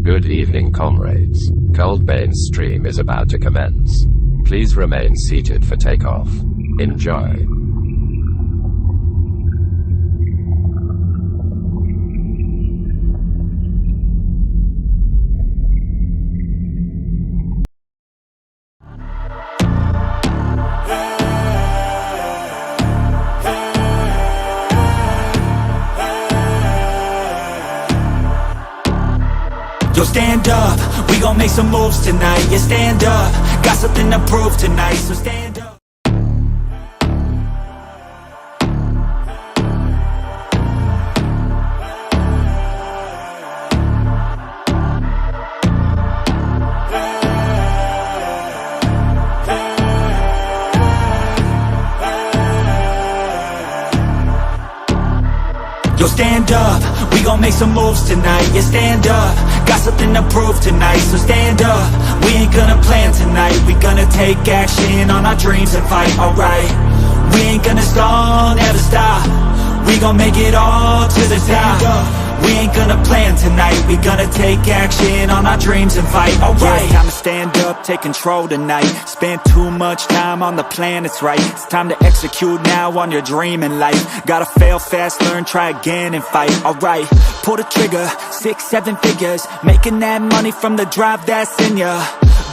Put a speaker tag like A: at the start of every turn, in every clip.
A: Good evening, comrades. Kouldbayne's stream is about to commence. Please remain seated for takeoff. Enjoy.
B: Yo, stand up, we gon' make some moves tonight. Yeah, stand up, got something to prove tonight. So stand up. Yo, stand up, we gon' make some moves tonight. Yeah, stand up, got something to prove tonight. So stand up, we ain't gonna plan tonight. We gonna take action on our dreams and fight, alright. We ain't gonna stall, never stop. We gon' make it all to the top. We ain't gonna plan tonight. We gonna take action on our dreams and fight, alright. Yeah, it's time to stand up, take control tonight. Spend too much time on the plan, it's right. It's time to execute now on your dream in life. Gotta fail fast, learn, try again and fight, alright. Pull the trigger, 6, 7 figures. Making that money from the drive that's in ya.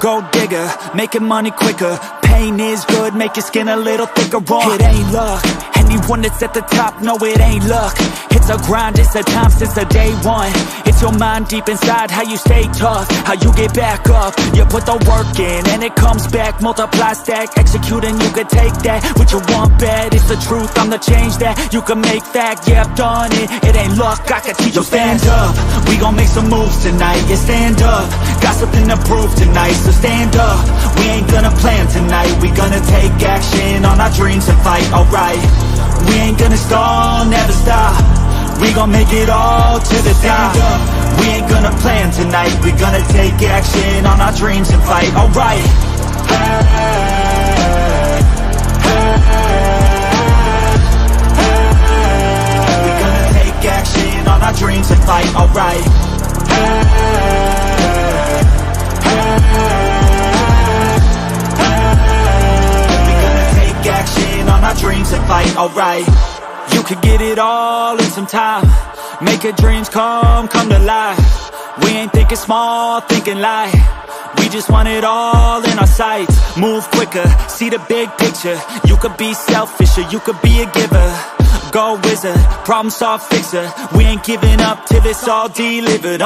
B: Gold digger, making money quicker. Pain is good, make your skin a little thicker. It ain't luck, anyone that's at the top, no it ain't luck. It's a grind, it's a time since the day one. It's your mind deep inside, how you stay tough, how you get back up. You put the work in and it comes back. Multiply, stack, execute and you can take that. What you want bad, it's the truth, I'm the change that you can make fact. Yeah, I've done it, it ain't luck, I can teach you. Stand up, we gon' make some moves tonight. Yeah, stand up, got something to prove tonight. So stand up, we ain't gonna plan tonight. We gonna take action on our dreams and fight, alright. We ain't gonna stall, never stop. We gon' make it all to the top. We ain't gonna plan tonight. We gonna take action on our dreams and fight, alright. We gonna take action on our dreams and fight, alright. Action on our dreams and fight, alright. You could get it all in some time. Make your dreams come to life. We ain't thinking small, thinking light. We just want it all in our sights. Move quicker, see the big picture. You could be selfish or you could be a giver. Go wizard, problem solve fixer. We ain't giving up till it's all delivered,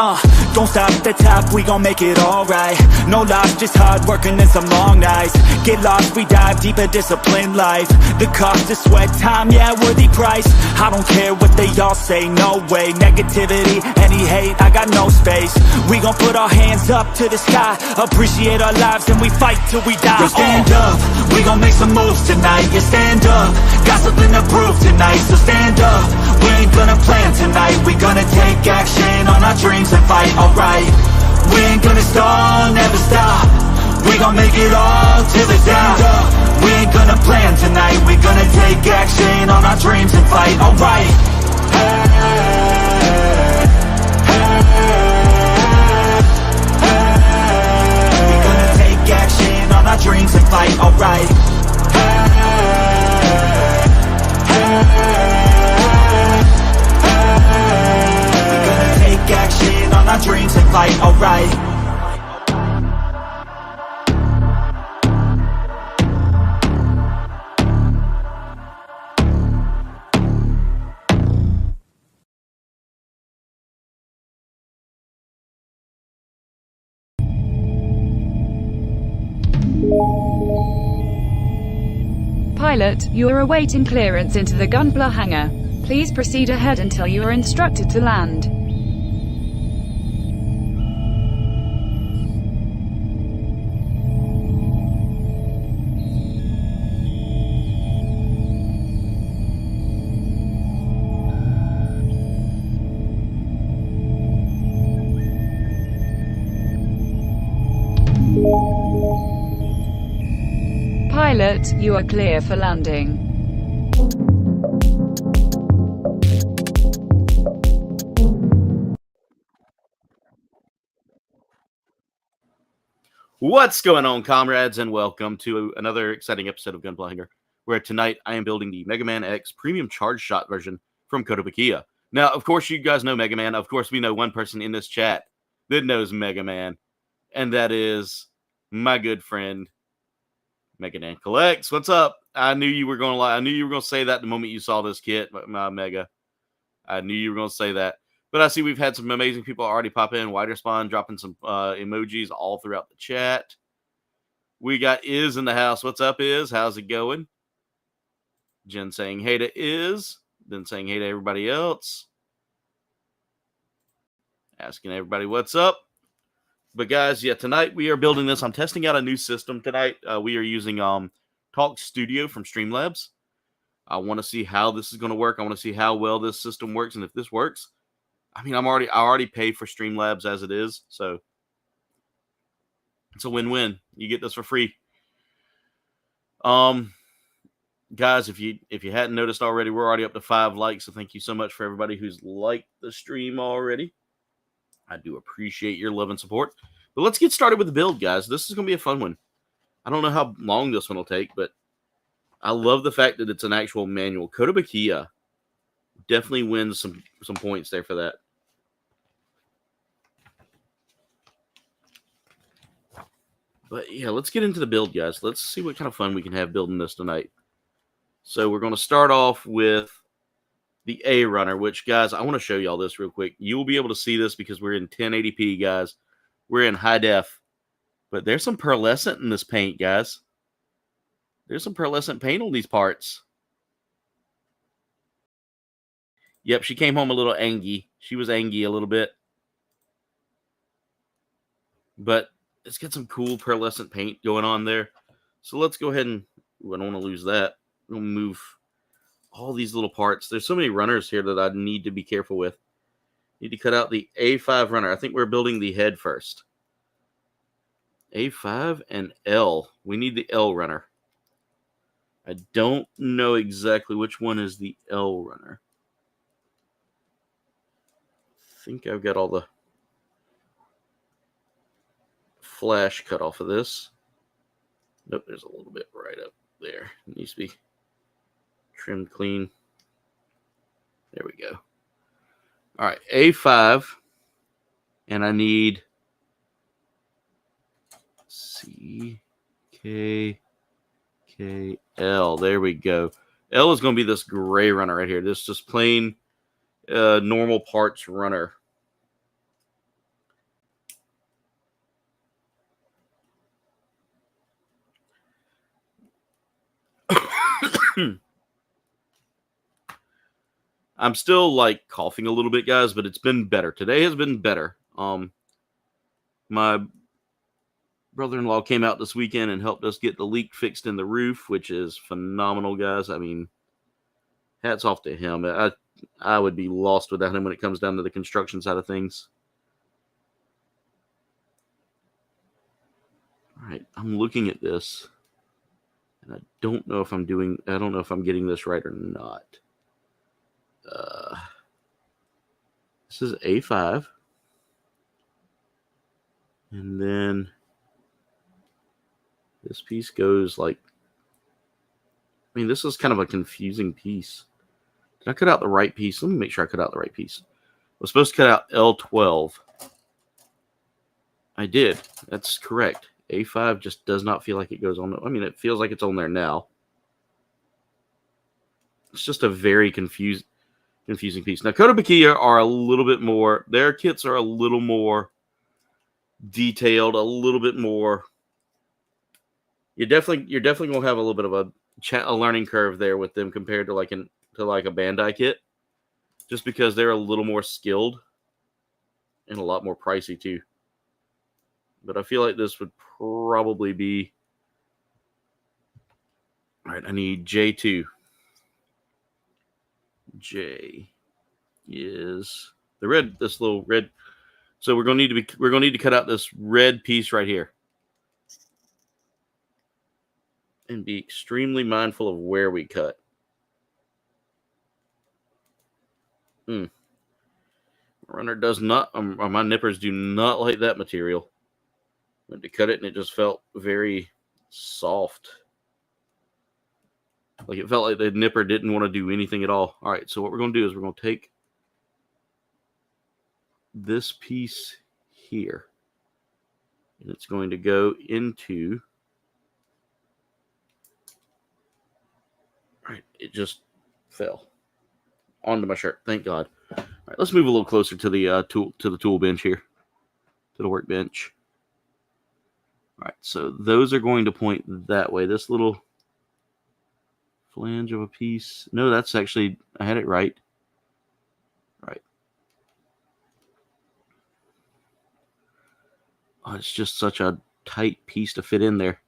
B: Don't stop at the top, we gon' make it alright. No loss, just hard working and some long nights. Get lost, we dive deeper, disciplined life. The cost of sweat, time, yeah, worthy price. I don't care what they all say, no way. Negativity, any hate, I got no space. We gon' put our hands up to the sky. Appreciate our lives and we fight till we die. Yo, stand up, we gon' make some moves tonight. Yeah, stand up, got something to prove tonight. So stand up, we ain't gonna plan tonight. We gonna take action on our dreams and fight, alright. We ain't gonna stall, never stop. We gon' make it all to the top. We ain't gonna plan tonight. We gonna take action on our dreams and fight, alright. We gonna take action on our dreams and fight, alright. Action on our dreams and fight, alright.
C: Pilot, you are awaiting clearance into the Gunpla Hangar. Please proceed ahead until you are instructed to land. Pilot, you are clear for landing.
D: What's going on, comrades, and welcome to another exciting episode of Gunpla Hangar, where tonight I am building the Mega Man X Premium Charge Shot version from Kouldbayne. Now, of course, you guys know Mega Man. Of course, we know one person in this chat that knows Mega Man, and that is my good friend, Mega Man Collects. What's up? I knew you were going to lie. I knew you were going to say that the moment you saw this kit, my Mega. I knew you were going to say that. But I see we've had some amazing people already pop in. Wider Spawn dropping some emojis all throughout the chat. We got Iz in the house. What's up, Iz? How's it going? Jen saying hey to Iz. Then saying hey to everybody else. Asking everybody what's up. But guys, yeah, tonight we are building this. I'm testing out a new system tonight. We are using Talk Studio from Streamlabs. I want to see how this is going to work. I want to see how well this system works, and if this works. I mean, I already pay for Streamlabs as it is, so it's a win-win. You get this for free. Guys, if you hadn't noticed already, we're already up to 5 likes, so thank you so much for everybody who's liked the stream already. I do appreciate your love and support. But let's get started with the build, guys. This is going to be a fun one. I don't know how long this one will take, but I love the fact that it's an actual manual. Kouldbayne definitely wins some points there for that. But yeah, let's get into the build, guys. Let's see what kind of fun we can have building this tonight. So we're going to start off with the A runner, which, guys, I want to show y'all this real quick. You'll be able to see this because we're in 1080p, guys. We're in high def. But there's some pearlescent in this paint, guys. There's some pearlescent paint on these parts. Yep, she came home a little angry. She was angry a little bit. But it's got some cool pearlescent paint going on there. So let's go ahead and... Ooh, I don't want to lose that. I'm going to move all these little parts. There's so many runners here that I need to be careful with. Need to cut out the A5 runner. I think we're building the head first. A5 and L. We need the L runner. I don't know exactly which one is the L runner. I think I've got all the flash cut off of this. Nope, there's a little bit right up there. It needs to be trimmed clean. There we go. All right, A5. And I need C, K, K, L. There we go. L is going to be this gray runner right here. This is just plain normal parts runner. I'm still like coughing a little bit, guys, but it's been better. Today has been better. My brother-in-law came out this weekend and helped us get the leak fixed in the roof, which is phenomenal, guys. I mean, hats off to him. I would be lost without him when it comes down to the construction side of things. All right, I'm looking at this, and I don't know if I'm getting this right or not. This is A5. And then this piece goes like... I mean, this is kind of a confusing piece. Did I cut out the right piece? Let me make sure I cut out the right piece. I was supposed to cut out L12. I did. That's correct. A5 just does not feel like it goes on. I mean, it feels like it's on there now. It's just a very confusing piece. Now, Kouldbayne are a little bit more... Their kits are a little more detailed, a little bit more... You're definitely going to have a little bit of a learning curve there with them compared to like a Bandai kit, just because they're a little more skilled and a lot more pricey too. But I feel like this would probably be... All right, I need J2. J is the red. This little red. So we're gonna need to cut out this red piece right here, and be extremely mindful of where we cut. Runner does not. My nippers do not like that material. Went to cut it and it just felt very soft. Like it felt like the nipper didn't want to do anything at all. All right, so what we're going to do is we're going to take this piece here. And it's going to go into... All right, it just fell onto my shirt. Thank God. All right, let's move a little closer to the tool bench here, to the workbench. All right, so those are going to point that way. This little flange of a piece. No, that's actually, I had it right. Right. Oh, it's just such a tight piece to fit in there.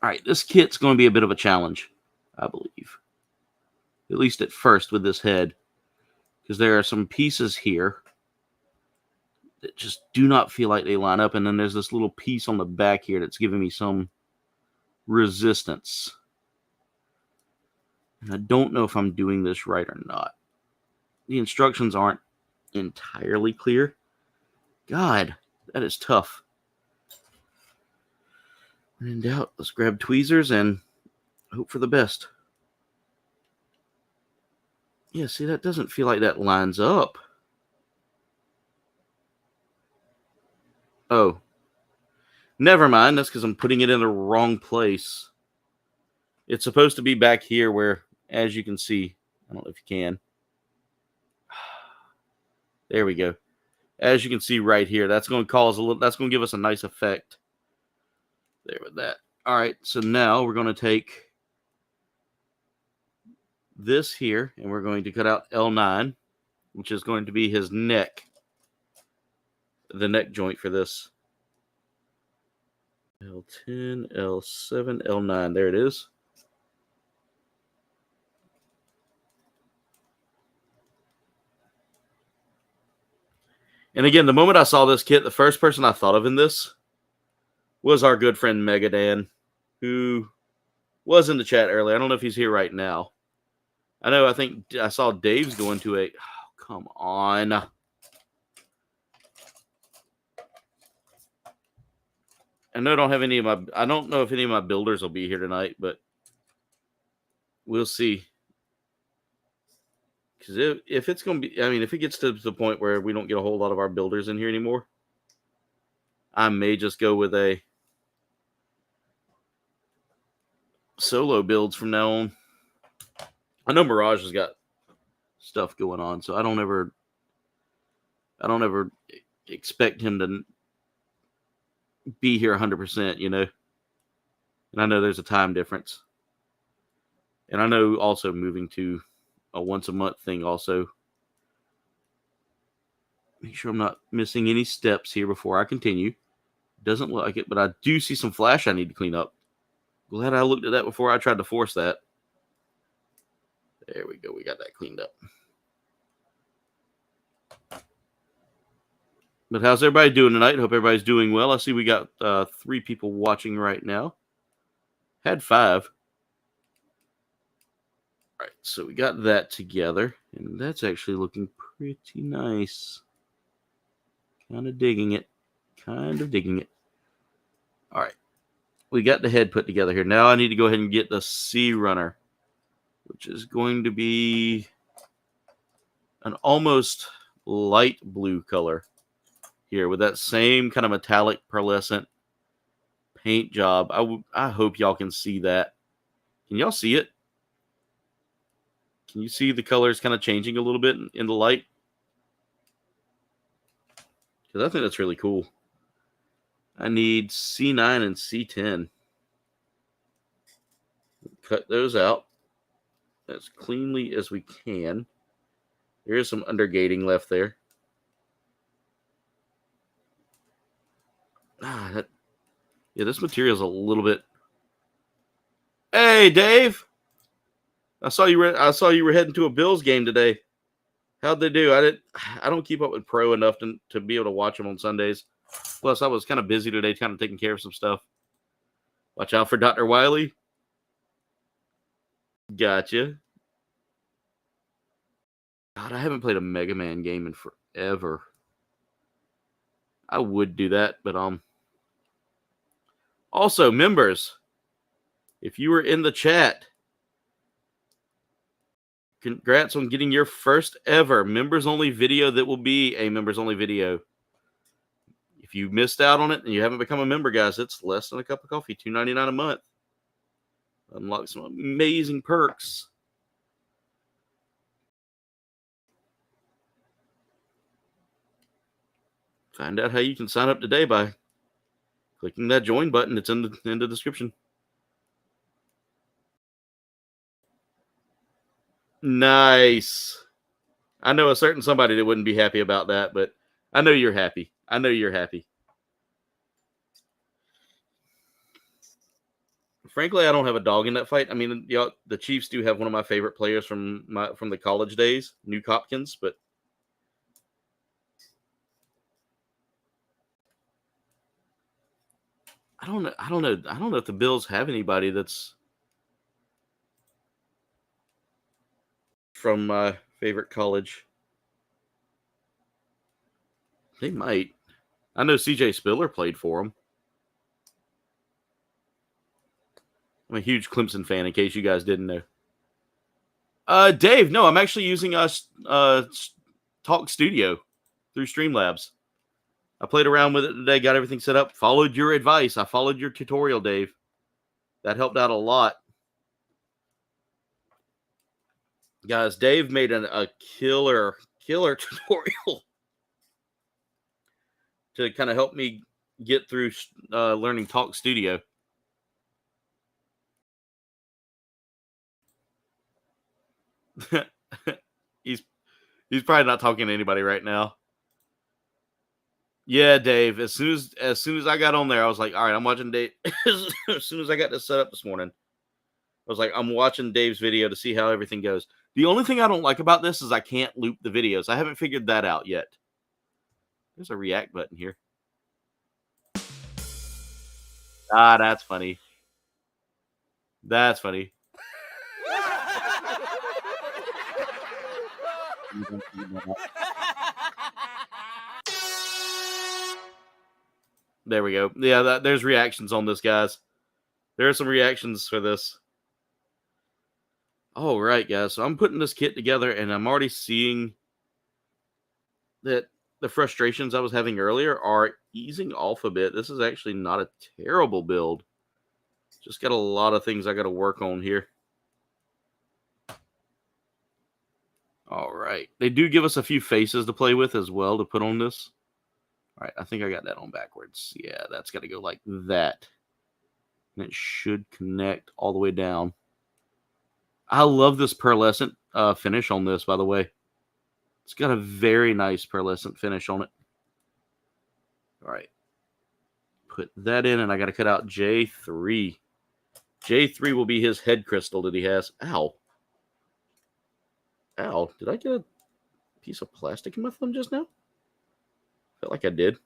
D: All right, this kit's going to be a bit of a challenge, I believe. At least at first with this head. Because there are some pieces here that just do not feel like they line up. And then there's this little piece on the back here that's giving me some resistance. And I don't know if I'm doing this right or not. The instructions aren't entirely clear. God, that is tough. When in doubt, let's grab tweezers and hope for the best. Yeah, see, that doesn't feel like that lines up. Oh. Never mind, that's because I'm putting it in the wrong place. It's supposed to be back here where, as you can see, I don't know if you can. There we go. As you can see right here, that's going to cause a little, that's going to give us a nice effect. There with that. All right, so now we're going to take this here, and we're going to cut out L9, which is going to be his neck. The neck joint for this. L10, L7, L9. There it is. And again, the moment I saw this kit, the first person I thought of in this was our good friend Megadan, who was in the chat earlier. I don't know if he's here right now. I think I saw Dave's going to a... Oh, come on. I don't have any of my... I don't know if any of my builders will be here tonight, but we'll see. Because if it's going to be... I mean, if it gets to the point where we don't get a whole lot of our builders in here anymore, I may just go with a solo builds from now on. I know Mirage has got stuff going on, so I don't ever expect him to be here 100%, you know. And I know there's a time difference. And I know also moving to a once a month thing also. Make sure I'm not missing any steps here before I continue. Doesn't look like it, but I do see some flash I need to clean up. Glad I looked at that before I tried to force that. There we go. We got that cleaned up. But how's everybody doing tonight? Hope everybody's doing well. I see we got 3 people watching right now. Had 5. All right, so we got that together. And that's actually looking pretty nice. Kind of digging it. Kind of digging it. All right. We got the head put together here. Now I need to go ahead and get the Sea Runner, which is going to be an almost light blue color here with that same kind of metallic pearlescent paint job. I hope y'all can see that. Can y'all see it? Can you see the colors kind of changing a little bit in the light? Because I think that's really cool. I need C9 and C10. Cut those out as cleanly as we can. There is some undergating left there. Yeah, this material is a little bit. Hey, Dave! I saw you were heading to a Bills game today. How'd they do? I don't keep up with Pro enough to be able to watch them on Sundays. Plus, I was kind of busy today, kind of taking care of some stuff. Watch out for Dr. Wiley. Gotcha. God, I haven't played a Mega Man game in forever. I would do that, but also members, if you were in the chat, congrats on getting your first ever members only video that will be a members only video. If you missed out on it and you haven't become a member, guys, it's less than a cup of coffee, $2.99 a month. Unlock some amazing perks. Find out how you can sign up today by clicking that join button. It's in the description. Nice. I know a certain somebody that wouldn't be happy about that, but I know you're happy. I know you're happy. Frankly, I don't have a dog in that fight. I mean, the Chiefs do have one of my favorite players from the college days, New Hopkins, but I don't know if the Bills have anybody that's from my favorite college. They might. I know CJ Spiller played for them. I'm a huge Clemson fan, in case you guys didn't know. Dave, no, I'm actually using Talk Studio through Streamlabs. I played around with it today, got everything set up, followed your advice. I followed your tutorial, Dave. That helped out a lot. Guys, Dave made a killer tutorial to kind of help me get through learning Talk Studio. He's probably not talking to anybody right now. Yeah, Dave. As soon as I got on there, I was like, all right, I'm watching Dave. As soon as I got this set up this morning, I was like, I'm watching Dave's video to see how everything goes. The only thing I don't like about this is I can't loop the videos. I haven't figured that out yet. There's a react button here. Ah, that's funny. That's funny. There we go. Yeah, there's reactions on this, guys. There are some reactions for this. All right, guys. So I'm putting this kit together, and I'm already seeing that the frustrations I was having earlier are easing off a bit. This is actually not a terrible build. Just got a lot of things I got to work on here. All right. They do give us a few faces to play with as well to put on this. All right, I think I got that on backwards. Yeah, that's got to go like that. And it should connect all the way down. I love this pearlescent finish on this, by the way. It's got a very nice pearlescent finish on it. All right. Put that in, and I got to cut out J3. J3 will be his head crystal that he has. Ow. Ow. Did I get a piece of plastic in my thumb just now? Felt like I did.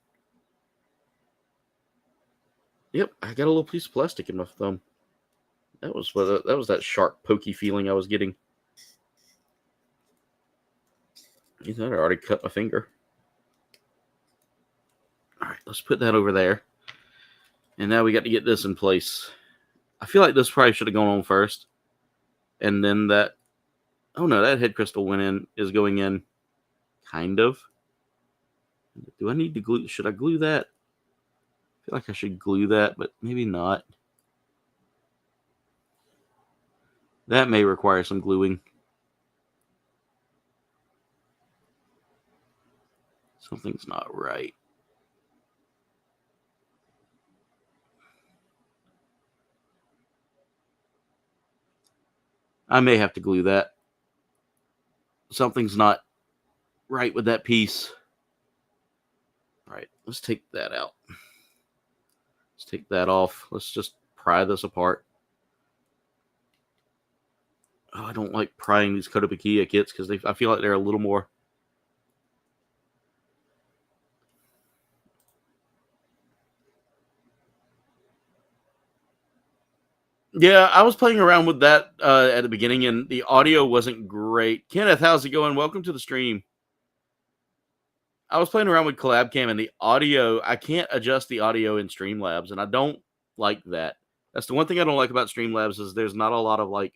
D: Yep, I got a little piece of plastic in my thumb. That was that sharp, pokey feeling I was getting. You thought I already cut my finger. All right, let's put that over there. And now we got to get this in place. I feel like this probably should have gone on first. And then that... Oh, no, that head crystal is going in. Kind of. Do I need to glue? Should I glue that? I feel like I should glue that, but maybe not. That may require some gluing. Something's not right. I may have to glue that. Something's not right with that piece. All right, let's take that out. Let's take that off. Let's just pry this apart. Oh, I don't like prying these Kouldbayne kits because I feel like they're a little more... Yeah, I was playing around with that at the beginning, and the audio wasn't great. Kenneth, how's it going? Welcome to the stream. I was playing around with Collab Cam and the audio, I can't adjust the audio in Streamlabs, and I don't like that. That's the one thing I don't like about Streamlabs is there's not a lot of like,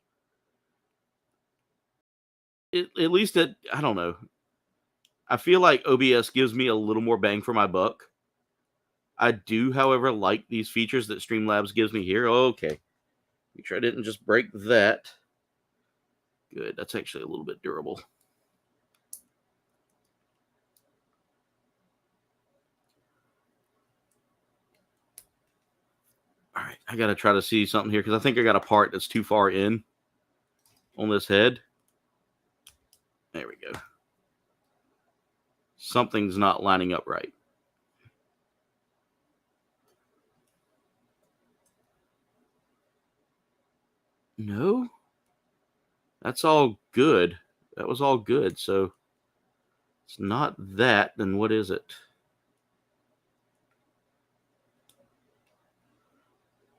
D: at least I don't know. I feel like OBS gives me a little more bang for my buck. I do, however, like these features that Streamlabs gives me here. Okay. Make sure I didn't just break that. Good. That's actually a little bit durable. All right. I got to try to see something here because I think I got a part that's too far in on this head. There we go. Something's not lining up right. No, that's all good. That was all good. So it's not that. Then what is it?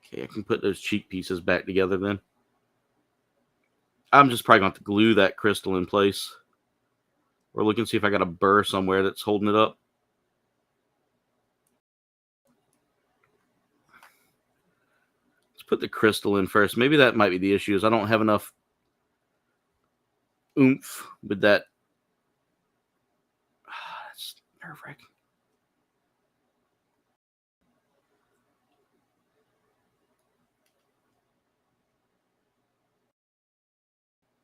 D: Okay, I can put those cheek pieces back together then. I'm just probably going to have to glue that crystal in place. Or look and see if I got a burr somewhere that's holding it up. Let's put the crystal in first. Maybe that might be the issue, is I don't have enough oomph with that. That's nerve-wracking.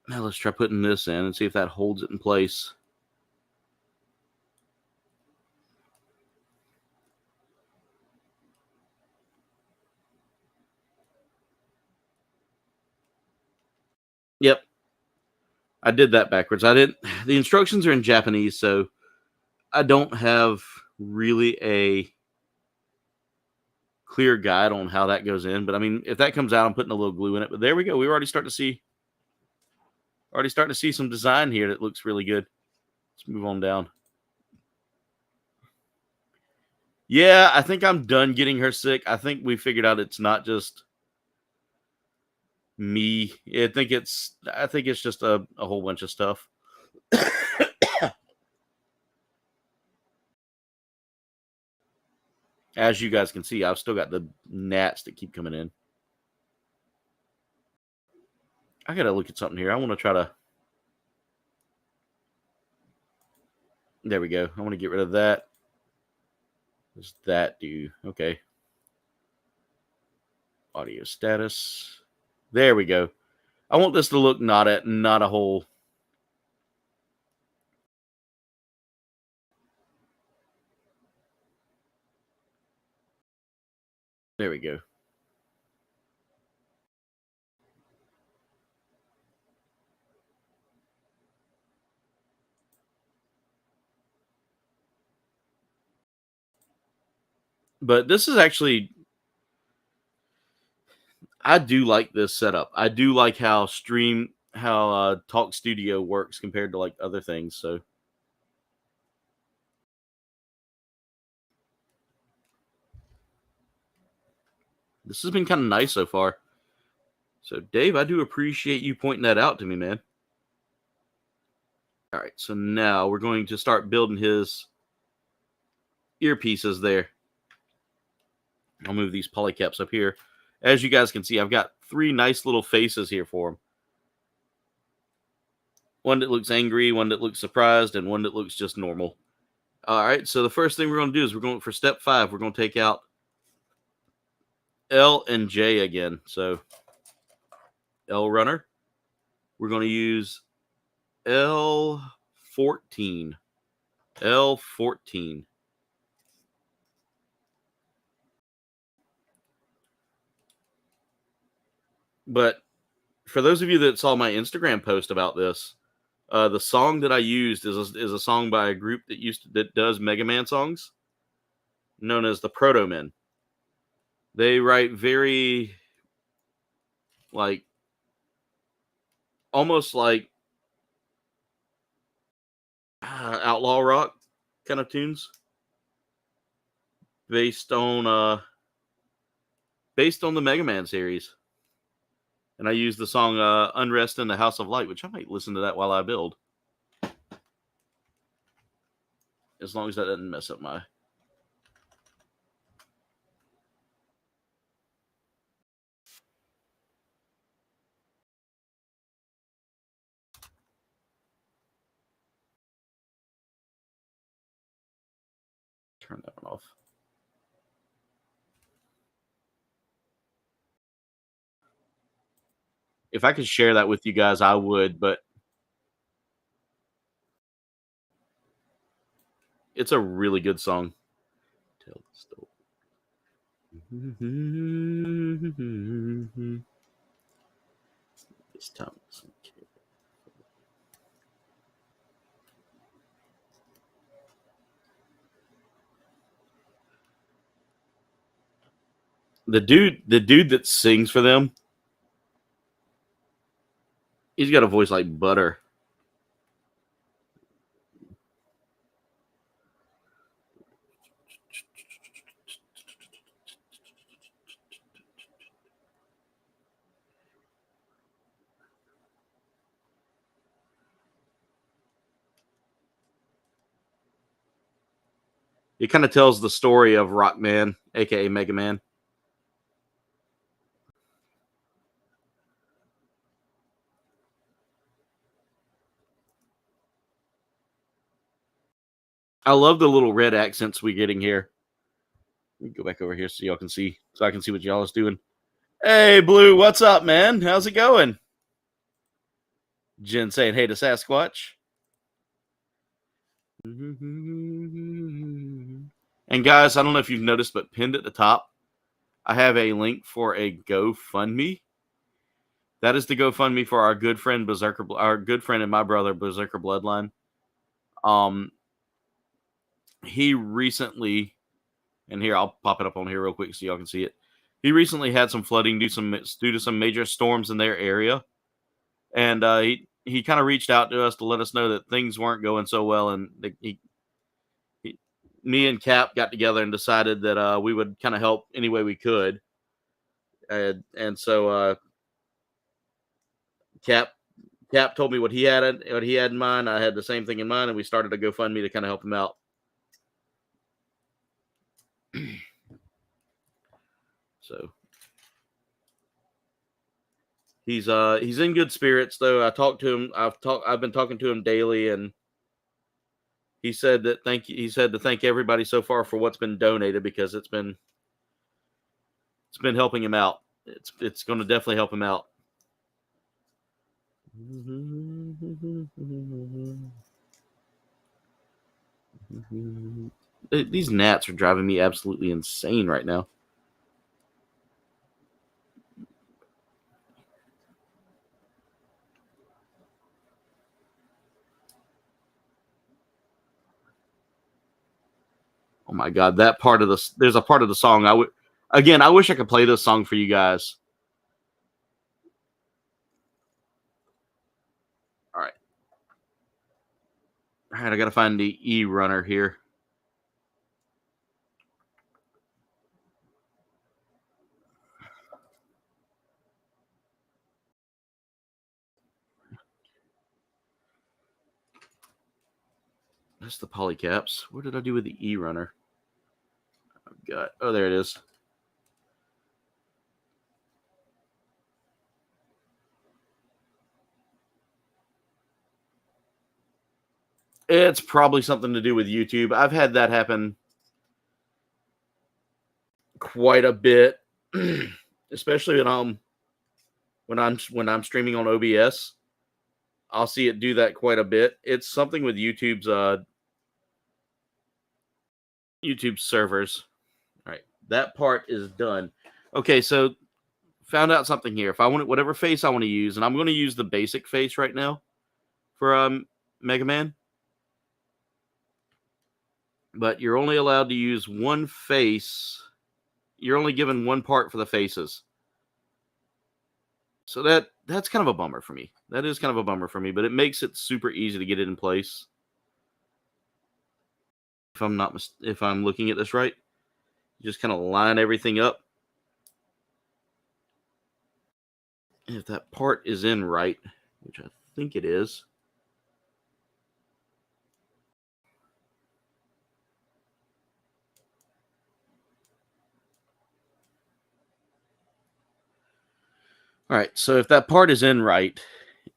D: Now let's try putting this in and see if that holds it in place. Yep. I did that backwards. The instructions are in Japanese, so I don't have really a clear guide on how that goes in. But I mean, if that comes out, I'm putting a little glue in it. But there we go. We're already starting to see some design here that looks really good. Let's move on down. Yeah, I think I'm done getting her sick. I think we figured out it's not just me. I think it's just a whole bunch of stuff. As you guys can see, I've still got the gnats that keep coming in. I gotta look at something here. I want to try to. There we go. I want to get rid of that. What does that do? Okay. Audio status. There we go. I want this to look not a whole. There we go. But this is actually, I do like this setup. I do like how Talk Studio works compared to like other things. So this has been kind of nice so far. So Dave, I do appreciate you pointing that out to me, man. All right, so now we're going to start building his earpieces there. I'll move these polycaps up here. As you guys can see, I've got 3 nice little faces here for him. One that looks angry, one that looks surprised, and one that looks just normal. All right, so the first thing we're going to do is we're going for step 5. We're going to take out L and J again. So L runner. We're going to use L14. L14. But for those of you that saw my Instagram post about this, the song that I used is a song by a group that does Mega Man songs, known as the Proto Men. They write very like almost like outlaw rock kind of tunes based on the Mega Man series. And I use the song Unrest in the House of Light, which I might listen to that while I build. as long as that doesn't mess up my. Turn that one off. If I could share that with you guys, I would, but it's a really good song. Tell the story. This time. The dude that sings for them, he's got a voice like butter. It kind of tells the story of Rockman, aka Mega Man. I love the little red accents we're getting here. Let me go back over here so y'all can see, so I can see what y'all is doing. Hey, Blue, what's up, man? How's it going? Jen saying hey to Sasquatch. And guys, I don't know if you've noticed, but pinned at the top, I have a link for a GoFundMe. That is the GoFundMe for our good friend Berserker, our good friend and my brother Berserker Bloodline. He recently, and here I'll pop it up on here real quick so y'all can see it. He recently had some flooding due to some major storms in their area, and he kind of reached out to us to let us know that things weren't going so well, and me and Cap got together and decided that we would kind of help any way we could, and so Cap told me what he had in mind. I had the same thing in mind, and we started a GoFundMe to kind of help him out. So he's in good spirits though. I talked to him. I've been talking to him daily, and he said that he said to thank everybody so far for what's been donated, because it's been helping him out. It's going to definitely help him out. These gnats are driving me absolutely insane right now. Oh my God, that part of there's a part of the song I wish I could play this song for you guys. All right, I got to find the E runner here. That's the polycaps. What did I do with the E runner? I've got, oh, there it is. It's probably something to do with YouTube. I've had that happen quite a bit, especially when I'm streaming on OBS. I'll see it do that quite a bit. It's something with YouTube's YouTube servers. All right, that part is done. Okay, so found out something here. If I want whatever face I want to use, and I'm going to use the basic face right now for Mega Man. But you're only allowed to use one face. You're only given one part for the faces. So that's kind of a bummer for me. That is kind of a bummer for me, but it makes it super easy to get it in place. If I'm looking at this right, you just kind of line everything up. And if that part is in right, which I think it is. All right, so if that part is in right,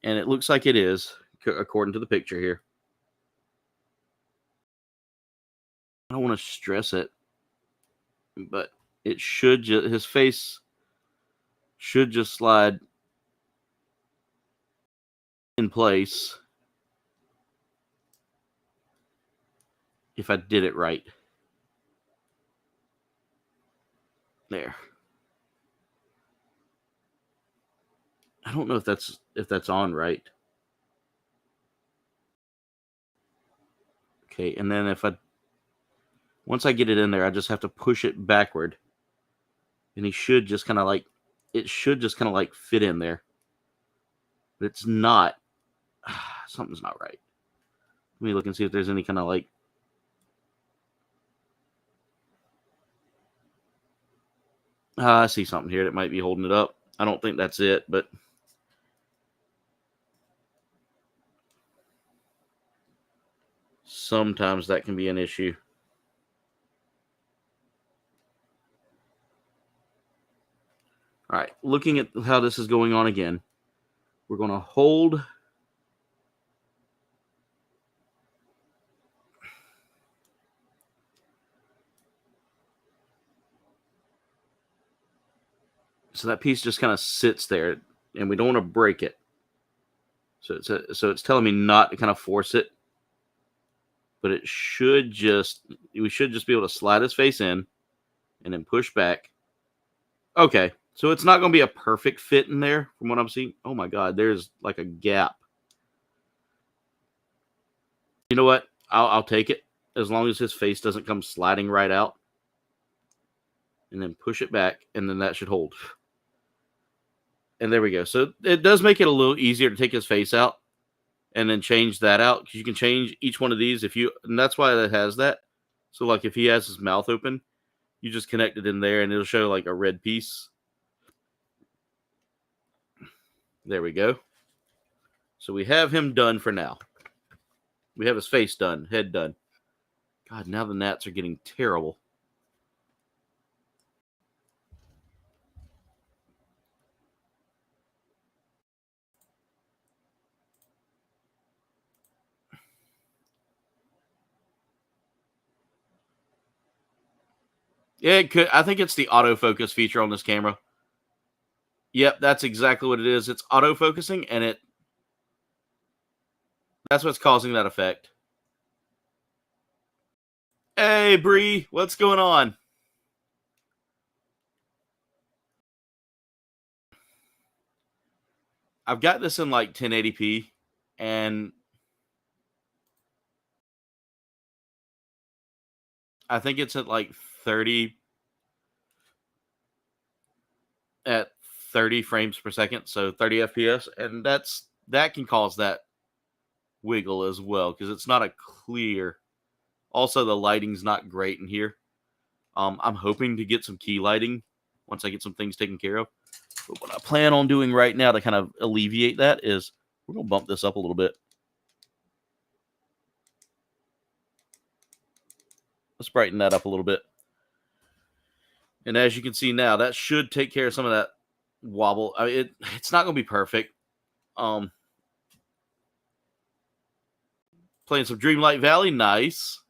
D: and it looks like it is, according to the picture here, I don't want to stress it, but it should just, his face should just slide in place if I did it right. There. I don't know if that's on right. Okay, and then once I get it in there, I just have to push it backward. And he should just kind of like, it should just kind of like fit in there. But it's not. Something's not right. Let me look and see if there's any kind of like, I see something here that might be holding it up. I don't think that's it, but sometimes that can be an issue. All right, looking at how this is going on again, we're going to hold. So that piece just kind of sits there, and we don't want to break it. So it's telling me not to kind of force it, but we should just be able to slide his face in and then push back. Okay, so it's not going to be a perfect fit in there from what I'm seeing. Oh my God, there's like a gap. You know what? I'll take it as long as his face doesn't come sliding right out. And then push it back, and then that should hold. And there we go. So it does make it a little easier to take his face out and then change that out, because you can change each one of these and that's why it has that. So like if he has his mouth open, you just connect it in there and it'll show like a red piece. There we go. So we have him done for now. We have his face done, head done. God, now the gnats are getting terrible. Yeah, it could. I think it's the autofocus feature on this camera. Yep, that's exactly what it is. It's autofocusing, and that's what's causing that effect. Hey, Bree, what's going on? I've got this in like 1080p, and I think it's at like 30 frames per second, so 30 FPS, and that can cause that wiggle as well because it's not a clear. Also, the lighting's not great in here. I'm hoping to get some key lighting once I get some things taken care of. But what I plan on doing right now to kind of alleviate that is we're going to bump this up a little bit. Let's brighten that up a little bit. And as you can see now, that should take care of some of that wobble. I mean, it's not going to be perfect. Playing some Dreamlight Valley. Nice.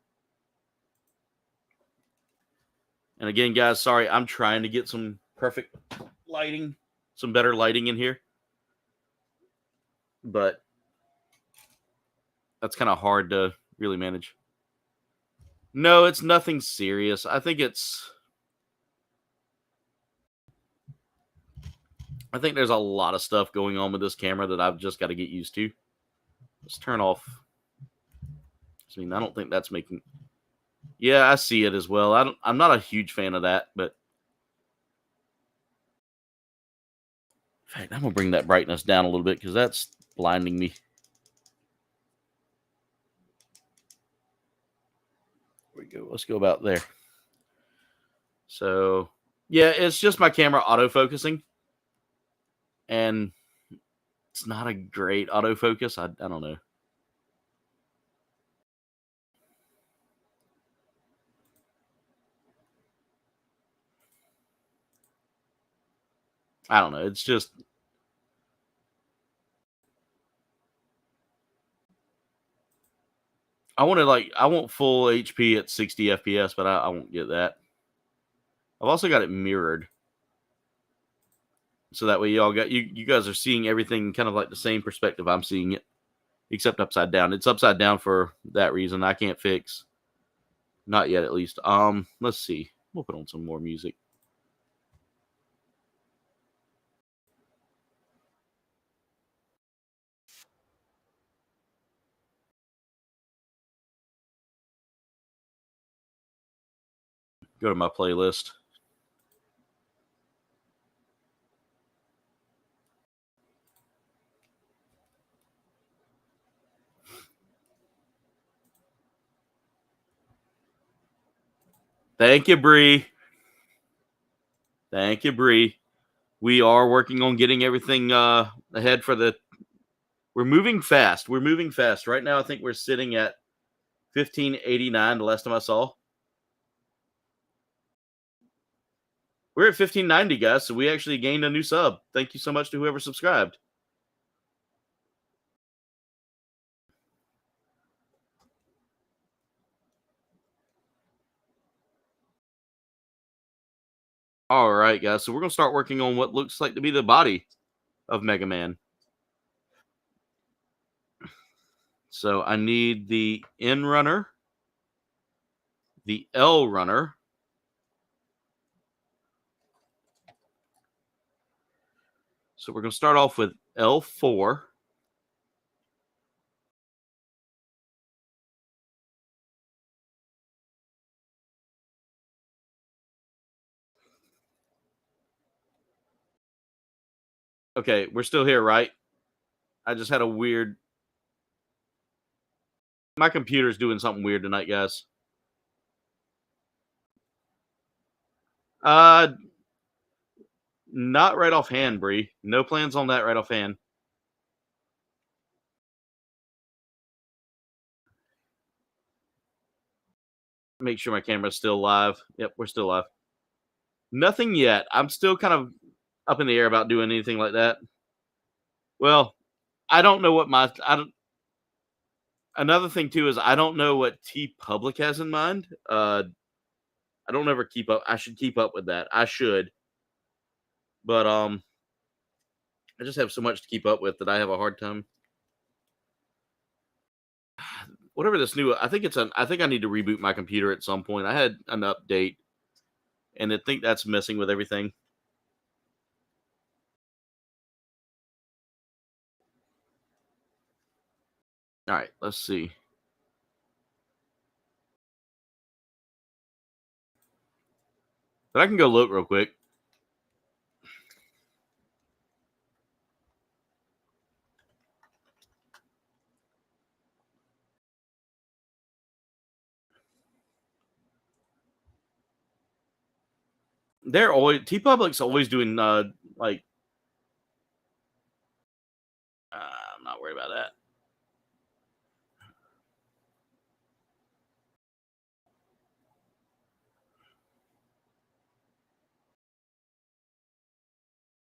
D: And again, guys, sorry, I'm trying to get some perfect lighting, some better lighting in here. But that's kind of hard to really manage. No, it's nothing serious. I think there's a lot of stuff going on with this camera that I've just got to get used to. Let's turn off. I mean, I don't think that's making... Yeah, I see it as well. I'm not a huge fan of that, but... In fact, I'm going to bring that brightness down a little bit because that's blinding me. There we go. Let's go about there. So, yeah, it's just my camera autofocusing. And it's not a great autofocus. I don't know. I don't know. It's just, I want full HP at 60 FPS, but I won't get that. I've also got it mirrored, so that way you guys are seeing everything kind of like the same perspective I'm seeing it, except upside down. It's upside down for that reason. I can't fix, not yet at least. Let's see. We'll put on some more music. Go to my playlist. Thank you, Bree. Thank you, Bree. We are working on getting everything ahead for the. We're moving fast. We're moving fast. Right now, I think we're sitting at 1589. The last time I saw, we're at 1590, guys. So we actually gained a new sub. Thank you so much to whoever subscribed. All right, guys. So we're gonna start working on what looks like to be the body of Mega Man. So I need the N runner, the L runner, so we're going to start off with L4. Okay, we're still here, right? I just had a weird... My computer's doing something weird tonight, guys. Not right offhand, Bree. No plans on that right offhand. Make sure my camera's still live. Yep, we're still live. Nothing yet. I'm still kind of up in the air about doing anything like that. Well, I don't know what my... Another thing, too, is I don't know what TeePublic has in mind. I don't ever keep up. I should keep up with that. I should. But I just have so much to keep up with that I have a hard time. Whatever this new, I think I need to reboot my computer at some point. I had an update, and I think that's messing with everything. All right, let's see. But I can go look real quick. They're always TeePublic's always doing like. I'm not worried about that.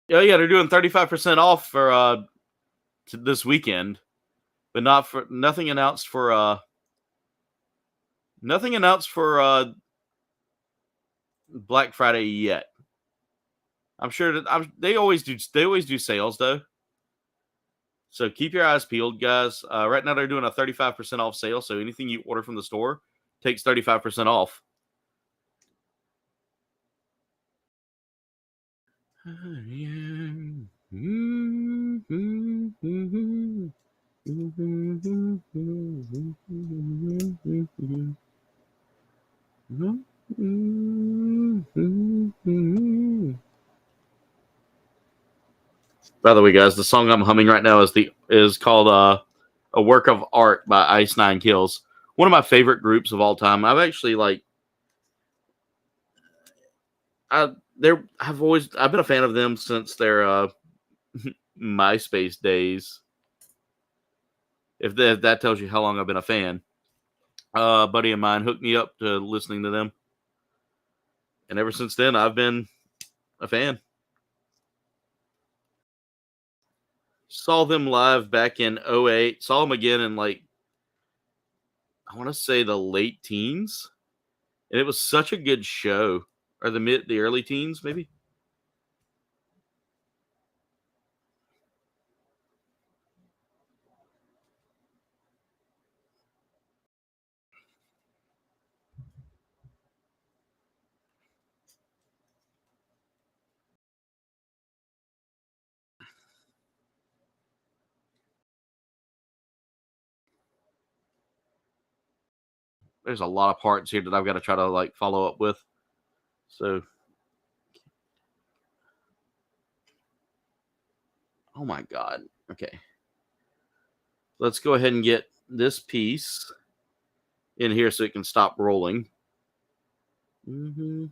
D: Yeah, they're doing 35% off for this weekend, but nothing announced for Black Friday yet. I'm sure that they always do sales though. So keep your eyes peeled, guys. Right now they're doing a 35% off sale, so anything you order from the store takes 35% off. By the way, guys, the song I'm humming right now is called "A Work of Art" by Ice Nine Kills. One of my favorite groups of all time. I've actually I've been a fan of them since their MySpace days. If that tells you how long I've been a fan. A buddy of mine hooked me up to listening to them, and ever since then I've been a fan. Saw them live back in 2008. Saw them again in I want to say the late teens, and it was such a good show, or the early teens, maybe. There's a lot of parts here that I've got to try to like follow up with. So, oh my God. Okay. Let's go ahead and get this piece in here so it can stop rolling. All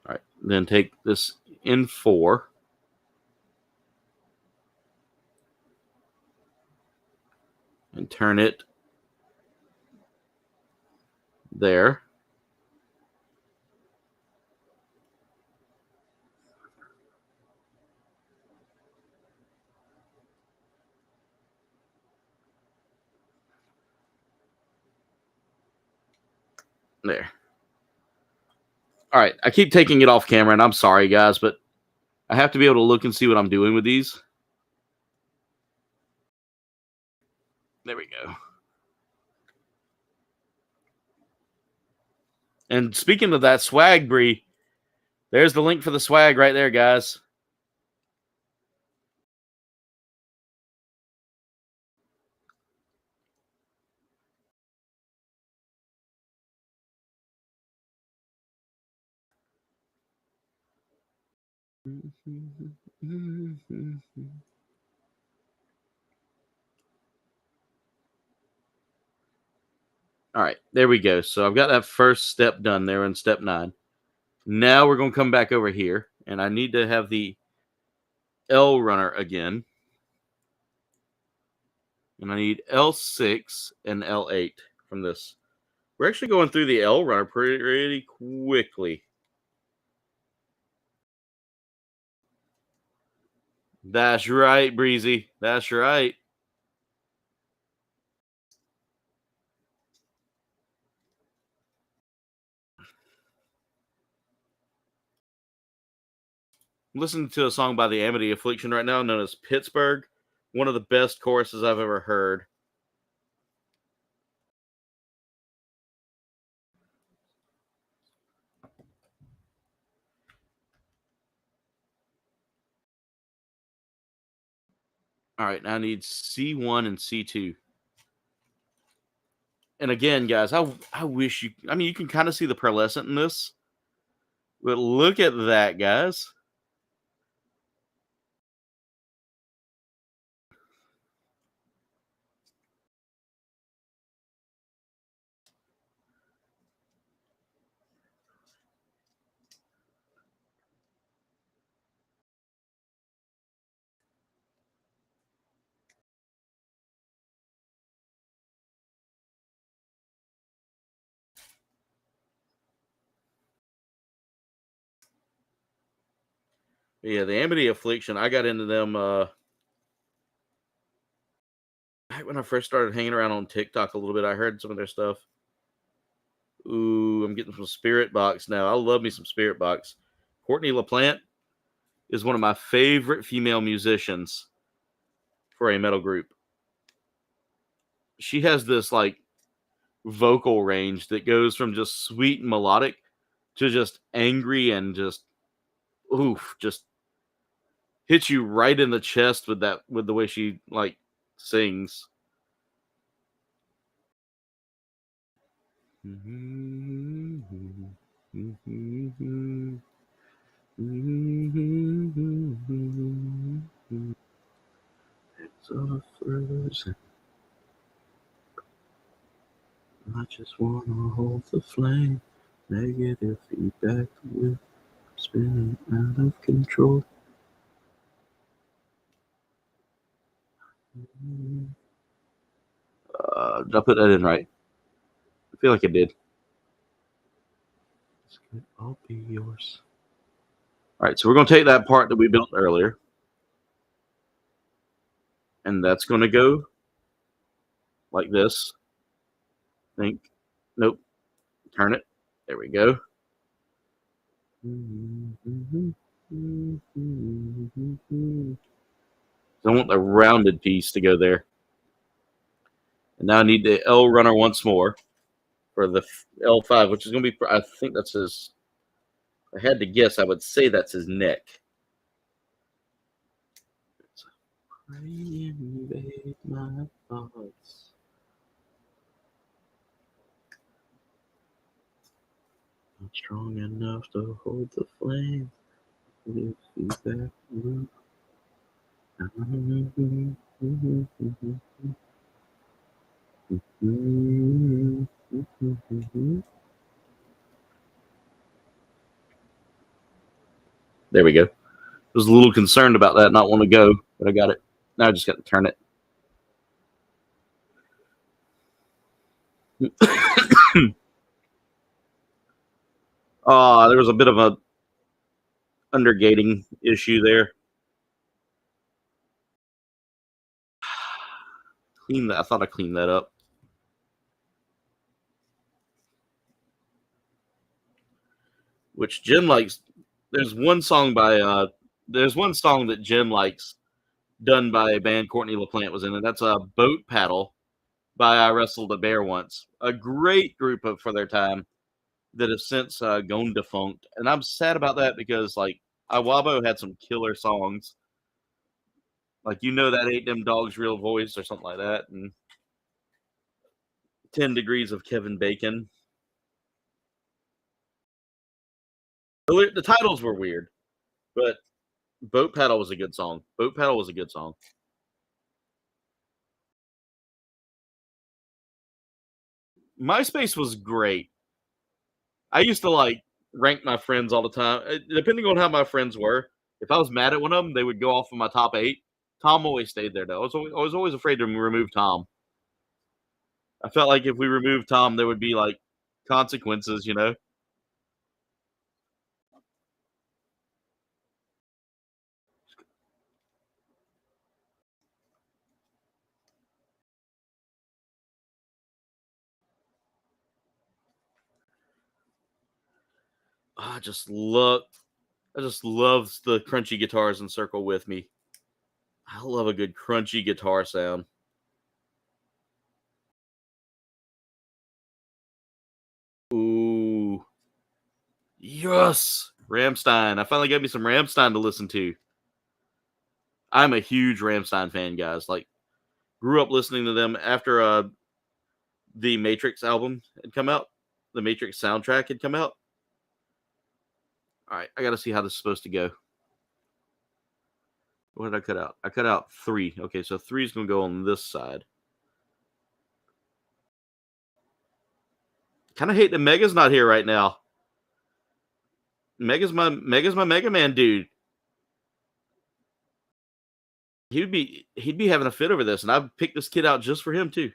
D: right. Then take this N4. And turn it there. There. All right. I keep taking it off camera, and I'm sorry, guys, but I have to be able to look and see what I'm doing with these. There we go. And speaking of that swag, Bree, there's the link for the swag right there, guys. All right, there we go. So I've got that first step done there in step 9. Now we're going to come back over here, and I need to have the L runner again. And I need L6 and L8 from this. We're actually going through the L runner pretty quickly. That's right, Breezy. That's right. I'm listening to a song by the Amity Affliction right now known as Pittsburgh. One of the best choruses I've ever heard. All right, now I need C1 and C2. And again, guys, I wish you... I mean, you can kind of see the pearlescent in this. But look at that, guys. Yeah, the Amity Affliction, I got into them back when I first started hanging around on TikTok a little bit. I heard some of their stuff. Ooh, I'm getting some Spirit Box now. I love me some Spirit Box. Courtney LaPlante is one of my favorite female musicians for a metal group. She has this like vocal range that goes from just sweet and melodic to just angry and just just hits you right in the chest with the way she like sings. It's all frozen. I just wanna hold the flame. Negative feedback with spinning out of control. Did I put that in right? I feel like I did. I'll be yours. All right, so we're going to take that part that we built earlier. And that's going to go like this. Think. Nope. Turn it. There we go. I want the rounded piece to go there. And now I need the L runner once more for the L5, which is going to be, I think that's his, I had to guess, I would say that's his neck. Invade my thoughts. Not strong enough to hold the flame. There we go. I was a little concerned about that, not want to go, but I got it. Now I just got to turn it. There was a bit of a undergating issue there. Clean that. I thought I cleaned that up. Which Jim likes. There's one song that Jim likes, done by a band Courtney LaPlante was in, and that's a Boat Paddle by I Wrestled a Bear Once. A great group for their time that have since gone defunct. And I'm sad about that because, like, Iwabo had some killer songs. Like, that ain't them dogs' real voice or something like that. And 10 Degrees of Kevin Bacon. The titles were weird, but Boat Paddle was a good song. Boat Paddle was a good song. MySpace was great. I used to rank my friends all the time. Depending on how my friends were, if I was mad at one of them, they would go off of my top 8. Tom always stayed there, though. I was always afraid to remove Tom. I felt like if we removed Tom, there would be consequences, I just love the crunchy guitars in Circle With Me. I love a good crunchy guitar sound. Ooh. Yes. Rammstein. I finally got me some Rammstein to listen to. I'm a huge Rammstein fan, guys. Grew up listening to them after the Matrix album had come out. The Matrix soundtrack had come out. All right, I got to see how this is supposed to go. What did I cut out? I cut out 3. Okay, so 3 is going to go on this side. Kind of hate that Mega's not here right now. Mega's my Mega Man dude. He'd be having a fit over this, and I've picked this kid out just for him too.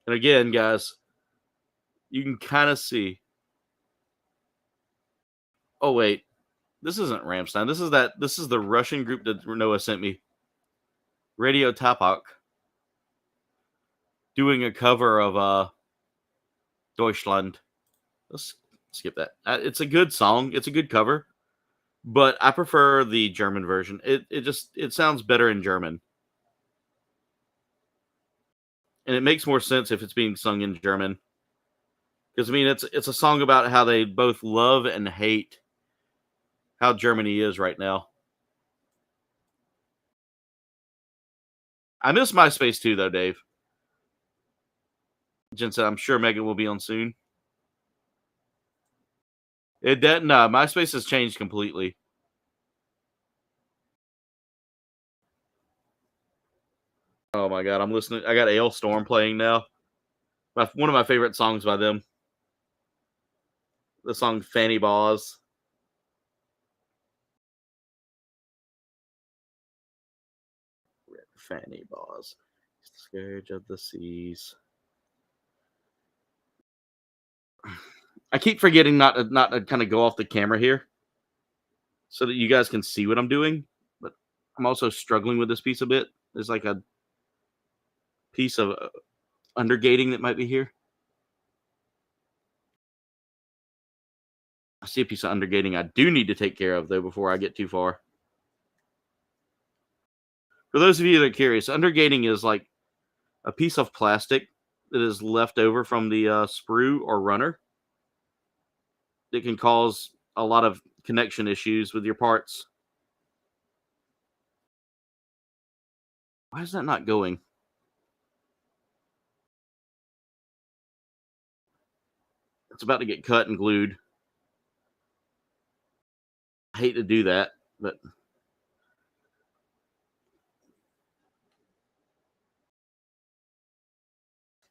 D: And again, guys, you can kind of see. Oh wait, this isn't Rammstein. This is the Russian group that Noah sent me. Radio Tapak doing a cover of Deutschland. Let's skip that. It's a good song. It's a good cover, but I prefer the German version. It sounds better in German. And it makes more sense if it's being sung in German. Because it's a song about how they both love and hate how Germany is right now. I miss MySpace too, though, Dave. Jen said, I'm sure Megan will be on soon. MySpace has changed completely. Oh my god, I'm listening. I got Ailstorm playing now. One of my favorite songs by them. The song Fanny Balls. Fanny Boss. Scourge of the Seas. I keep forgetting not to kind of go off the camera here so that you guys can see what I'm doing. But I'm also struggling with this piece a bit. There's like a piece of undergating that might be here. I see a piece of undergating I do need to take care of, though, before I get too far. For those of you that are curious, undergating is like a piece of plastic that is left over from the sprue or runner that can cause a lot of connection issues with your parts. Why is that not going? It's about to get cut and glued. I hate to do that, but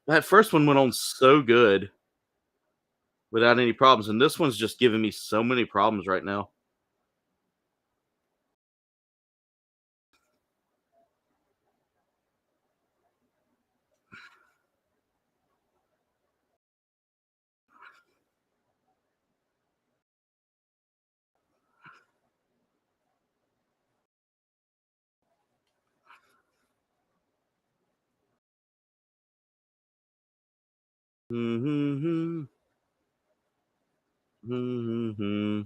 D: that first one went on so good without any problems, and this one's just giving me so many problems right now. Mm-hmm. Mm-hmm.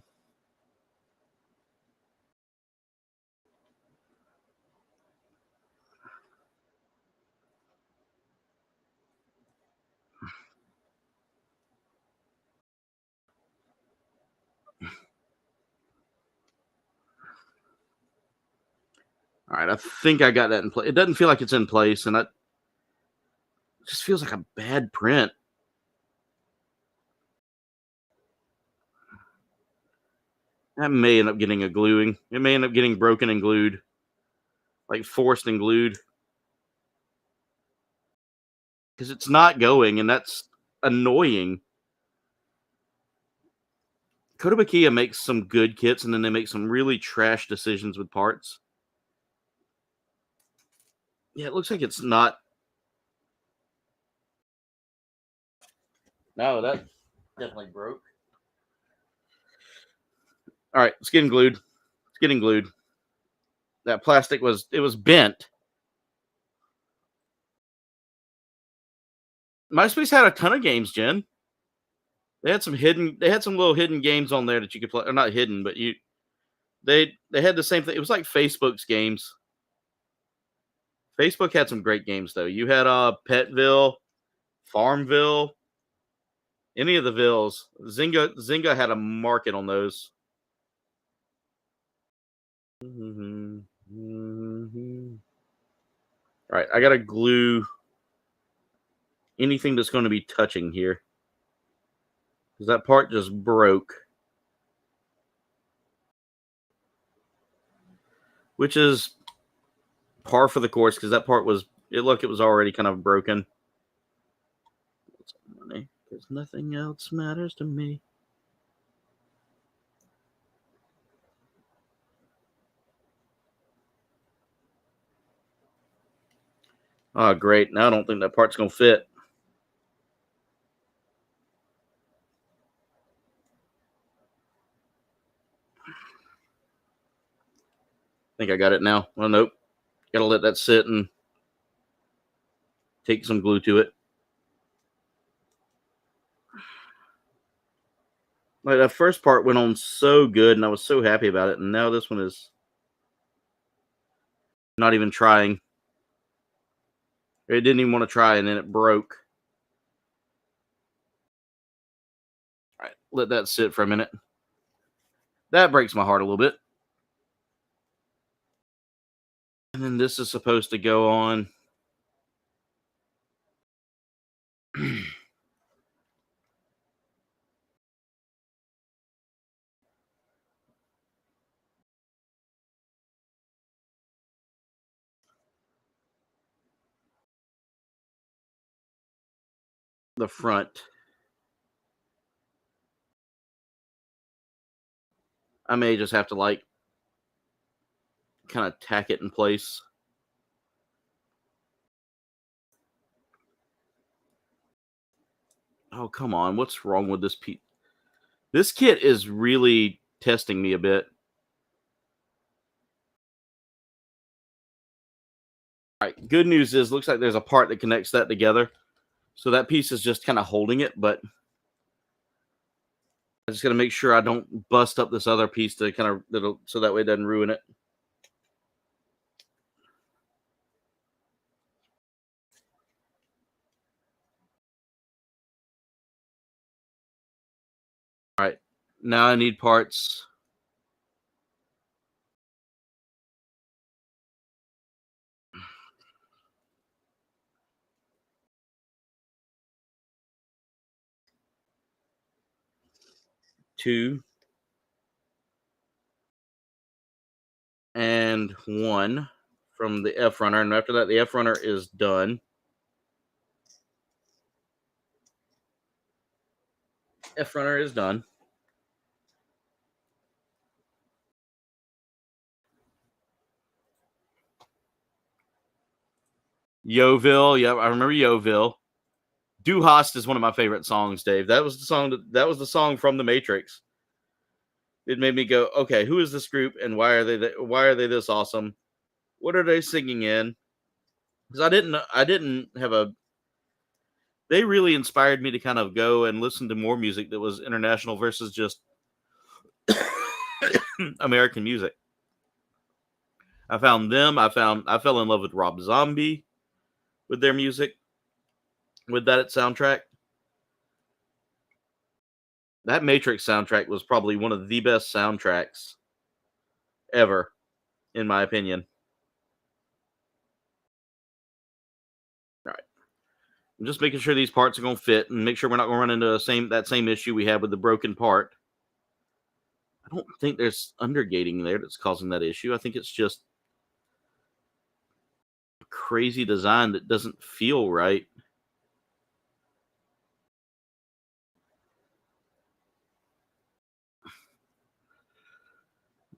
D: All right, I think I got that in place. It doesn't feel like it's in place, and it just feels like a bad print. That may end up getting a gluing. It may end up getting broken and glued, like forced and glued, because it's not going, and that's annoying. Kouldbayne makes some good kits, and then they make some really trash decisions with parts. Yeah, it looks like it's not. No, that definitely broke. All right, it's getting glued. It's getting glued. That plastic was bent. MySpace had a ton of games, Jen. They had some little hidden games on there that you could play. Or not hidden, but they had the same thing. It was like Facebook's games. Facebook had some great games though. You had Petville, Farmville, any of the villes. Zynga had a market on those. Mm-hmm. Mm-hmm. All right, I gotta glue anything that's going to be touching here because that part just broke, which is par for the course because that part was it was already kind of broken. Money because nothing else matters to me. Oh, great. Now I don't think that part's going to fit. I think I got it now. Well, nope. Got to let that sit and take some glue to it. Like that first part went on so good, and I was so happy about it. And now this one is not even trying. It didn't even want to try, and then it broke. All right, let that sit for a minute. That breaks my heart a little bit. And then this is supposed to go on. The front. I may just have to like kind of tack it in place. Oh, come on. What's wrong with this piece? This kit is really testing me a bit. All right. Good news is, looks like there's a part that connects that together. So that piece is just kind of holding it, but I just got to make sure I don't bust up this other piece to kind of, so that way it doesn't ruin it. All right. Now I need parts. Two. And one from the F runner. And after that, the F runner is done. F runner is done. Yeovil. Yep, I remember Yeovil. Du Hast is one of my favorite songs, Dave. That was the song from The Matrix. It made me go, okay, who is this group and why are they this awesome? What are they singing in? Because I didn't have a. They really inspired me to kind of go and listen to more music that was international versus just American music. I found them. I fell in love with Rob Zombie with their music, with that soundtrack. That Matrix soundtrack was probably one of the best soundtracks ever, in my opinion. All right. I'm just making sure these parts are going to fit and make sure we're not going to run into that same issue we had with the broken part. I don't think there's undergating there that's causing that issue. I think it's just a crazy design that doesn't feel right.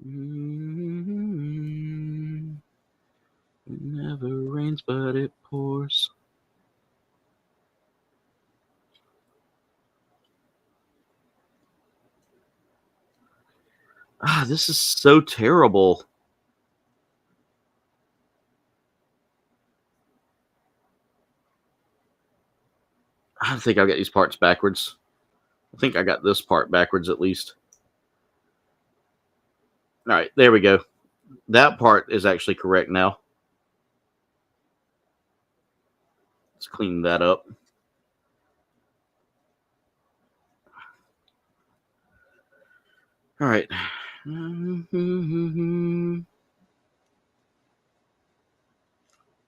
D: It never rains, but it pours. This is so terrible. I think I got these parts backwards. I think I got this part backwards at least. All right, there we go. That part is actually correct now. Let's clean that up. All right.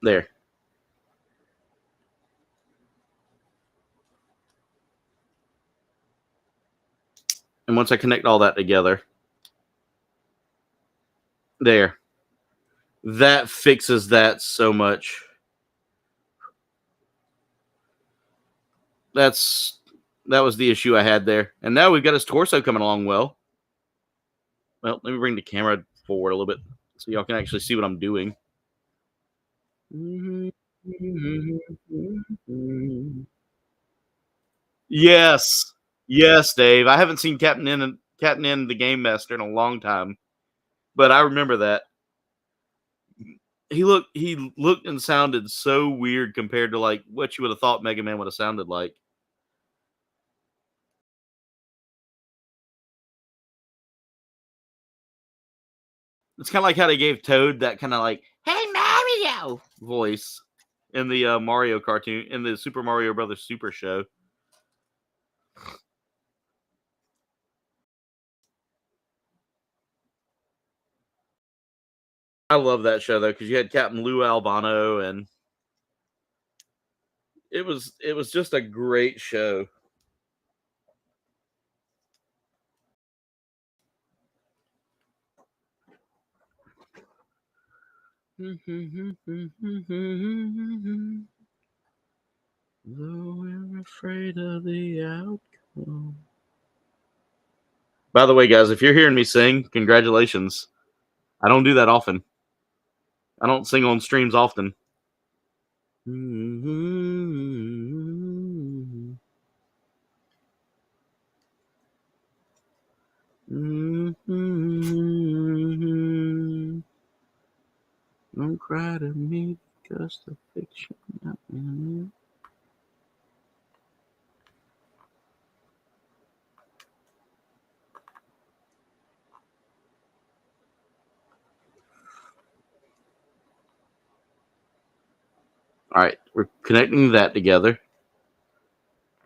D: There. And once I connect all that together, there. That fixes that so much. That was the issue I had there. And now we've got his torso coming along well. Well, let me bring the camera forward a little bit so y'all can actually see what I'm doing. Yes. Yes, Dave. I haven't seen Captain N, the Game Master, in a long time. But I remember that. He looked and sounded so weird compared to like what you would have thought Mega Man would have sounded like. It's kind of like how they gave Toad that kind of like, "Hey Mario" voice in the Mario cartoon, in the Super Mario Brothers Super Show. I love that show though, because you had Captain Lou Albano, and it was just a great show. Though we're afraid of the outcome. By the way, guys, if you're hearing me sing, congratulations. I don't do that often. I don't sing on streams often. Mm-hmm. Don't cry to me because the fiction. All right, we're connecting that together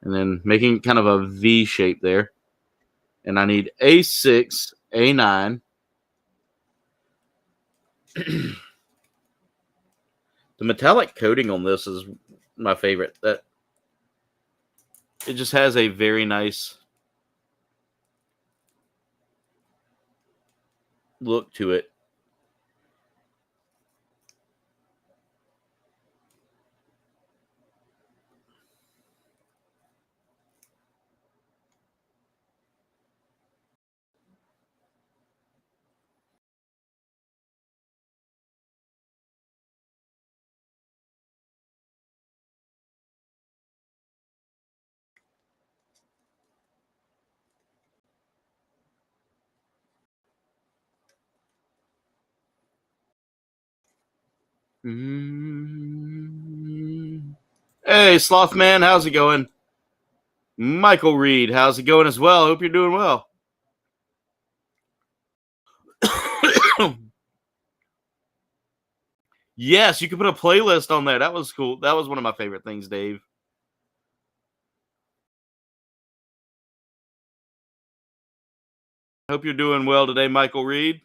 D: and then making kind of a V shape there. And I need A6, A9. The metallic coating on this is my favorite. That it just has a very nice look to it. Hey, Slothman, how's it going? Michael Reed, how's it going as well? Hope you're doing well. Yes, you can put a playlist on there. That was cool. That was one of my favorite things, Dave. Hope you're doing well today, Michael Reed.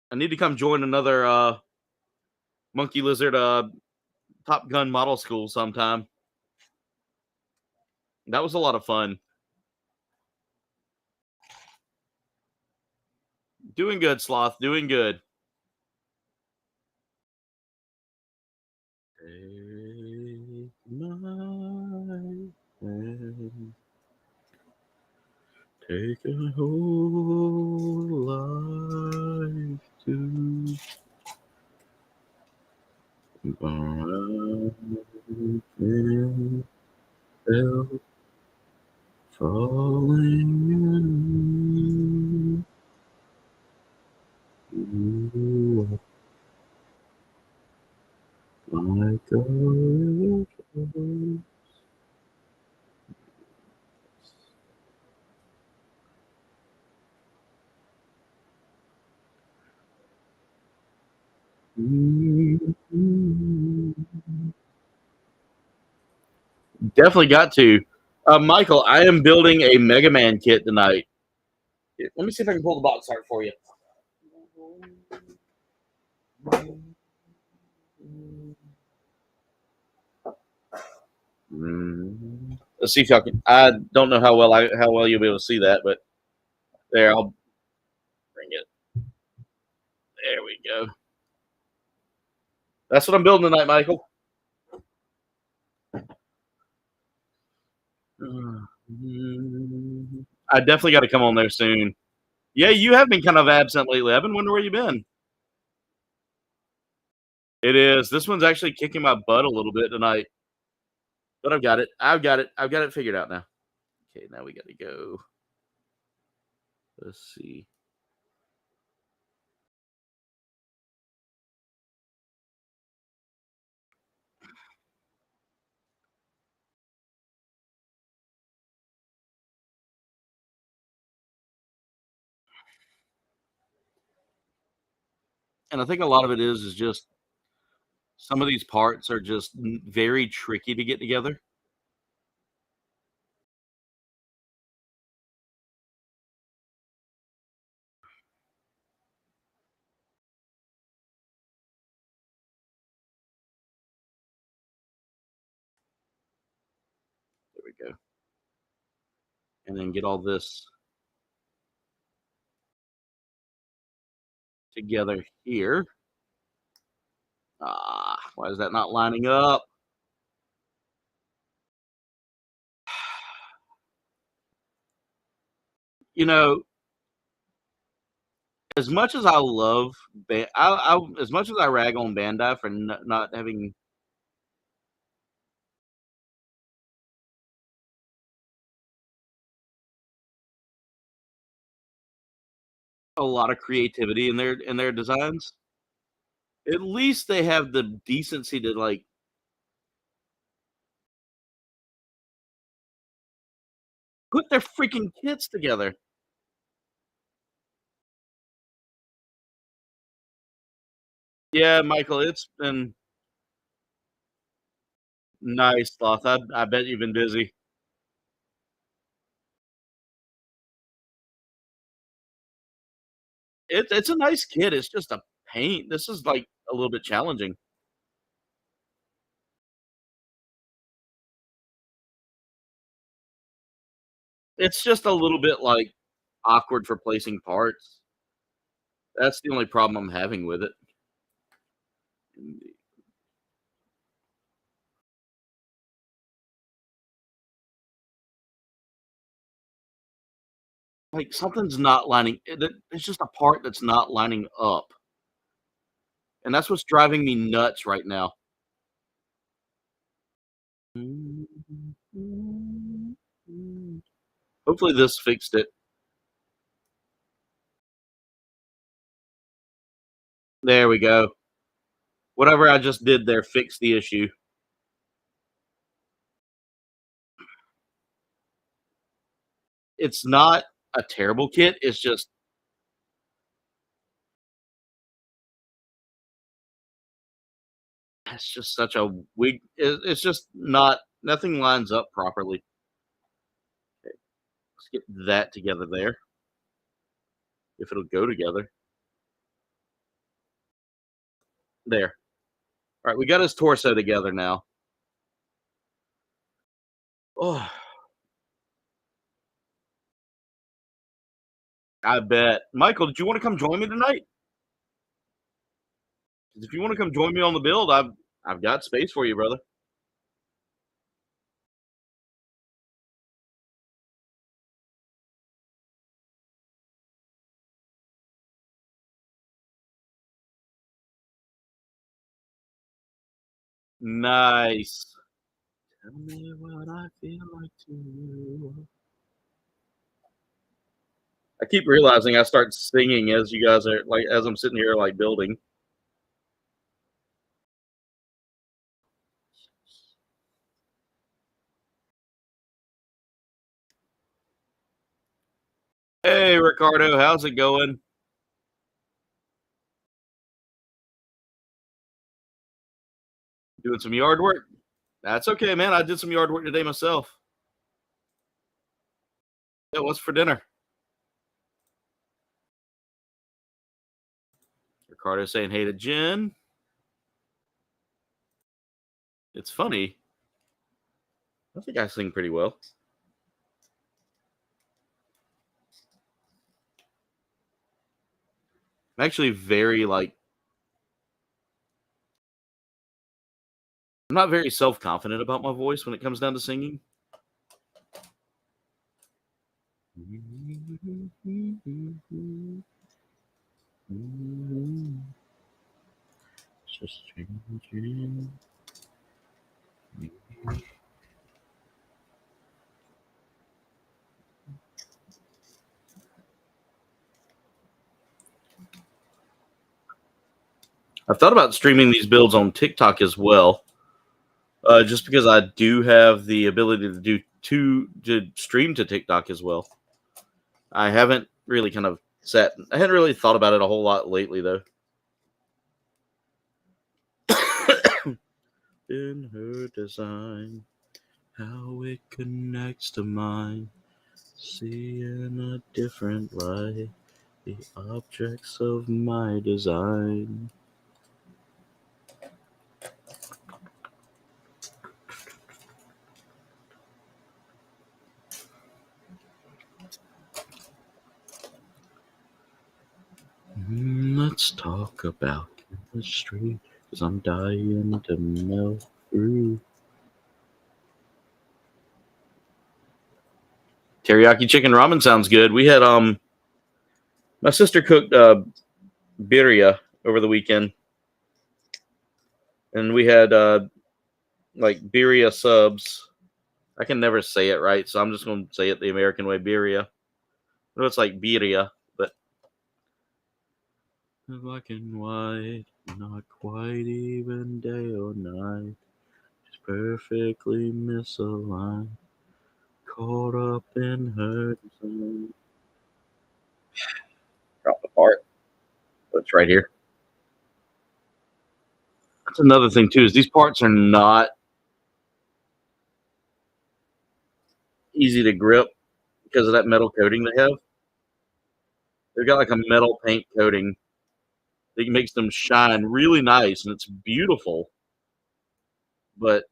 D: I need to come join another Monkey Lizard Top Gun model school sometime. That was a lot of fun. Doing good, Sloth. Doing good. Take my hand. Take a whole life to help falling in like a river. Definitely got to. Michael, I am building a Mega Man kit tonight. Let me see if I can pull the box art for you. Let's see if y'all can. I don't know how well you'll be able to see that, but there, I'll bring it. There we go. That's what I'm building tonight, Michael. I definitely got to come on there soon. Yeah, you have been kind of absent lately. I've been wondering where you've been. It is. This one's actually kicking my butt a little bit tonight. But I've got it. I've got it figured out now. Okay, now we got to go. Let's see. And I think a lot of it is just some of these parts are just very tricky to get together. There we go. And then get all this together here. Why is that not lining up? You know, As much as I love, as much as I rag on Bandai for not having a lot of creativity in their designs, at least they have the decency to like put their freaking kits together. Yeah, Michael, it's been nice, Sloth. I bet you've been busy. It's a nice kit. It's just a paint. This is like a little bit challenging. It's just a little bit like awkward for placing parts. That's the only problem I'm having with it. Like something's not lining. It's just a part that's not lining up, and that's what's driving me nuts right now. Hopefully, this fixed it. There we go. Whatever I just did there fixed the issue. It's not a terrible kit. It's just such a weak. It's just not. Nothing lines up properly. Okay, let's get that together there. If it'll go together. There. All right, we got his torso together now. Oh, I bet. Michael, did you want to come join me tonight? If you want to come join me on the build, I've got space for you, brother. Nice. Tell me what I feel like to you. I keep realizing I start singing as you guys are like as I'm sitting here like building. Hey Ricardo, how's it going? Doing some yard work? That's okay, man. I did some yard work today myself. Yeah, what's for dinner? Ricardo saying hey to Jen. It's funny. I think I sing pretty well. I'm actually very like I'm not very self-confident about my voice when it comes down to singing. Just changing. I've thought about streaming these builds on TikTok as well, just because I do have the ability to stream to TikTok as well. I haven't really I hadn't really thought about it a whole lot lately, though. In her design, how it connects to mine, see in a different light the objects of my design. Let's talk about chemistry, because I'm dying to melt through. Teriyaki chicken ramen sounds good. We had My sister cooked birria over the weekend, and we had like birria subs. I can never say it right, so I'm just going to say it the American way, birria. I know it's like birria, but black and white, not quite even day or night, just perfectly misaligned, caught up in her design. Drop the part, but it's right here. That's another thing too, is these parts are not easy to grip because of that metal coating they have. They've got like a metal paint coating that makes them shine really nice, and it's beautiful. But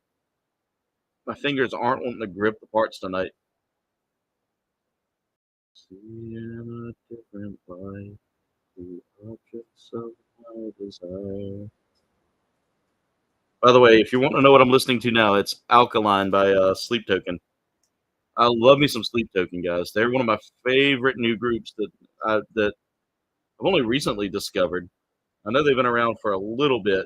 D: my fingers aren't wanting to grip the parts tonight. Seeing a different light, the objects of my desire. By the way, if you want to know what I'm listening to now, it's Alkaline by Sleep Token. I love me some Sleep Token, guys. They're one of my favorite new groups that I've only recently discovered. I know they've been around for a little bit.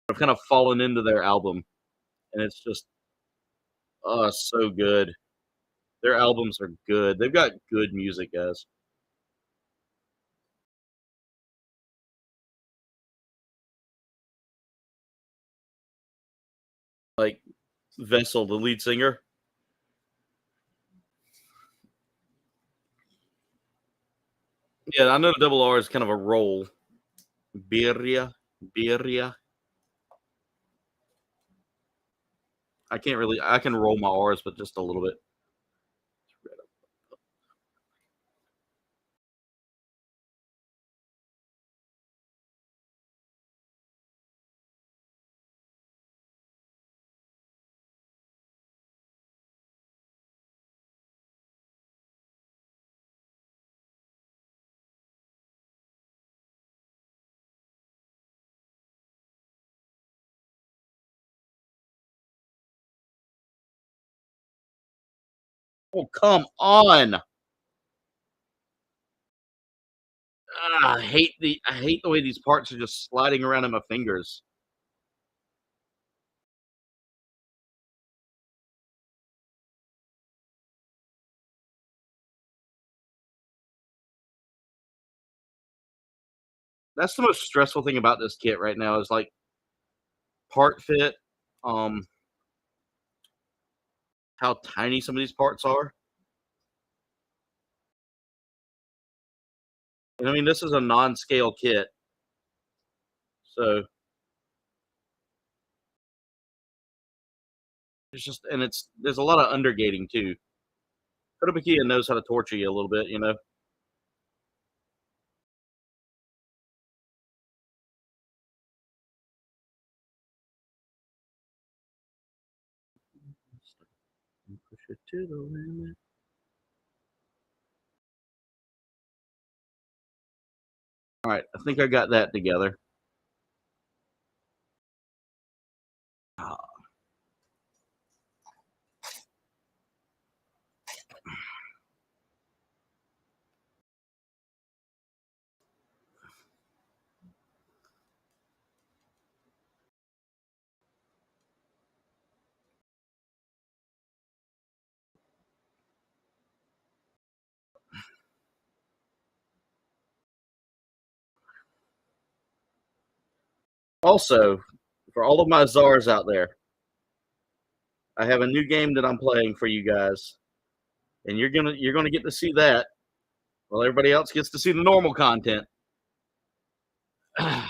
D: I've kind of fallen into their album, and it's just so good. Their albums are good. They've got good music, guys. Like Vessel, the lead singer. Yeah, I know the double R is kind of a roll. Birria. I can roll my R's, but just a little bit. Oh, come on. I hate the way these parts are just sliding around in my fingers. That's the most stressful thing about this kit right now is like part fit, um, how tiny some of these parts are. And I mean, this is a non-scale kit, so there's a lot of undergating too. Kotobukiya knows how to torture you a little bit, you know. Push it to the limit. All right, I think I got that together. Also, for all of my czars out there, I have a new game that I'm playing for you guys, and you're gonna get to see that while everybody else gets to see the normal content. And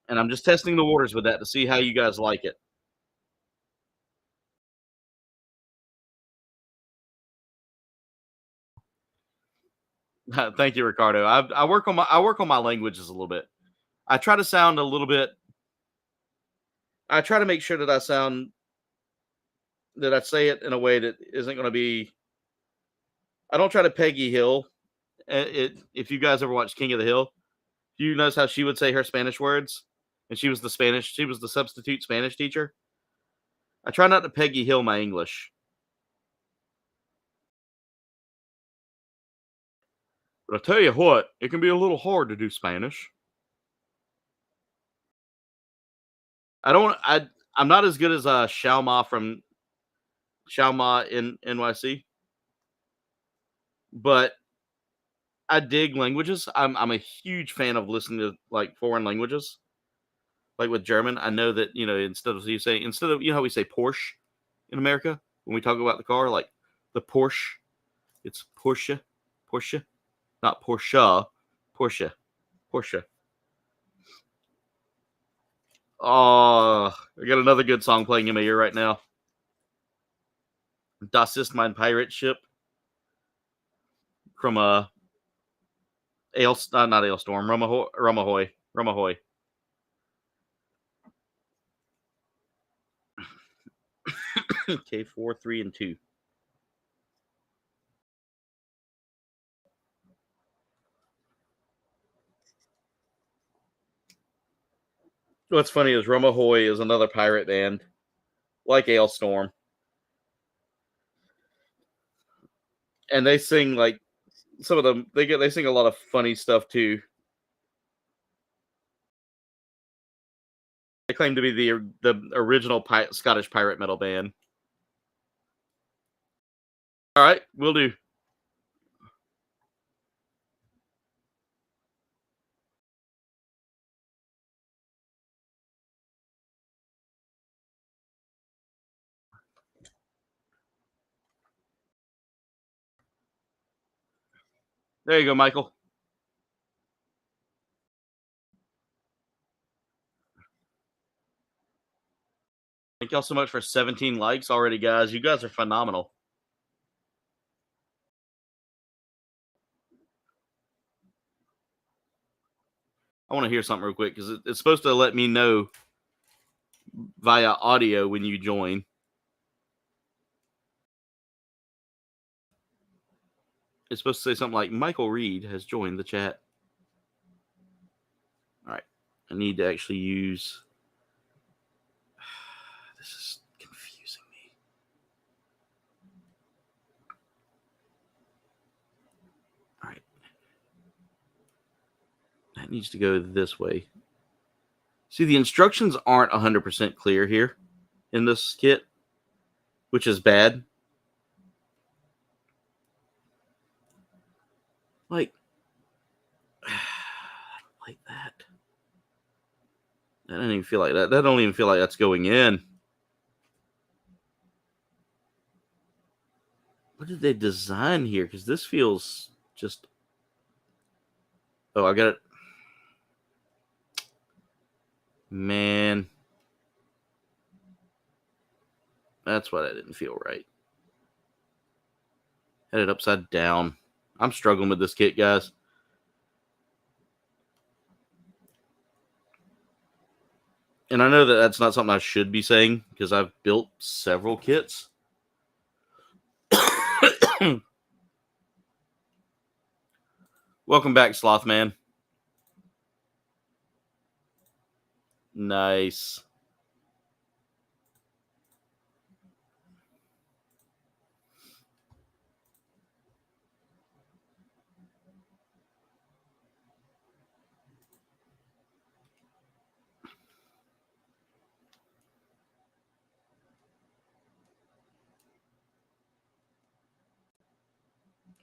D: I'm just testing the waters with that to see how you guys like it. Thank you, Ricardo. I work on my languages a little bit. I try to sound a little bit. I try to make sure that I say it in a way that isn't going to be. I don't try to Peggy Hill. If you guys ever watched King of the Hill, you notice how she would say her Spanish words, and she was the substitute Spanish teacher. I try not to Peggy Hill my English. But I tell you what, it can be a little hard to do Spanish. I'm not as good as Xiaoma from Xiaoma in NYC, but I dig languages. I'm a huge fan of listening to like foreign languages. Like with German, I know that instead of how we say Porsche in America when we talk about the car, like the Porsche, it's Porsche, not Porsche, Porsche. Oh, I got another good song playing in my ear right now. Das ist mein pirate ship from not Ailstorm, Rumahoy. Okay, 4, 3, and 2. What's funny is Rumahoy is another pirate band, like Ailstorm, and they sing like some of them. They sing a lot of funny stuff too. They claim to be the original Scottish pirate metal band. All right, we'll do. There you go, Michael. Thank y'all so much for 17 likes already, guys. You guys are phenomenal. I want to hear something real quick because it's supposed to let me know via audio when you join. It's supposed to say something like Michael Reed has joined the chat. All right. I need to actually use... This is confusing me. All right. That needs to go this way. See, the instructions aren't 100% clear here in this kit, which is bad. Like, I don't like that. That doesn't even feel like that. That don't even feel like that's going in. What did they design here? Because this feels just... Oh, I got it. Man. That's why that didn't feel right. Had it upside down. I'm struggling with this kit, guys. And I know that that's not something I should be saying because I've built several kits. Welcome back, Slothman. Nice.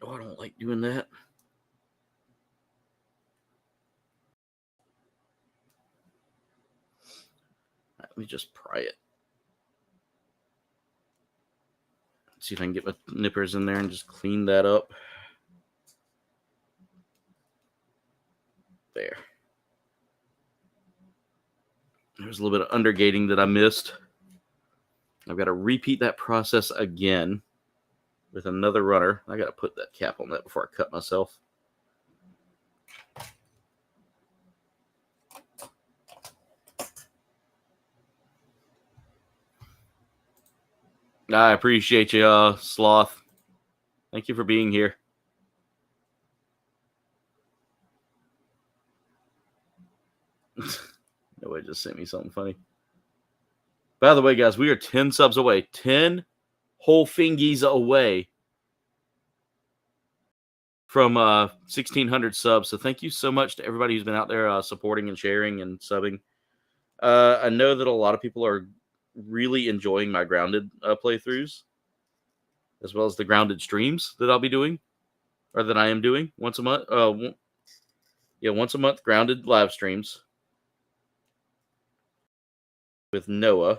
D: Oh, I don't like doing that. Let me just pry it. See if I can get my nippers in there and just clean that up. There. There's a little bit of undergating that I missed. I've got to repeat that process again with another runner. I got to put that cap on that before I cut myself. I appreciate you, Sloth. Thank you for being here. Nobody just sent me something funny. By the way, guys, we are 10 subs away. 10 whole fingies away from 1,600 subs. So thank you so much to everybody who's been out there supporting and sharing and subbing. I know that a lot of people are really enjoying my Grounded playthroughs, as well as the Grounded streams that I'll be doing, or that I am doing once a month. Once a month Grounded live streams with Noah.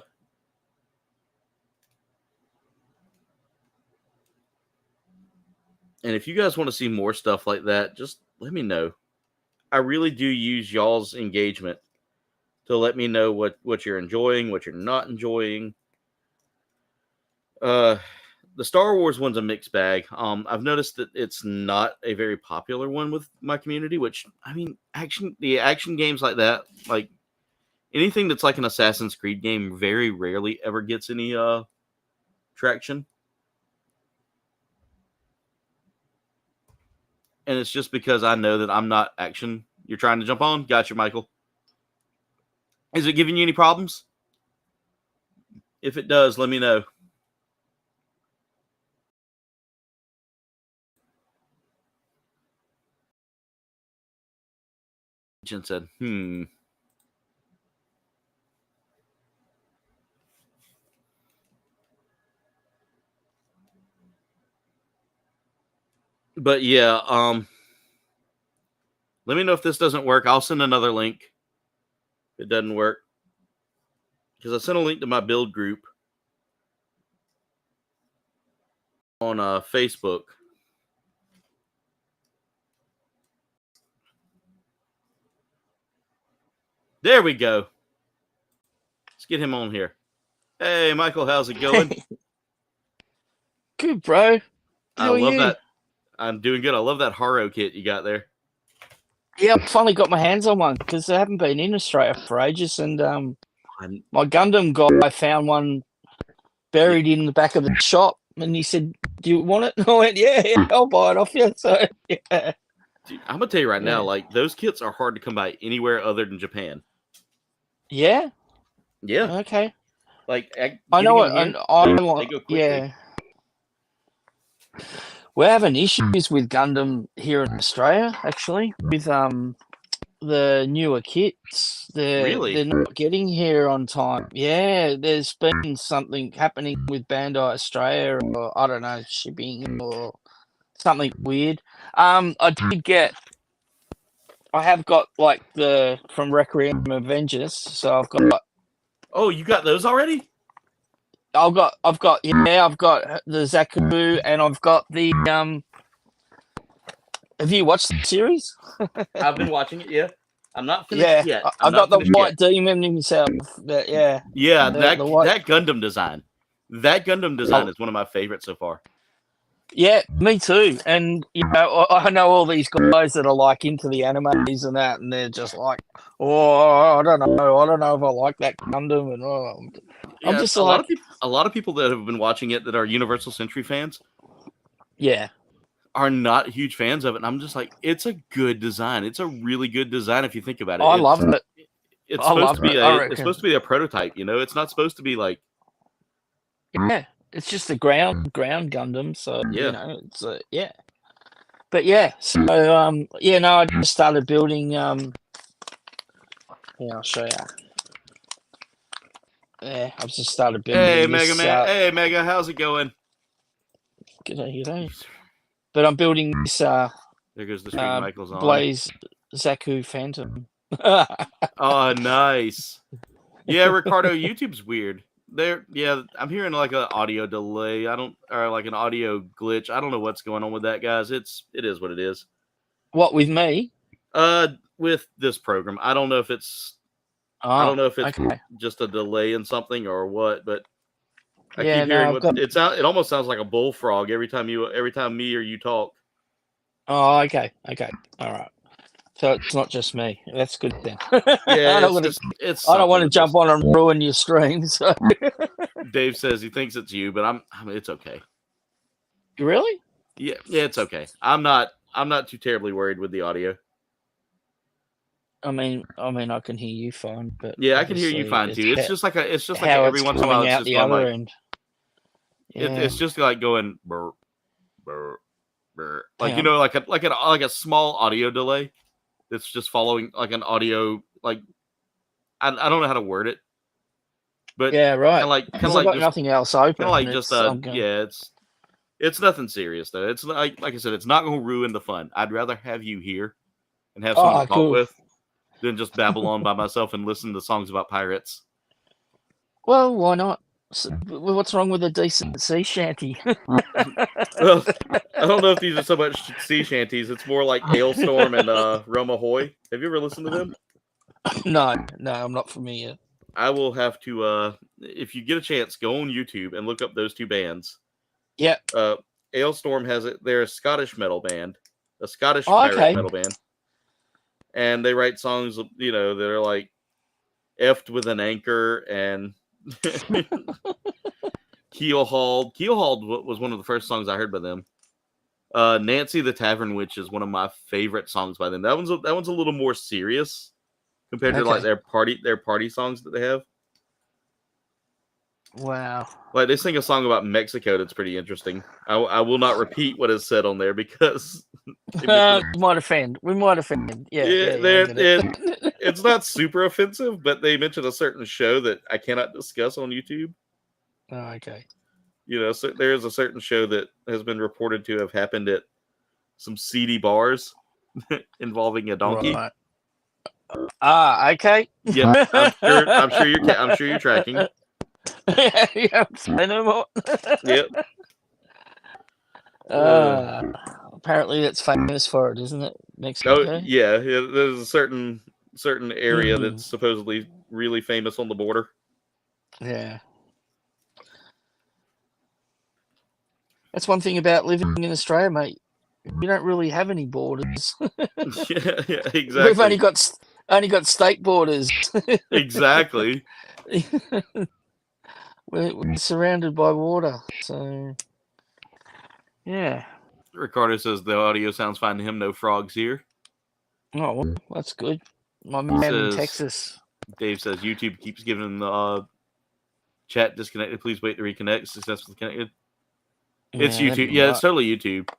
D: And if you guys want to see more stuff like that, just let me know. I really do use y'all's engagement to let me know what you're enjoying, what you're not enjoying. The Star Wars one's a mixed bag. I've noticed that it's not a very popular one with my community, which, I mean, the action games like that, like anything that's like an Assassin's Creed game, very rarely ever gets any traction. And it's just because I know that I'm not action. You're trying to jump on? Gotcha, Michael. Is it giving you any problems? If it does, let me know. Jen said, But yeah, let me know if this doesn't work. I'll send another link if it doesn't work. Because I sent a link to my build group on Facebook. There we go. Let's get him on here. Hey, Michael, how's it going?
E: Good, bro. How
D: I love
E: are you?
D: that. I'm doing good. I love that Haro kit you got there.
E: Yeah, I finally got my hands on one because I haven't been in Australia for ages, and my Gundam guy found one buried in the back of the shop, and he said, "Do you want it?" And I went, "Yeah, I'll buy it off you." So yeah.
D: Dude, I'm gonna tell you right now,
E: Yeah.
D: like those kits are hard to come by anywhere other than Japan.
E: Yeah.
D: Yeah,
E: Okay.
D: like
E: I know it,
D: getting
E: and
D: them
E: I
D: here, they
E: want.
D: go quickly.
E: Yeah. We're having issues with Gundam here in Australia, actually, with the newer kits.
D: Really?
E: They're not getting here on time. Yeah, there's been something happening with Bandai Australia, or I don't know, shipping or something weird. I have got like the from Requiem Avengers, so I've got
D: Oh, you got those already?
E: I've got the Zaku, and I've got the Have you watched the series?
D: I've been watching it. Yeah, I'm not finished
E: Yeah,
D: yet.
E: I got the white demon himself. But yeah,
D: Yeah,
E: the white.
D: that Gundam design. That Gundam design is one of my favorites so far.
E: Yeah, me too. And you know, I know all these guys that are like into the animes and that, and they're just like, "Oh, I don't know if I like that Gundam." And I'm just
D: a
E: like,
D: lot of people that have been watching it that are Universal Century fans,
E: yeah,
D: are not huge fans of it. And I'm just like, it's a good design. It's a really good design if you think about it.
E: I love it.
D: It's supposed to be a prototype. You know, it's not supposed to be like.
E: Yeah, it's just a ground Gundam. So
D: Yeah.
E: you know, it's yeah. But yeah, so I just started building. Yeah, I'll show you. Yeah, I've just started building.
D: Hey,
E: this,
D: Mega Man. Hey, Mega, how's it going?
E: G'day. But I'm building this.
D: There goes the stream Michael's on.
E: Blaze Zaku Phantom.
D: Oh, nice. Yeah, Ricardo, YouTube's weird. I'm hearing like an audio delay. Or like an audio glitch. I don't know what's going on with that, guys. It is what it is.
E: What, with me?
D: With this program, I don't know if it's. I don't know if it's just a delay in something or what, but I keep hearing it almost sounds like a bullfrog every time me or you talk.
E: Oh, okay, all right. So it's not just me. That's good then.
D: Yeah,
E: I don't want to jump on and ruin your stream. So.
D: Dave says he thinks it's you, but I mean, it's okay.
E: Really?
D: Yeah, it's okay. I'm not too terribly worried with the audio.
E: I mean, I can hear you fine, but
D: yeah, I can hear you fine too. It's just like every once in a while it's just
E: the other end.
D: Yeah. It's just like going burr, burr, burr. like you know, like a small audio delay. That's just following like an audio like I don't know how to word it, but
E: Yeah, right.
D: kind
E: Because
D: of
E: I've
D: like
E: got nothing else open.
D: kind of like just yeah, it's nothing serious though. It's like I said, it's not going to ruin the fun. I'd rather have you here and have someone to talk
E: cool.
D: with than just babble on by myself and listen to songs about pirates.
E: Well, why not? So, what's wrong with a decent sea shanty?
D: Well, I don't know if these are so much sea shanties. It's more like Ailstorm and Roma Hoy. Have you ever listened to them?
E: No, I'm not familiar.
D: I will have to, if you get a chance, go on YouTube and look up those two bands.
E: Yeah.
D: Ailstorm has it. They're a Scottish metal band, a Scottish pirate metal band, and they write songs, you know, that are like "effed with an anchor" and "Keelhauled." "Keelhauled" was one of the first songs I heard by them. "Nancy the Tavern Witch" is one of my favorite songs by them. That one's a little more serious compared to like their party songs that they have.
E: Wow.
D: Like they sing a song about Mexico that's pretty interesting. I will not repeat what is said on there because
E: we might offend. Yeah.
D: It's not super offensive, but they mention a certain show that I cannot discuss on YouTube.
E: Oh, okay.
D: You know, so there is a certain show that has been reported to have happened at some seedy bars involving a donkey.
E: Right. Okay.
D: Yeah, I'm sure you're tracking.
E: Yeah, say no more.
D: Yep.
E: Apparently, it's famous for it, isn't it? Mexico.
D: Oh, yeah. There's a certain area that's supposedly really famous on the border.
E: Yeah. That's one thing about living in Australia, mate. We don't really have any borders.
D: yeah, exactly.
E: We've only got state borders.
D: Exactly.
E: We're surrounded by water, so yeah.
D: Ricardo says the audio sounds fine to him. No frogs here.
E: Oh, well, that's good. My man in Texas.
D: Dave says YouTube keeps giving him the chat disconnected. Please wait to reconnect. Successfully connected. It's YouTube. Yeah, it's totally YouTube.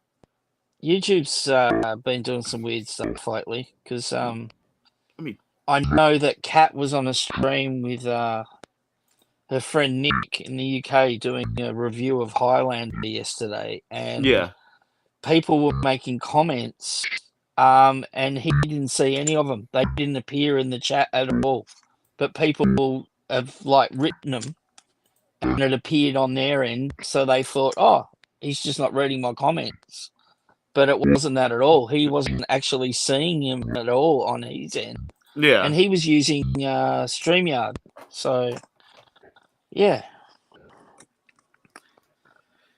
E: YouTube's been doing some weird stuff lately because I know that Kat was on a stream with her friend Nick in the UK doing a review of Highlander yesterday, and people were making comments, and he didn't see any of them. They didn't appear in the chat at all, but people have like written them, and it appeared on their end, so they thought, oh, he's just not reading my comments. But it wasn't that at all. He wasn't actually seeing him at all on his end.
D: Yeah.
E: And he was using StreamYard. So, yeah.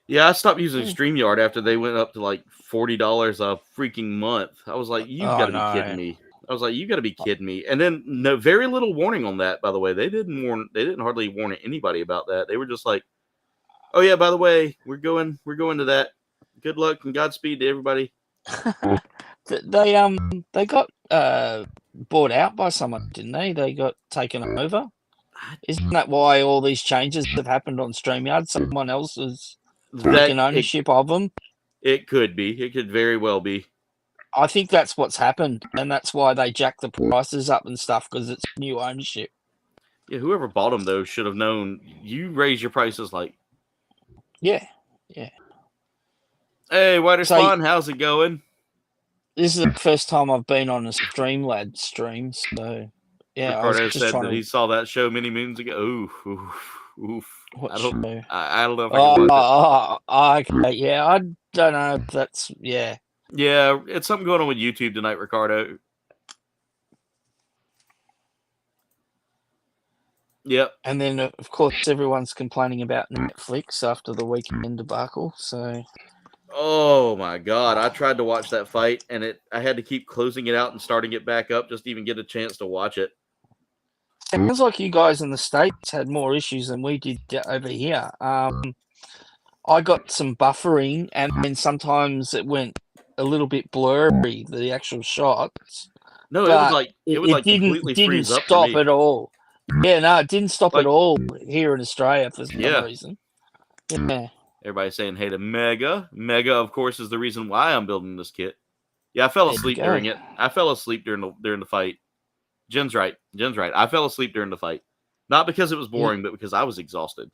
D: Yeah, I stopped using StreamYard after they went up to like $40 a freaking month. I was like, you've got to be kidding me. I was like, you got to be kidding me. And then very little warning on that, by the way. They didn't hardly warn anybody about that. They were just like, oh yeah, by the way, we're going to that. Good luck and Godspeed to everybody.
E: They got bought out by someone, didn't they? They got taken over. Isn't that why all these changes have happened on StreamYard? Someone else has taken ownership of them.
D: It could be. It could very well be.
E: I think that's what's happened, and that's why they jack the prices up and stuff, because it's new ownership.
D: Yeah, whoever bought them though should have known. You raise your prices like.
E: Yeah.
D: Hey, Whiter Spawn, how's it going?
E: This is the first time I've been on a Streamlad stream, so yeah.
D: Ricardo said that he saw that show many moons ago. Oof.
E: What
D: I don't know if
E: I can watch it. Okay, yeah, I don't know if that's
D: Yeah, it's something going on with YouTube tonight, Ricardo. Yep.
E: And then, of course, everyone's complaining about Netflix after the weekend debacle, so.
D: Oh my God! I tried to watch that fight, and I had to keep closing it out and starting it back up just to even get a chance to watch it.
E: Sounds like you guys in the States had more issues than we did over here. I got some buffering, and then sometimes it went a little bit blurry, the actual shots.
D: No, it was completely freeze up.
E: Didn't stop at all. Yeah, no, it didn't stop at all here in Australia for some reason. Yeah.
D: Everybody's saying hey to Mega. Mega, of course, is the reason why I'm building this kit. Yeah, I fell asleep during it. I fell asleep during the fight. Jen's right. I fell asleep during the fight. Not because it was boring, but because I was exhausted.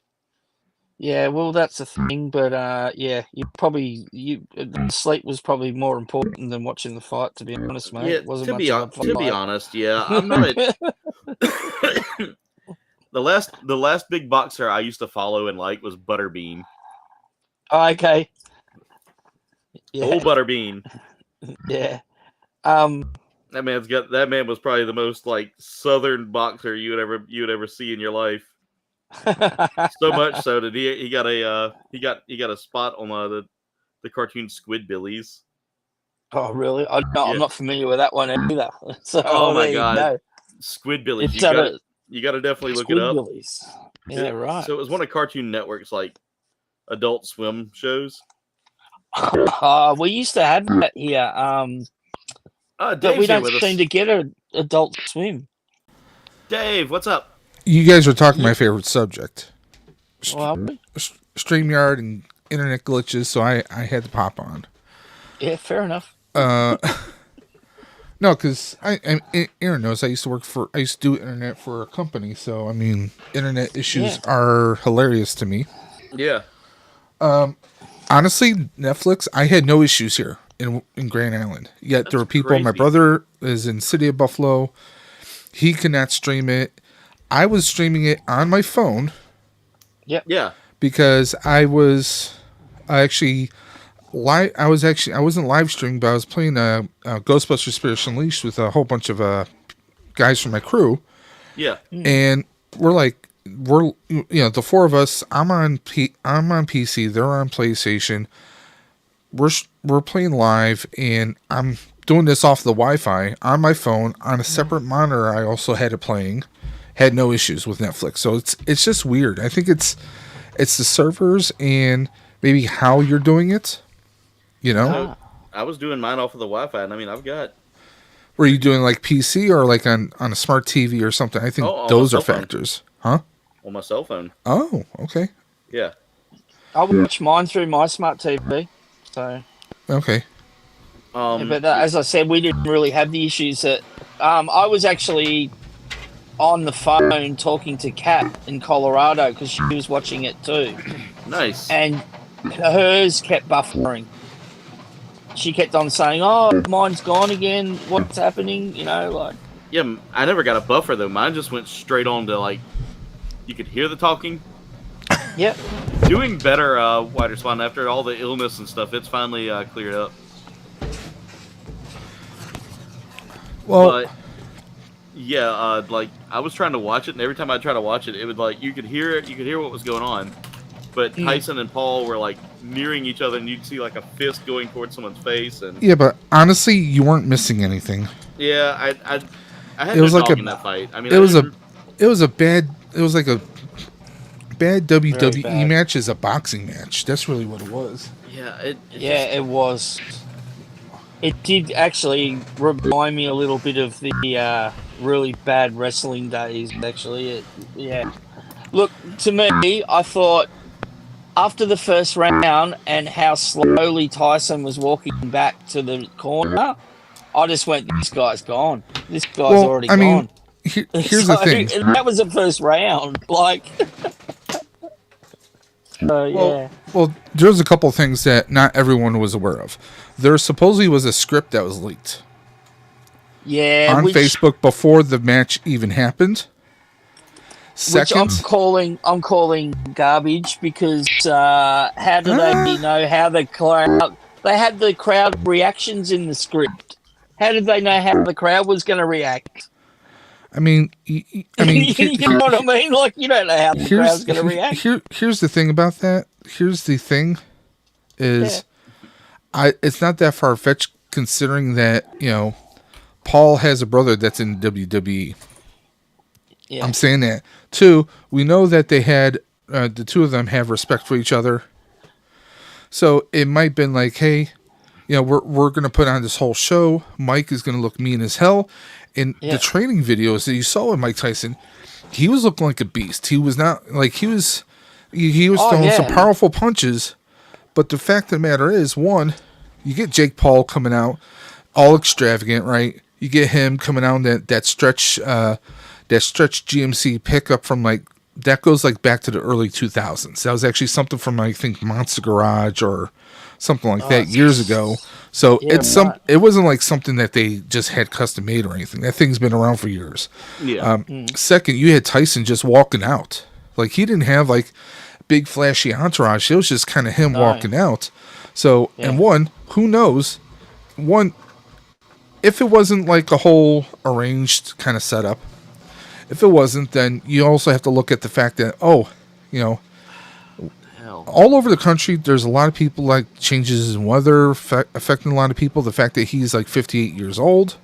E: Yeah, well, that's the thing. But yeah, sleep was probably more important than watching the fight. To be honest, mate,
D: Yeah,
E: it wasn't
D: to be honest, yeah, I'm not. The last big boxer I used to follow and like was Butterbean.
E: Oh, okay. Yeah.
D: Old Butterbean.
E: Yeah.
D: That man was probably the most like southern boxer you would ever see in your life. So much so that he got a spot on the cartoon Squidbillies.
E: Oh, really? I'm not familiar with that one either. So,
D: oh my god, Squidbillies! You got to definitely look it up.
E: Yeah, right.
D: So it was one of Cartoon Network's like Adult Swim shows.
E: We used to have that here. But we don't seem to get an Adult Swim.
D: Dave, what's up?
F: You guys were talking my favorite subject. StreamYard and internet glitches, so I had to pop on.
E: Yeah, fair enough.
F: No, because Aaron knows I used to do internet for a company, so I mean, internet issues are hilarious to me.
D: Yeah.
F: Honestly, Netflix, I had no issues here in Grand Island. Yet
D: That's
F: there were people.
D: crazy.
F: My brother is in City of Buffalo. He cannot stream it. I was streaming it on my phone.
E: Yep.
D: Yeah.
F: Because I wasn't live streaming, but I was playing Ghostbusters Spirits Unleashed with a whole bunch of guys from my crew.
D: Yeah.
F: And we're the four of us. I'm on PC. They're on PlayStation. We're playing live, and I'm doing this off the Wi-Fi on my phone on a separate monitor. I also had it playing. Had no issues with Netflix. So it's just weird. I think it's the servers and maybe how you're doing it. You know,
D: I was doing mine off of the Wi-Fi, and I mean, I've got.
F: Were you doing like PC or like on a smart TV or something? I think those are factors, huh?
D: On my cell phone.
F: Oh, okay.
D: Yeah.
E: I watch mine through my smart TV. So.
F: Okay.
E: But as I said, we didn't really have the issues that. I was actually on the phone talking to Kat in Colorado because she was watching it too.
D: Nice.
E: And hers kept buffering. She kept on saying, "Oh, mine's gone again. What's happening?" You know, like.
D: Yeah, I never got a buffer though. Mine just went straight on to like, you could hear the talking.
E: Yep.
D: Doing better, Wider Spawn. After all the illness and stuff, it's finally cleared up.
F: Well.
D: But, yeah, like I was trying to watch it, and every time I tried to watch it, it would like you could hear it, you could hear what was going on. But Tyson and Paul were like nearing each other, and you'd see like a fist going towards someone's face. And
F: yeah, but honestly, you weren't missing anything.
D: Yeah, I had
F: it was
D: no
F: like
D: dog in that fight. I mean,
F: it was like a bad WWE match as a boxing match. That's really what it was.
D: Yeah,
E: it was. It did actually remind me a little bit of the really bad wrestling days. Actually, Look, to me, I thought after the first round and how slowly Tyson was walking back to the corner, I just went, "This guy's gone. This guy's already gone."
F: Mean, here's the thing.
E: That was the first round, like.
F: Well, there's a couple things that not everyone was aware of. There supposedly was a script that was leaked.
E: Yeah,
F: on Facebook before the match even happened. Second,
E: which I'm calling garbage because how do they know how the crowd? They had the crowd reactions in the script. How did they know how the crowd was going to react?
F: I mean,
E: you know what I mean? Like, you don't know how the crowd's going to react.
F: Here's the thing about that. Here's the thing, is it's not that far fetched considering that Paul has a brother that's in WWE. Yeah. I'm saying that. 2, we know that they had the two of them have respect for each other. So it might have been like, hey, we're going to put on this whole show. Mike is going to look mean as hell. In the training videos that you saw with Mike Tyson, he was looking like a beast. He was not like he was throwing some powerful punches, But the fact of the matter is, one, you get Jake Paul coming out, all extravagant, right? You get him coming out that stretch GMC pickup from that goes back to the early 2000s. That was actually something from I think Monster Garage or something like that years ago. So it wasn't like something that they just had custom made or anything. That thing's been around for years.
D: Yeah.
F: Second, you had Tyson just walking out. He didn't have big flashy entourage. It was just kind of him walking out. So and one, who knows? One, if it wasn't a whole arranged kind of setup. If it wasn't, then you also have to look at the fact that, all over the country, there's a lot of people changes in weather affecting a lot of people. The fact that he's 58 years old,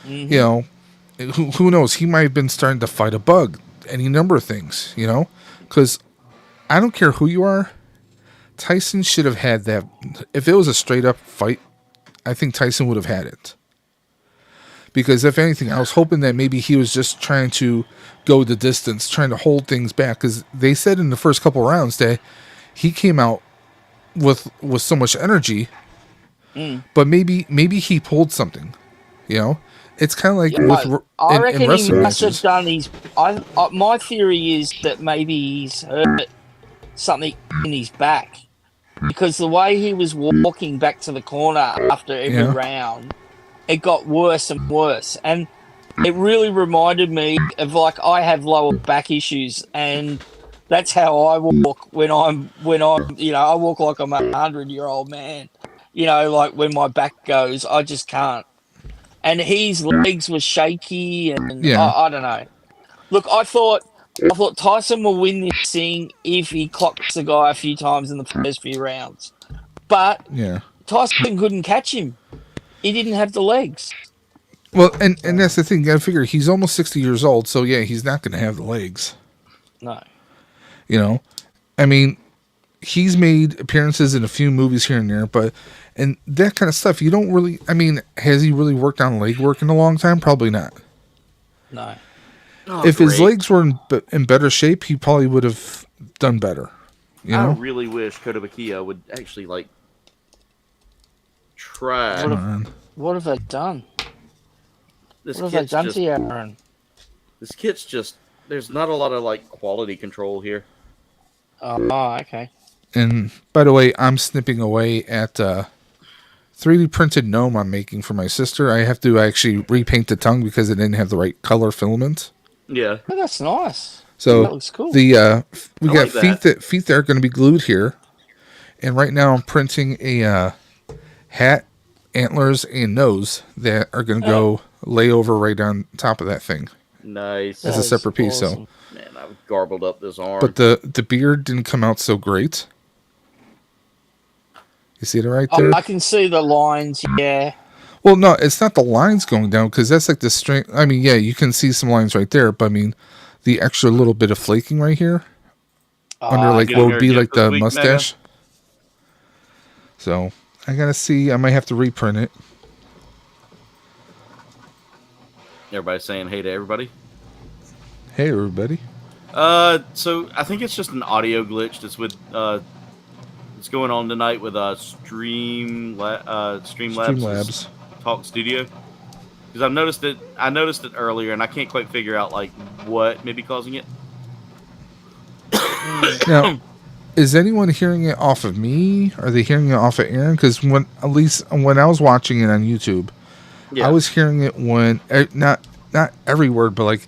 F: who knows? He might have been starting to fight a bug, any number of things, because I don't care who you are. Tyson should have had that. If it was a straight up fight, I think Tyson would have had it. Because if anything, I was hoping that maybe he was just trying to go the distance, trying to hold things back. Because they said in the first couple rounds that he came out with so much energy, but maybe he pulled something. It's kind of
E: I reckon
F: in
E: he must
F: matches.
E: have done his. My theory is that maybe he's hurt something in his back, because the way he was walking back to the corner after every round, it got worse and worse, and it really reminded me of I have lower back issues, and that's how I walk when I'm I walk like I'm 100-year-old man, when my back goes, I just can't. And his legs were shaky, and I don't know. Look, I thought Tyson will win this thing if he clocks the guy a few times in the first few rounds, but Tyson couldn't catch him. He didn't have the legs.
F: Well, and that's the thing. You gotta figure he's almost 60 years old, so he's not going to have the legs.
E: No.
F: I mean, he's made appearances in a few movies here and there, and that kind of stuff, you don't really, has he really worked on leg work in a long time? Probably not.
E: No.
F: If his legs were in better shape, he probably would have done better.
D: I really wish Kouldbayne would actually try.
E: What have they done?
D: What
E: have they done to you, Aaron?
D: This kit's just, there's not a lot of quality control here.
E: Oh, okay.
F: And by the way, I'm snipping away at 3D printed gnome I'm making for my sister. I have to actually repaint the tongue because it didn't have the right color filament.
D: Yeah.
E: Oh, that's nice.
F: So
E: that looks cool.
F: We got feet
D: that.
F: Feet that are going to be glued here, and right now I'm printing a hat, antlers, and nose that are going to go lay over right on top of that thing.
D: Nice.
F: As a separate piece.
E: Awesome.
F: So,
D: man, I've garbled up this arm.
F: but the beard didn't come out so great. You see it right there?
E: I can see the lines. Yeah.
F: Well, no, it's not the lines going down because that's the string. You can see some lines right there, but the extra little bit of flaking right here under what would be the mustache. Mega. So I gotta see. I might have to reprint it.
D: Everybody saying hey to everybody.
F: Hey everybody.
D: So I think it's just an audio glitch that's with it's going on tonight with Streamlabs Talk Studio. Because I noticed it earlier, and I can't quite figure out what may be causing it.
F: Now, is anyone hearing it off of me? Are they hearing it off of Aaron? Because when I was watching it on YouTube, I was hearing it when not every word, but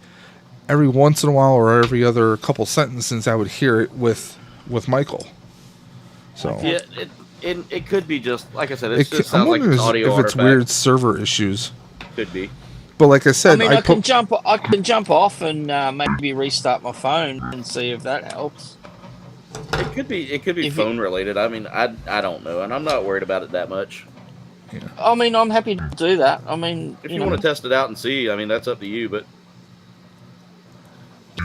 F: every once in a while or every other couple sentences, I would hear it with Michael. So
D: yeah, it could be just like I said. It just sounds like
F: it's
D: audio
F: if it's weird server issues.
D: Could be.
F: But like I said,
E: I can jump off and maybe restart my phone and see if that helps.
D: It could be phone related. I don't know, and I'm not worried about it that much.
F: Yeah.
E: I'm happy to do that.
D: If you want to test it out and see, that's up to you. But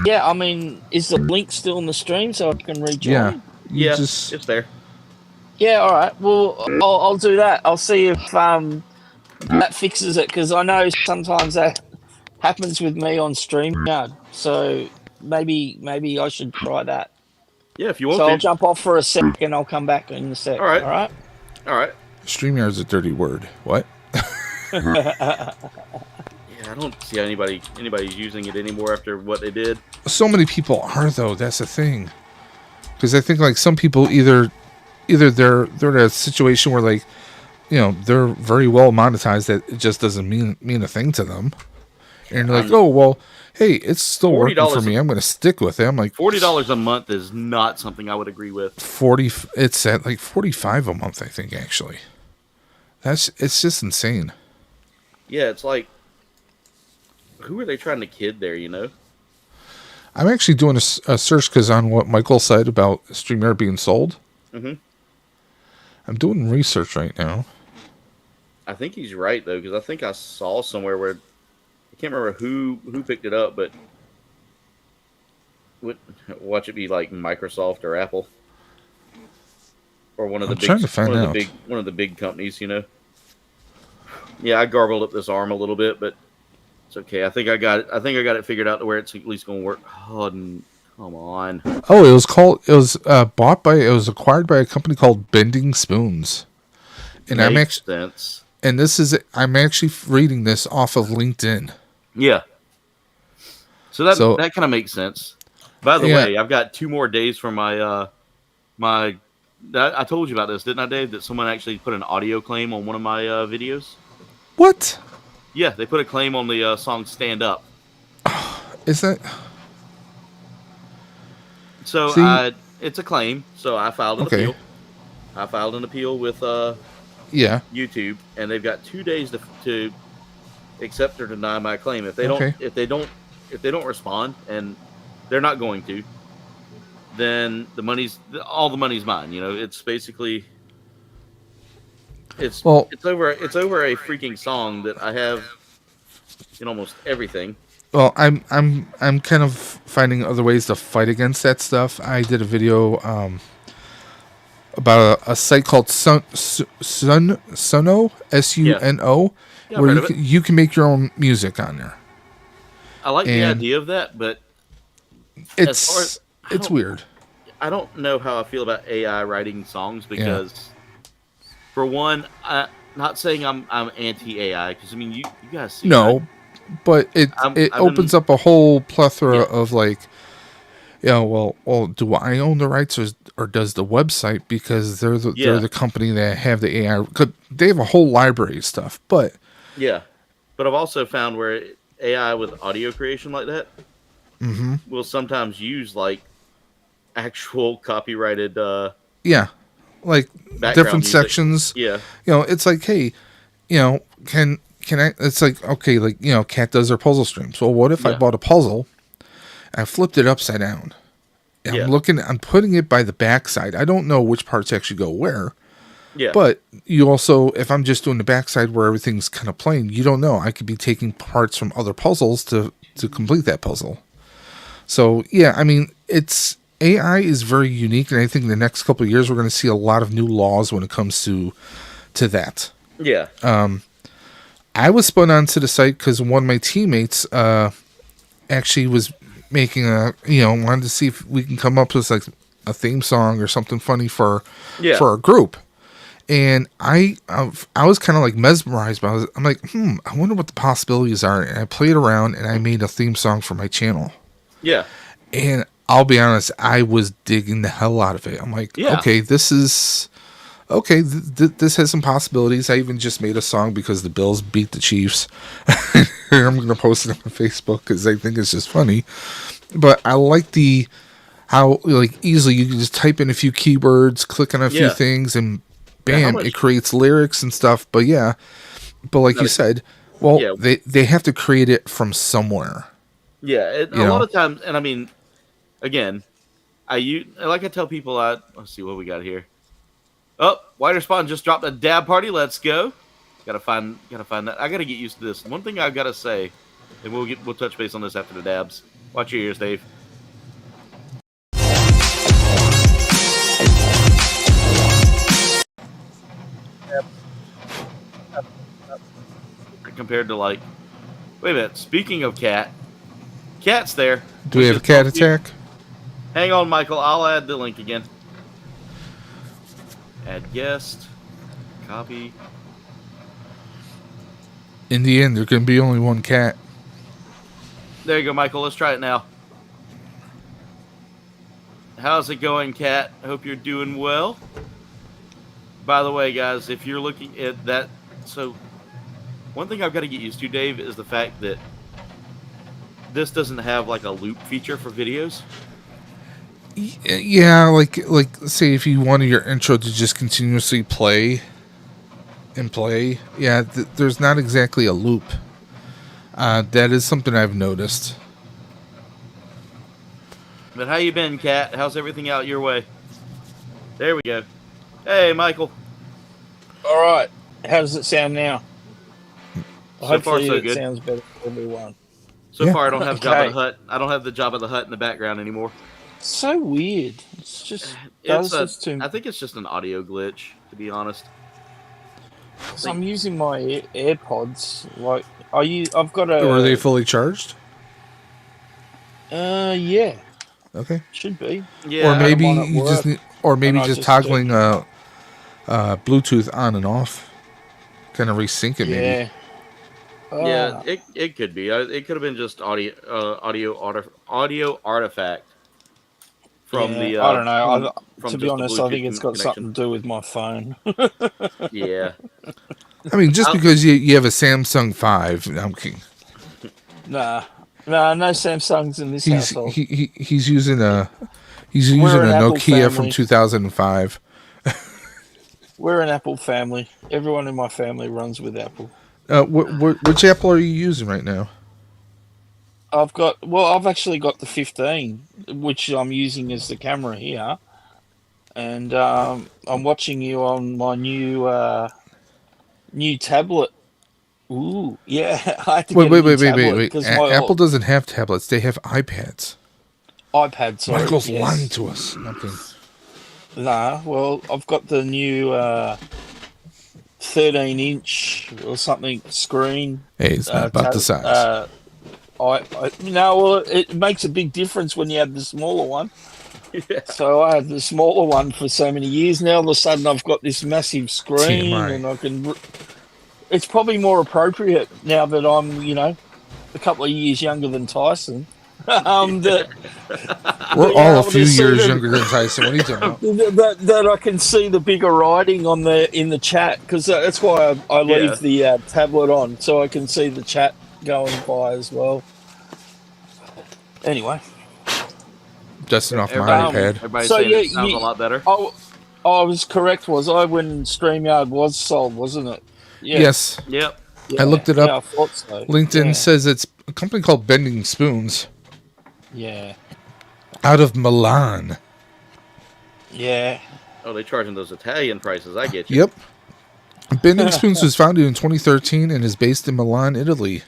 E: yeah, is the link still in the stream so I can rejoin?
D: Yeah, it's there.
E: Yeah, all right. Well, I'll do that. I'll see if that fixes it, because I know sometimes that happens with me on StreamYard. So maybe I should try that.
D: Yeah, if you want
E: So
D: to.
E: I'll jump off for a sec and I'll come back in a sec.
D: All right.
E: All right.
D: All right.
F: StreamYard's a dirty word. What?
D: Yeah, I don't see anybody's using it anymore after what they did.
F: So many people are, though. That's the thing. Because I think like some people either they're in a situation where like, you know, they're very well monetized that it just doesn't mean a thing to them, and they're like, oh well, hey, it's still working for me. I'm going to stick with it. I'm like,
D: $40 a month is not something I would agree with.
F: 40. It's at like 45 a month, I think. Actually, it's just insane.
D: Yeah, it's like, who are they trying to kid there? You know.
F: I'm actually doing a search because on what Michael said about StreamYard being sold.
D: Mm-hmm.
F: I'm doing research right now.
D: I think he's right though, because I think I saw somewhere where I can't remember who picked it up, but watch it be like Microsoft or Apple or one of the one of the big companies, you know. Yeah, I garbled up this arm a little bit, but it's okay. I think I got it figured out to where it's at least going to work. Oh, come on.
F: Oh, it was acquired by a company called Bending Spoons. And
D: Makes sense.
F: And I'm actually reading this off of LinkedIn.
D: Yeah. So that kind of makes sense. By the way, I've got 2 more days for my I told you about this, didn't I, Dave? That someone actually put an audio claim on one of my videos.
F: What?
D: Yeah, they put a claim on the song "Stand Up."
F: Is that?
D: So it's a claim. So I filed an appeal. I filed an appeal with YouTube, and they've got 2 days to accept or deny my claim. If they don't respond, and they're not going to, then all the money's mine. You know, it's basically it's over a freaking song that I have in almost everything.
F: Well, I'm kind of finding other ways to fight against that stuff. I did a video about a site called Suno, SUNO, where you can make your own music on there.
D: I like the idea of that, but
F: it's weird.
D: I don't know how I feel about AI writing songs because, for one, not saying I'm anti-AI, because I mean you guys see
F: but it opens up a whole plethora of like, well, do I own the rights or does the website, because they're the company that have the AI. They have a whole library of stuff, but
D: I've also found where AI with audio creation like that will sometimes use like actual copyrighted
F: like different music sections. It's like, hey, can I, it's like, okay, like, Kat does her puzzle streams. Well, what if I bought a puzzle and I flipped it upside down, and I'm putting it by the backside. I don't know which parts actually go where. But you also, if I'm just doing the backside where everything's kind of plain, you don't know. I could be taking parts from other puzzles to complete that puzzle. So, I mean, AI is very unique, and I think in the next couple of years we're going to see a lot of new laws when it comes to that. I was spun onto the site because one of my teammates actually was making wanted to see if we can come up with like a theme song or something funny for our group. And I was kind of like mesmerized by it. I'm like, I wonder what the possibilities are. And I played around and I made a theme song for my channel. And I'll be honest, I was digging the hell out of it. I'm like, okay, this is okay. This has some possibilities. I even just made a song because the Bills beat the Chiefs. I'm going to post it on Facebook because I think it's just funny. But I like how like easily you can just type in a few keywords, click on a few things, and bam, it creates lyrics and stuff. But like you said, they have to create it from somewhere.
D: A lot of times, and I mean, again, I tell people, let's see what we got here. Oh, Whiter Spawn just dropped a dab party. Let's go. Gotta find that. I gotta get used to this. One thing I've gotta say, and we'll touch base on this after the dabs. Watch your ears, Dave. Compared to like, wait a minute. Speaking of Cat's there.
F: Do we have a cat attack?
D: Hang on, Michael. I'll add the link again. Add guest. Copy.
F: In the end, there can be only one cat.
D: There you go, Michael. Let's try it now. How's it going, Cat? I hope you're doing well. By the way, guys, if you're looking at that, so one thing I've got to get used to, Dave, is the fact that this doesn't have like a loop feature for videos.
F: Yeah, like say if you wanted your intro to just continuously play and play, yeah, there's not exactly a loop. That is something I've noticed.
D: But how you been, Cat? How's everything out your way? There we go. Hey, Michael.
E: All right. How does it sound now?
D: So far, so good.
E: It sounds better for everyone.
D: So far, I don't have
E: Okay.
D: Jabba the Hutt. I don't have the Jabba the Hutt in the background anymore.
E: So weird. It's just
D: I think it's just an audio glitch, to be honest.
E: So I'm using my AirPods. Like, I've got a.
F: Are they fully charged?
E: Yeah,
F: Okay.
E: should be.
D: Yeah.
F: Or maybe
E: I'm on at
F: you just
E: work,
F: need, or maybe
E: and I
F: just
E: just
F: toggling Bluetooth on and off, kind of resync it. Maybe.
E: Yeah.
D: Yeah, it could be. It could have been just audio artifact from the.
E: I don't know.
D: from
E: To be
D: just the
E: honest, I think
D: Bluetooth
E: it's got
D: connection.
E: something to do with my phone.
D: Yeah.
F: I mean, just because you have a Samsung 5, I'm kidding.
E: Nah, no Samsungs in this household.
F: He's using a
E: We're an Apple
F: Nokia from
E: family.
F: 2005.
E: We're an Apple family. Everyone in my family runs with Apple.
F: Which Apple are you using right now?
E: I've actually got the 15, which I'm using as the camera here, and I'm watching you on my new tablet. Ooh, yeah. I had to get a new tablet
F: Wait.
E: 'cause
F: Apple doesn't have tablets; they have iPads.
E: iPad. Sorry,
F: Michael's
E: yes.
F: lying to us. Okay.
E: Nah, well, I've got the new 13-inch or something screen.
F: Hey, it's not about the size.
E: Well, it makes a big difference when you have the smaller one.
D: Yeah.
E: So I had the smaller one for so many years. Now all of a sudden I've got this massive screen,
F: TMI.
E: and I can. It's probably more appropriate now that I'm, a couple of years younger than Tyson. That
F: We're
E: being
F: all a
E: able
F: few
E: to see
F: years
E: the-
F: younger than Tyson. What are you talking about?
E: that I can see the bigger writing in the chat, because that's why I leave the tablet on, so I can see the chat going by as well. Anyway,
F: Dusting off my
D: Everybody-
F: iPad.
D: Everybody's
E: So,
D: saying
E: yeah,
D: it sounds
E: you-
D: a lot better.
E: I was correct, was I, when StreamYard was sold, wasn't it? Yeah.
F: Yes,
D: Yep.
F: I looked it up.
E: Yeah, I thought so.
F: LinkedIn says it's a company called Bending Spoons
E: Yeah.
F: out of Milan.
E: Yeah.
D: Oh, they're charging those Italian prices. I get you.
F: Yep. Bending Spoons was founded in 2013 and is based in Milan, Italy.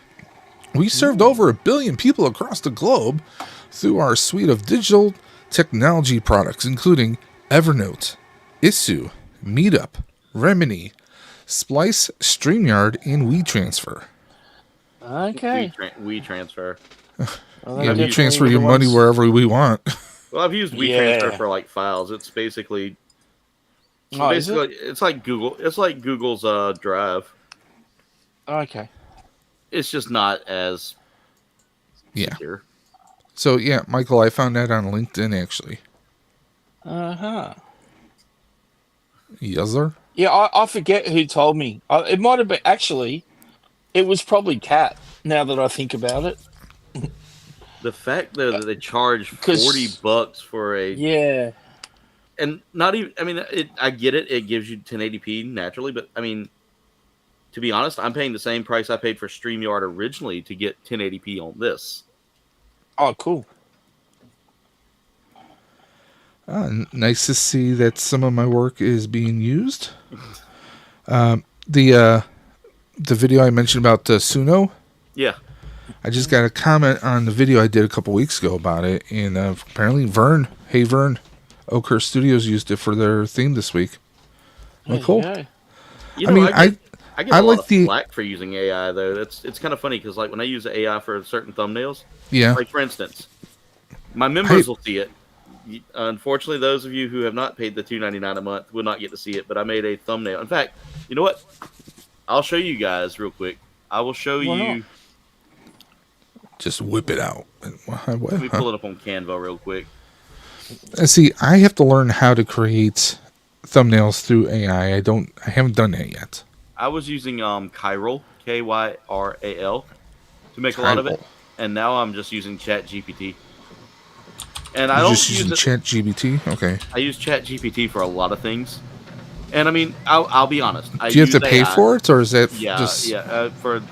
F: We served over 1 billion people across the globe through our suite of digital technology products, including Evernote, Issuu, Meetup, Remini, Splice, StreamYard, and WeTransfer.
E: Okay.
D: We transfer.
E: Well,
F: Yeah, we
E: definitely
F: transfer
E: the
F: your money
E: ones-
F: wherever we want.
D: Well, I've used WeTransfer for like files. It's basically,
E: Oh, is it?
D: it's like Google. It's like Google's Drive.
E: Okay.
D: It's just not as
F: Yeah.
D: secure.
F: So, yeah, Michael, I found that on LinkedIn, actually.
E: Uh-huh.
F: Yes, sir.
E: Yeah, I forget who told me. It might have been, actually, it was probably Kat, now that I think about it.
D: The fact though that they charge
E: 'Cause-
D: $40 for a
E: Yeah.
D: and not even. I mean, I get it. It gives you 1080p naturally, but I mean, to be honest, I'm paying the same price I paid for StreamYard originally to get 1080p on this.
E: Oh, cool.
F: Nice to see that some of my work is being used. The video I mentioned about Suno,
D: Yeah.
F: I just got a comment on the video I did a couple weeks ago about it, and apparently Vern, Oakhurst Studios used it for their theme this week.
E: There
F: cool.
E: you go.
D: You
F: I
D: know,
F: mean,
D: I get
F: I
D: a lot
F: like
D: of
F: the-
D: flack for using AI though. It's kind of funny because like when I use AI for certain thumbnails,
F: Yeah.
D: like for instance, my members will see it, Unfortunately, those of you who have not paid the $2.99 a month will not get to see it. But I made a thumbnail. In fact, you know what? I'll show you guys real quick. I will show you.
F: Just whip it out.
D: Let me pull it up on Canva real quick.
F: And see, I have to learn how to create thumbnails through AI. I haven't done that yet.
D: I was using Chiral, Kyral, to make a lot of it, and now I'm just using ChatGPT. And I don't
F: just using ChatGPT. Okay.
D: I use ChatGPT for a lot of things, and I mean, I'll be honest.
F: Do you have to pay for it, or is that just
D: for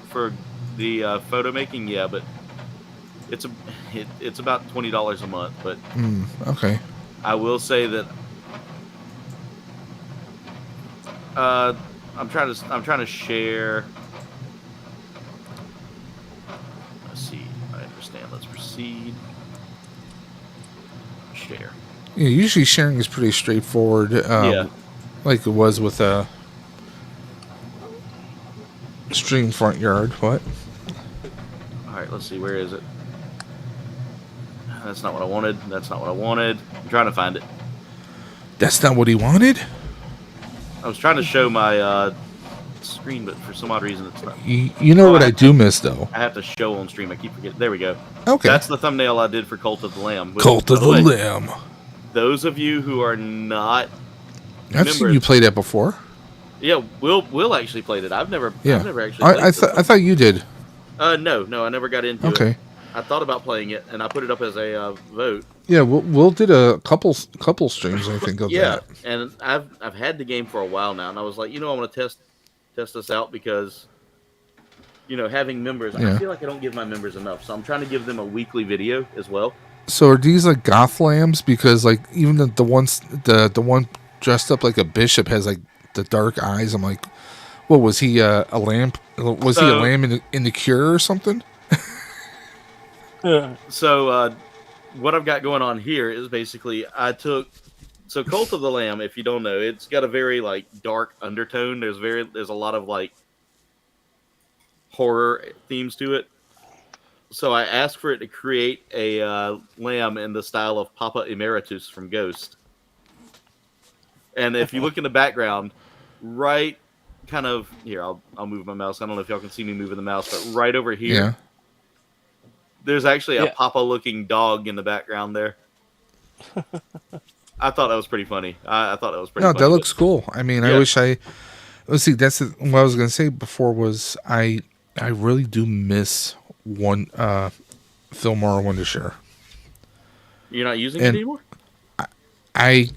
D: the photo making? Yeah, but it's about $20 a month. But
F: okay.
D: I will say that I'm trying to share. Let's see. I understand. Let's proceed. Share.
F: Yeah, usually sharing is pretty straightforward. Like it was with Stream Front Yard. What?
D: All right. Let's see. Where is it? That's not what I wanted. That's not what I wanted. I'm trying to find it.
F: That's not what he wanted?
D: I was trying to show my screen, but for some odd reason it's not.
F: You know what I do miss, though?
D: I have to show on stream. I keep forgetting. There we go.
F: Okay.
D: That's the thumbnail I did for Cult of the Lamb.
F: Cult of the Lamb.
D: Those of you who are not
F: I've seen you play that before.
D: Yeah, Will actually played it. I've never actually played
F: I thought you did.
D: No, I never got into it.
F: Okay.
D: I thought about playing it, and I put it up as a vote.
F: Yeah, Will did a couple streams, I think, of that.
D: And I've had the game for a while now, and I was like, I want to test this out because, having members, I feel like I don't give my members enough, so I'm trying to give them a weekly video as well.
F: So are these like goth lambs? Because like even the one dressed up like a bishop has like the dark eyes. I'm like, what was he a lamb? Was he a lamb in the Cure or something?
D: So what I've got going on here is basically Cult of the Lamb, if you don't know, it's got a very like dark undertone. There's a lot of like horror themes to it. So I asked for it to create a lamb in the style of Papa Emeritus from Ghost. And if you look in the background, right kind of here, I'll move my mouse. I don't know if y'all can see me moving the mouse, but right over here, there's actually a Papa-looking dog in the background there. I thought that was pretty funny. I thought that was pretty funny.
F: No, that looks cool. I mean, I wish let's see, that's what I was going to say before was I really do miss one Fillmore Wondershare.
D: You're not using it anymore?
F: I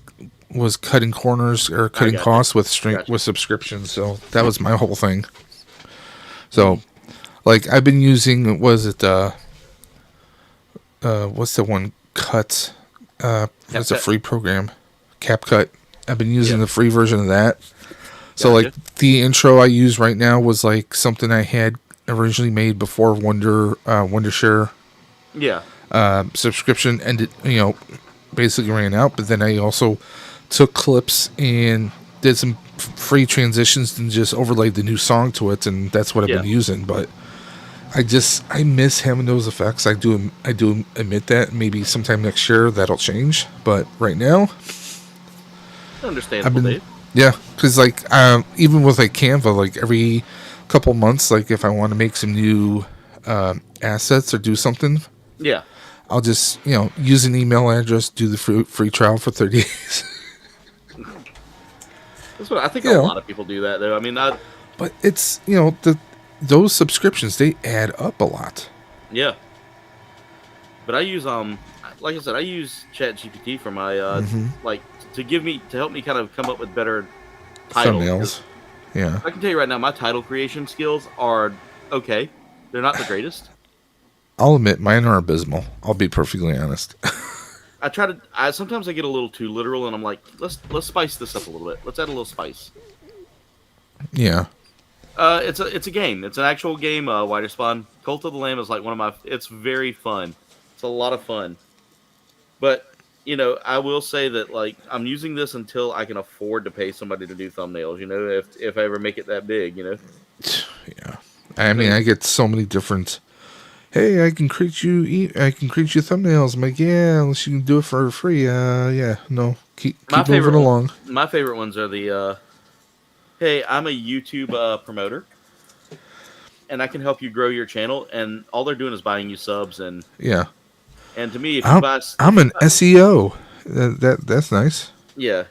F: was cutting corners or cutting costs with subscriptions, so that was my whole thing. So, like I've been using, what's the one Cut? It's a free program, CapCut. I've been using the free version of that. So like the intro I use right now was like something I had originally made before Wondershare. Subscription ended, basically ran out. But then I also took clips and did some free transitions and just overlaid the new song to it, and that's what I've been using. But I miss having those effects. I do admit that. Maybe sometime next year that'll change. But right now,
D: understandable, Dave.
F: Yeah, because like even with like Canva, like every couple months, like if I want to make some new assets or do something, I'll just use an email address, do the free trial for 30 days.
D: That's what I think. A lot of people do that though. I mean,
F: but it's those subscriptions, they add up a lot.
D: Yeah, but I use like I said, I use ChatGPT for my like to help me kind of come up with better titles.
F: Thumbnails. Yeah,
D: I can tell you right now, my title creation skills are okay. They're not the greatest.
F: I'll admit mine are abysmal. I'll be perfectly honest.
D: Sometimes I get a little too literal, and I'm like, let's spice this up a little bit. Let's add a little spice.
F: Yeah.
D: It's a game. It's an actual game. Wider Spawn. Cult of the Lamb is like one of my. It's very fun. It's a lot of fun. But I will say that like I'm using this until I can afford to pay somebody to do thumbnails. If I ever make it that big.
F: Yeah. I mean, I get so many different hey, I can create you thumbnails. I'm like, yeah, unless you can do it for free. Yeah, no, keep moving along.
D: My favorite ones are the, hey, I'm a YouTube promoter, and I can help you grow your channel, and all they're doing is buying you subs, and
F: Yeah.
D: to me, if you buy,
F: I'm an SEO. That's nice.
D: yeah,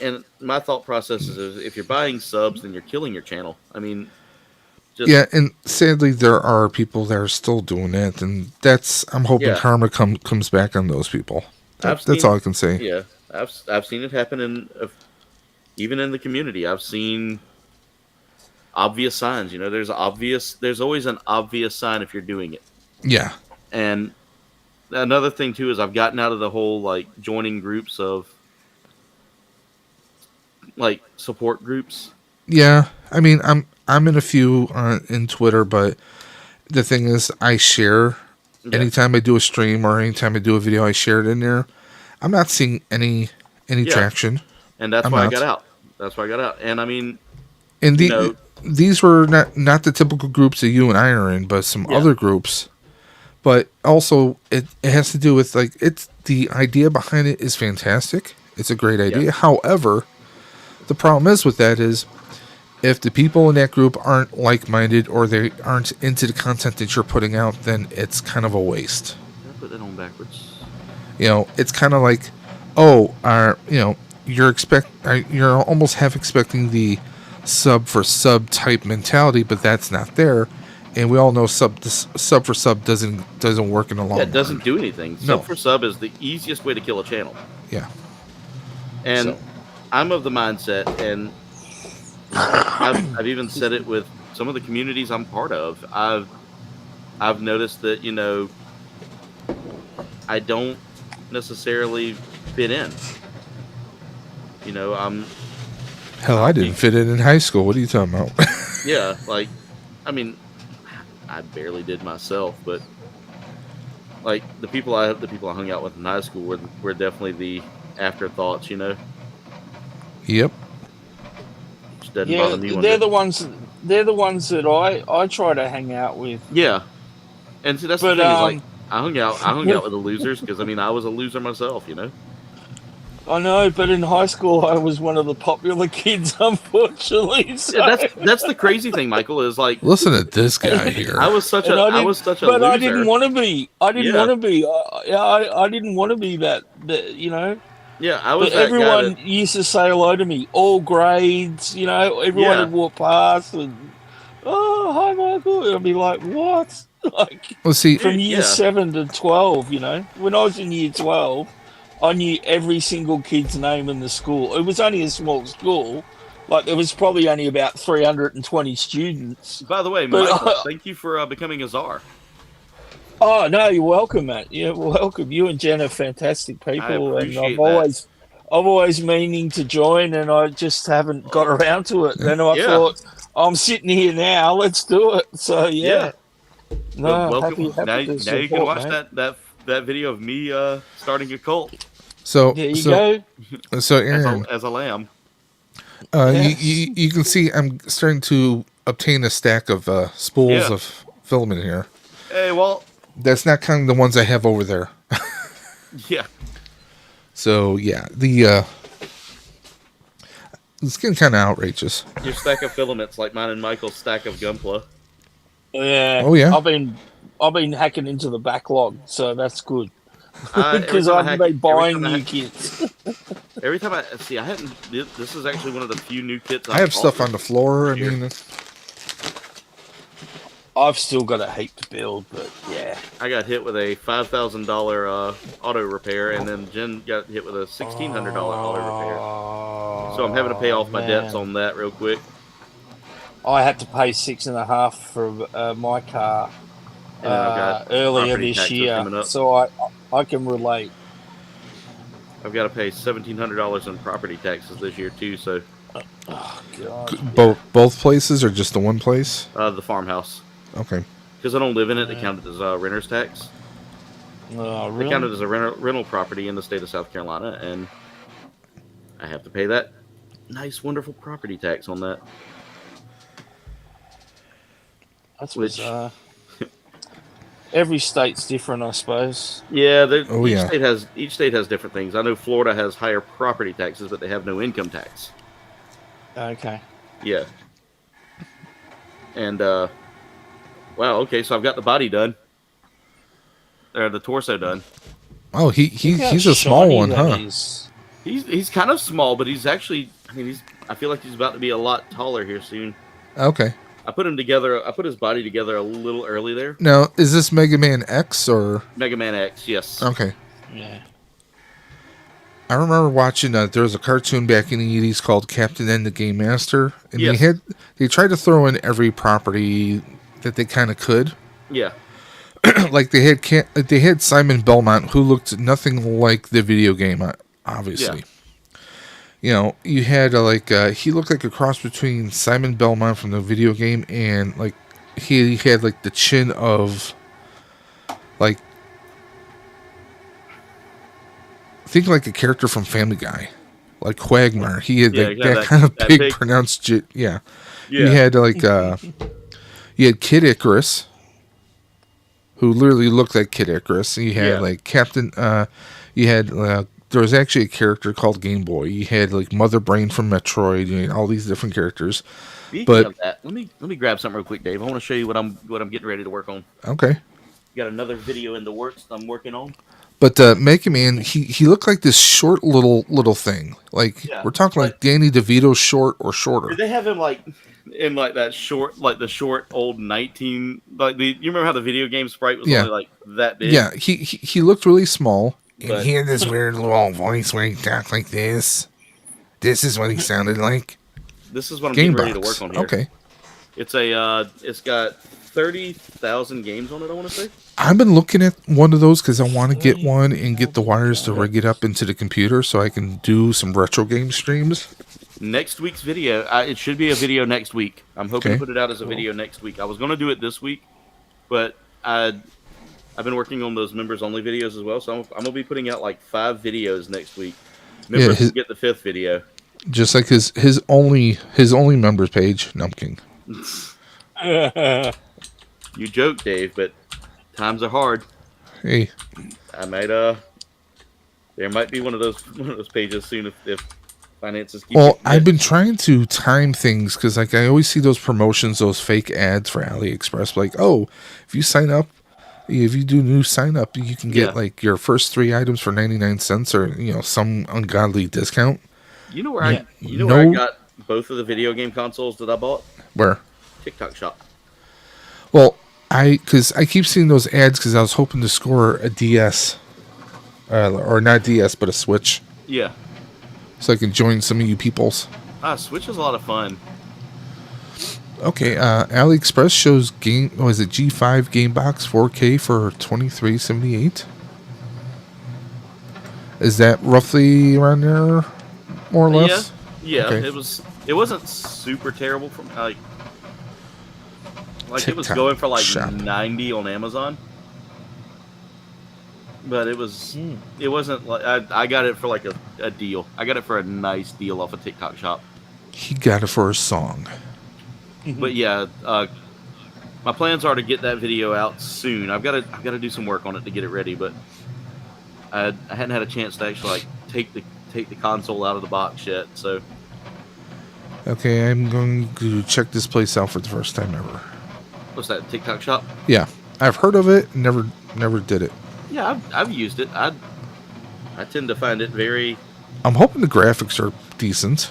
D: and my thought process is if you're buying subs, then you're killing your channel. I mean,
F: yeah, and sadly, there are people that are still doing it, and I'm hoping karma comes back on those people. That's all I can say.
D: Yeah, I've seen it happen even in the community. I've seen obvious signs. There's always an obvious sign if you're doing it.
F: Yeah.
D: And another thing too is I've gotten out of the whole like joining groups of like support groups.
F: Yeah, I mean, I'm in a few in Twitter, but the thing is, I share anytime I do a stream or anytime I do a video, I share it in there. I'm not seeing any traction,
D: and that's why I got out. And I mean,
F: and these were not the typical groups that you and I are in, but some other groups. But also, it has to do with like it's the idea behind it is fantastic. It's a great idea. Yeah. However, the problem is with that is if the people in that group aren't like-minded or they aren't into the content that you're putting out, then it's kind of a waste.
D: I put that on backwards.
F: It's kind of like, you're almost half expecting the sub for sub type mentality, but that's not there. And we all know sub for sub doesn't work in the long run.
D: It doesn't do anything. Sub for sub is the easiest way to kill a channel.
F: Yeah.
D: And I'm of the mindset, and I've even said it with some of the communities I'm part of. I've noticed that I don't necessarily fit in.
F: I didn't fit in high school. What are you talking about?
D: Yeah, like, I mean, I barely did myself, but like the people I hung out with in high school were definitely the afterthoughts.
F: Yep.
E: Yeah, they're the ones that I try to hang out with.
D: Yeah, and see that's the thing is like I hung out with the losers because I was a loser myself.
E: I know, but in high school I was one of the popular kids, unfortunately. So.
D: Yeah, that's the crazy thing, Michael. Is like
F: listen to this guy here.
D: I was such a loser.
E: But I didn't want to be. I didn't want to be. I didn't want to be that.
D: Yeah, I was.
E: But everyone used to say hello to me, all grades. Everyone would walk past and, oh, hi, Michael. And I'd be like, what? Like,
F: well, see,
E: from year 7 to 12. When I was in year 12, I knew every single kid's name in the school. It was only a small school. Like, there was probably only about 320 students.
D: By the way, Michael, thank you for becoming a czar.
E: Oh, no, you're welcome, mate. You're welcome. You and Jen are fantastic people, and I've always meaning to join, and I just haven't got around to it. Then I thought, I'm sitting here now, let's do it. So, yeah. No,
D: welcome.
E: Happy
D: now
E: to
D: you
E: support,
D: can watch
E: mate.
D: that video of me starting a cult.
F: So
E: there you go.
F: So Aaron,
D: as a lamb.
F: You can see I'm starting to obtain a stack of spools of filament here.
D: Hey, well,
F: that's not counting the ones I have over there.
D: Yeah.
F: So yeah, it's getting kind of outrageous.
D: Your stack of filaments like mine and Michael's stack of Gunpla.
E: Yeah.
F: Oh yeah.
E: I've been hacking into the backlog, so that's good. Because I haven't been buying new kits.
D: Every time I hadn't. This is actually one of the few new kits
F: I have stuff on the floor. I mean,
E: I've still got a heap to build, but yeah.
D: I got hit with a $5,000 auto repair, and then Jen got hit with a $1,600 auto repair. So I'm having to pay off my debts on that real quick.
E: I had to pay $6.5 for my car earlier this year, so I can relate.
D: I've got to pay $1,700 in property taxes this year too. So,
E: oh god,
F: both places or just the one place?
D: The farmhouse.
F: Okay.
D: Because I don't live in it, they count it as renter's tax.
E: Really?
D: They count it as a rental property in the state of South Carolina, and I have to pay that nice, wonderful property tax on that.
E: That's bizarre. Every state's different, I suppose.
D: Yeah,
F: Oh,
D: each
F: yeah.
D: state has different things. I know Florida has higher property taxes, but they have no income tax.
E: Okay.
D: Yeah. And wow, okay, so I've got the body done. Or the torso done.
F: Oh,
E: Look how
F: he's a small
E: shiny
F: one,
E: that
F: huh?
E: is.
D: He's kind of small, but he's actually, I feel like he's about to be a lot taller here soon.
F: Okay.
D: I put him together. I put his body together a little early there.
F: Now, is this Mega Man X or
D: Mega Man X, yes.
F: okay?
E: Yeah.
F: I remember watching. There was a cartoon back in the '80s called Captain N the Game Master, and
D: Yes.
F: they tried to throw in every property that they kind of could.
D: Yeah.
F: Like they had Simon Belmont, who looked nothing like the video game, obviously.
D: Yeah.
F: You know, you had he looked like a cross between Simon Belmont from the video game and like he had like the chin of like think like a character from Family Guy, like Quagmire. He had like that kind of big pronounced yeah.
D: Yeah.
F: You had you had Kid Icarus, who literally looked like Kid Icarus. You had like Captain. You had there was actually a character called Game Boy. You had like Mother Brain from Metroid. You had all these different characters.
D: Speaking of that, let me grab something real quick, Dave. I want to show you what I'm getting ready to work on.
F: Okay.
D: Got another video in the works that I'm working on.
F: But Mega Man, he looked like this short little thing. Like we're talking like Danny DeVito short or shorter.
D: Did they have him like in like that short, like the short old 19? Like you remember how the video game sprite was only like that big?
F: Yeah, he looked really small.
D: But,
F: and he had this weird little voice where he talked like this. This is what he sounded like.
D: This is what I'm getting ready to work on here.
F: Okay.
D: It's it's got 30,000 games on it, I want to say.
F: I've been looking at one of those because I want to get one and get the wires to rig it up into the computer so I can do some retro game streams.
D: Next week's video, it should be a video next week. I'm hoping to put it out as a video next week. I was going to do it this week, but I've been working on those members only videos as well, so I'm going to be putting out like 5 videos next week. Members will get the 5th video.
F: Just like his only members page. No, I'm kidding.
D: You joke, Dave, but times are hard.
F: Hey,
D: I might there might be one of those pages soon if finances keep.
F: Well, I've been trying to time things because like I always see those promotions, those fake ads for AliExpress. Like, oh, if you sign up, if you do new sign up, you can get like your first 3 items for 99 cents or some ungodly discount.
D: You know where where I got both of the video game consoles that I bought?
F: Where?
D: TikTok Shop.
F: Well, because I keep seeing those ads because I was hoping to score a DS, or not DS, but a Switch.
D: Yeah.
F: So I can join some of you peoples.
D: Switch is a lot of fun.
F: Okay, AliExpress shows G5 Game Box 4K for $23.78. Is that roughly around there, more or less?
D: Yeah.
F: Okay.
D: It wasn't super terrible from like
F: TikTok
D: it was going for like
F: shop.
D: 90 on Amazon. But it wasn't like I got it for like a deal. I got it for a nice deal off of TikTok Shop.
F: He got it for a song.
D: But yeah, my plans are to get that video out soon. I've got to do some work on it to get it ready, but I hadn't had a chance to actually like take the console out of the box yet. So
F: Okay, I'm going to check this place out for the first time ever.
D: what's that, TikTok Shop?
F: Yeah, I've heard of it. Never did it.
D: Yeah, I've used it. I tend to find it very.
F: I'm hoping the graphics are decent.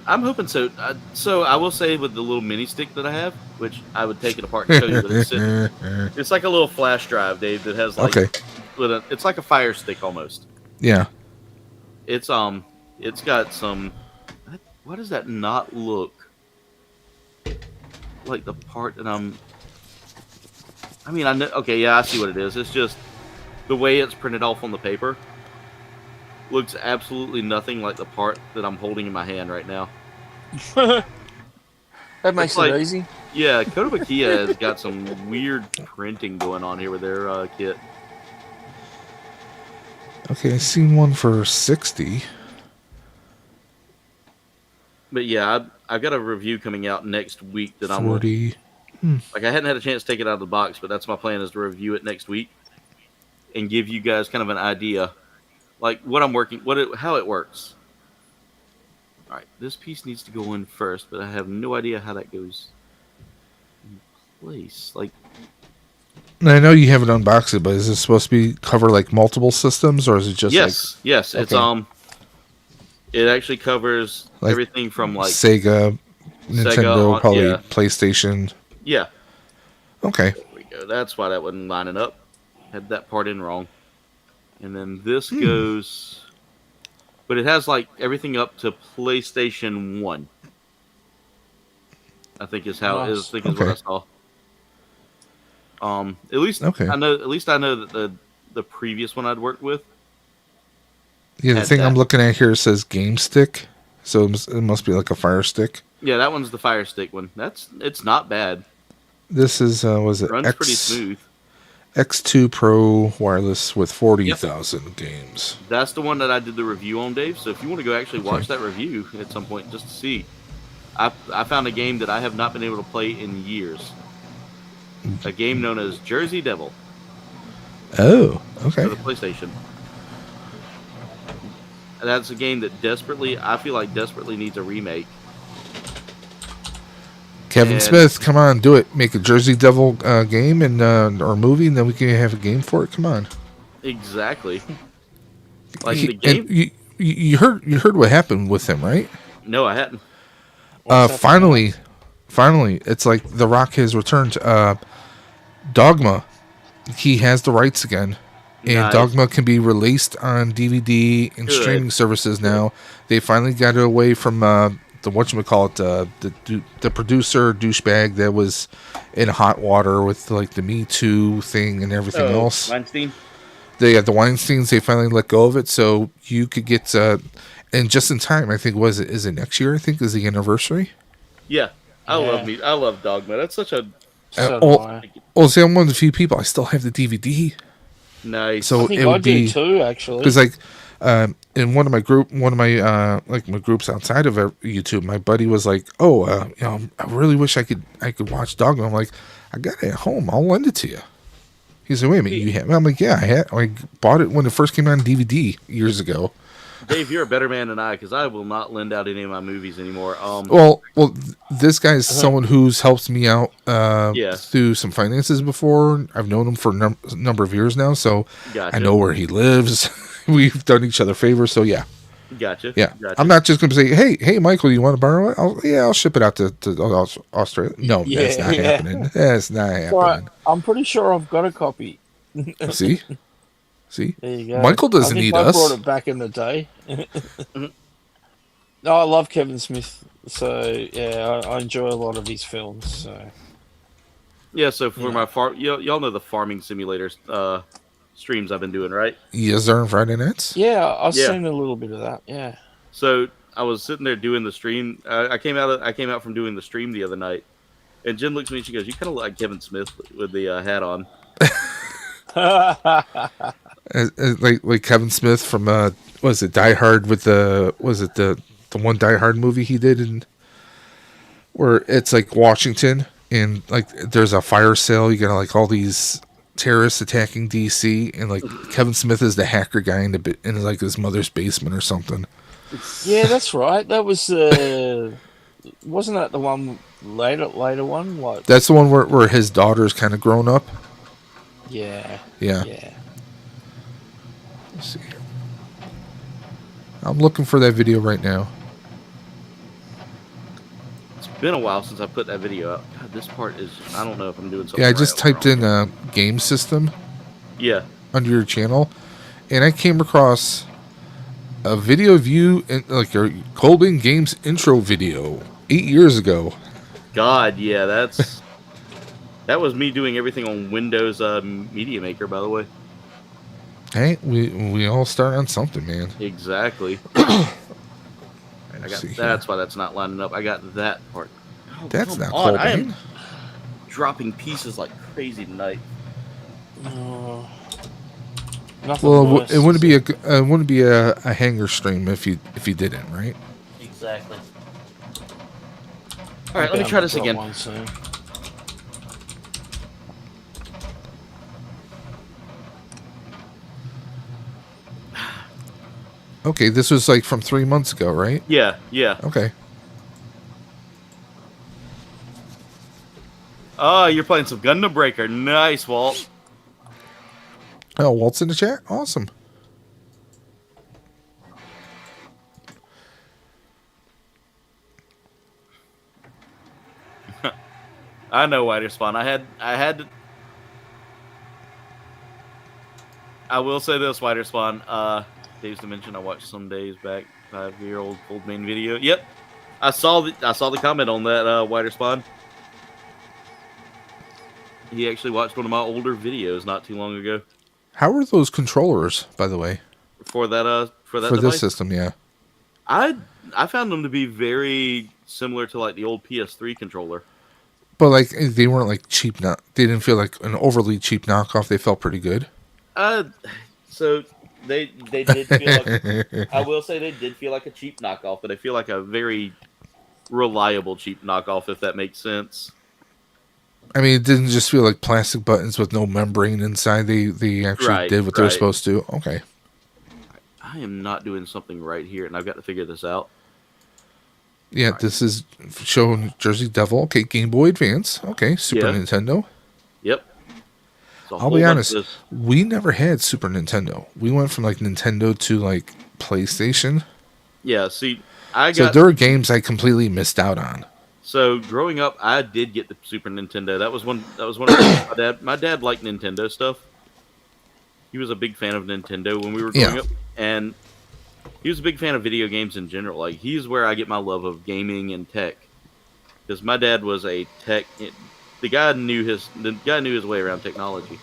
D: I'm hoping so. So I will say with the little mini stick that I have, which I would take it apart and show you, but it's like a little flash drive, Dave, that has like it's like a Fire Stick almost.
F: Yeah.
D: It's got some. Why does that not look like the part that I mean, I know. Okay, yeah, I see what it is. It's just the way it's printed off on the paper looks absolutely nothing like the part that I'm holding in my hand right now.
E: That makes it easy.
D: Yeah, Kouldbayne has got some weird printing going on here with their kit.
F: Okay, I seen one for 60.
D: But yeah, I've got a review coming out next week that
F: 40.
D: Like I hadn't had a chance to take it out of the box, but that's my plan is to review it next week and give you guys kind of an idea, like what I'm working, how it works. All right, this piece needs to go in first, but I have no idea how that goes in place. Like,
F: I know you haven't unboxed it, but is this supposed to be cover like multiple systems, or is it just
D: yes,
F: okay.
D: It's it actually covers
F: like
D: everything from like
F: Sega, Nintendo, probably PlayStation.
D: Yeah.
F: Okay.
D: There we go. That's why that wasn't lining up. Had that part in wrong. And then this goes, but it has like everything up to PlayStation 1. I think is how is what I saw. At least I know that the previous one I'd worked with.
F: Yeah, the thing I'm looking at here says Game Stick, so it must be like a Fire Stick.
D: Yeah, that one's the Fire Stick one. It's not bad.
F: This is was it
D: runs pretty smooth.
F: X2 Pro wireless with 40,000 games.
D: That's the one that I did the review on, Dave. So if you want to go actually watch that review at some point just to see, I found a game that I have not been able to play in years. A game known as Jersey Devil.
F: Oh, okay.
D: For the PlayStation. That's a game that I feel like desperately needs a remake.
F: Kevin Smith, come on, do it. Make a Jersey Devil game and or movie, and then we can have a game for it. Come on.
D: Exactly. Like the game.
F: And you heard what happened with him, right?
D: No, I hadn't.
F: Finally, it's like The Rock has returned. Dogma, he has the rights again, and Dogma can be released on DVD and streaming services now. They finally got it away from the whatchamacallit, the producer douchebag that was in hot water with like the Me Too thing and everything else.
D: Weinstein?
F: The Weinsteins, they finally let go of it, so you could get and just in time, I think, is it next year, I think, is the anniversary?
D: Yeah. I love Dogma. That's such a
F: see, I'm one of the few people, I still have the DVD.
D: Nice.
F: So
E: I think I do too, actually.
F: Because like in one of my groups outside of YouTube, my buddy was like, I really wish I could watch Dogma. I'm like, I got it at home, I'll lend it to you. He said, wait a minute, you have it? I'm like, yeah, I bought it when it first came out on DVD years ago.
D: Dave, you're a better man than I, because I will not lend out any of my movies anymore.
F: Well, this guy is someone who's helped me out through some finances before. I've known him for a number of years now, so I know where he lives. We've done each other favors, so yeah.
D: Gotcha.
F: Yeah. I'm not just going to say, hey, Michael, you want to borrow it? I'll ship it out to Australia. No, that's not happening. That's not happening.
E: Right. I'm pretty sure I've got a copy.
F: See?
E: There you go.
F: Michael doesn't need us.
E: I brought it back in the day. No, I love Kevin Smith, so yeah, I enjoy a lot of his films. So
D: yeah, so for my y'all know the farming simulators streams I've been doing, right?
F: Yes, sir. On Friday nights.
E: Yeah, I've seen a little bit of that. Yeah.
D: So I was sitting there doing the stream. I came out from doing the stream the other night, and Jen looks at me and she goes, "You kind of look like Kevin Smith with the hat on."
F: like Kevin Smith from was it Die Hard with the one Die Hard movie he did where it's like Washington and like there's a fire sale, you got like all these terrorists attacking DC and like Kevin Smith is the hacker guy in like his mother's basement or something.
E: Yeah, that's right. That was wasn't that the one later one? What?
F: That's the one where his daughter's kind of grown up.
E: Yeah.
F: Let's see. I'm looking for that video right now.
D: It's been a while since I put that video up. God, this part is, I don't know if I'm doing something.
F: Yeah, I just typed in game system.
D: Yeah.
F: Under your channel, and I came across a video of you in like your Kouldbayne Games intro video 8 years ago.
D: God, yeah, that was me doing everything on Windows Media Maker, by the way.
F: Hey, we all start on something, man.
D: Exactly. That's why that's not lining up. I got that part. Oh,
F: that's not Kouldbayne.
D: I am dropping pieces like crazy tonight.
F: Well, it wouldn't be a hanger stream if you didn't, right?
D: Exactly. All right, let me try this again.
F: Okay, this was like from 3 months ago, right?
D: Yeah.
F: Okay.
D: Oh, you're playing some Gundam Breaker. Nice, Walt.
F: Oh, Walt's in the chat? Awesome.
D: I know Wider Spawn. I will say this, Wider Spawn. Dave's Dimension. I watched some days back 5-year-old Kouldbayne video. Yep, I saw the comment on that Wider Spawn. He actually watched one of my older videos not too long ago.
F: How are those controllers, by the way?
D: For that
F: for
D: device?
F: this system, yeah.
D: I found them to be very similar to like the old PS3 controller.
F: But like they weren't like cheap. They didn't feel like an overly cheap knockoff. They felt pretty good.
D: So they did feel like, I will say they did feel like a cheap knockoff, but they feel like a very reliable cheap knockoff, if that makes sense.
F: I mean, it didn't just feel like plastic buttons with no membrane inside. They actually did what they were supposed to. Okay.
D: I am not doing something right here, and I've got to figure this out.
F: Yeah, this is showing Jersey Devil. Okay, Game Boy Advance. Okay, Super Nintendo.
D: Yep.
F: I'll be honest, we never had Super Nintendo. We went from like Nintendo to like PlayStation.
D: Yeah, see,
F: so there are games I completely missed out on.
D: So growing up, I did get the Super Nintendo. That was one of the my dad liked Nintendo stuff. He was a big fan of Nintendo when we were growing up, and he was a big fan of video games in general. Like, he's where I get my love of gaming and tech, because my dad was a tech. The guy knew his way around technology.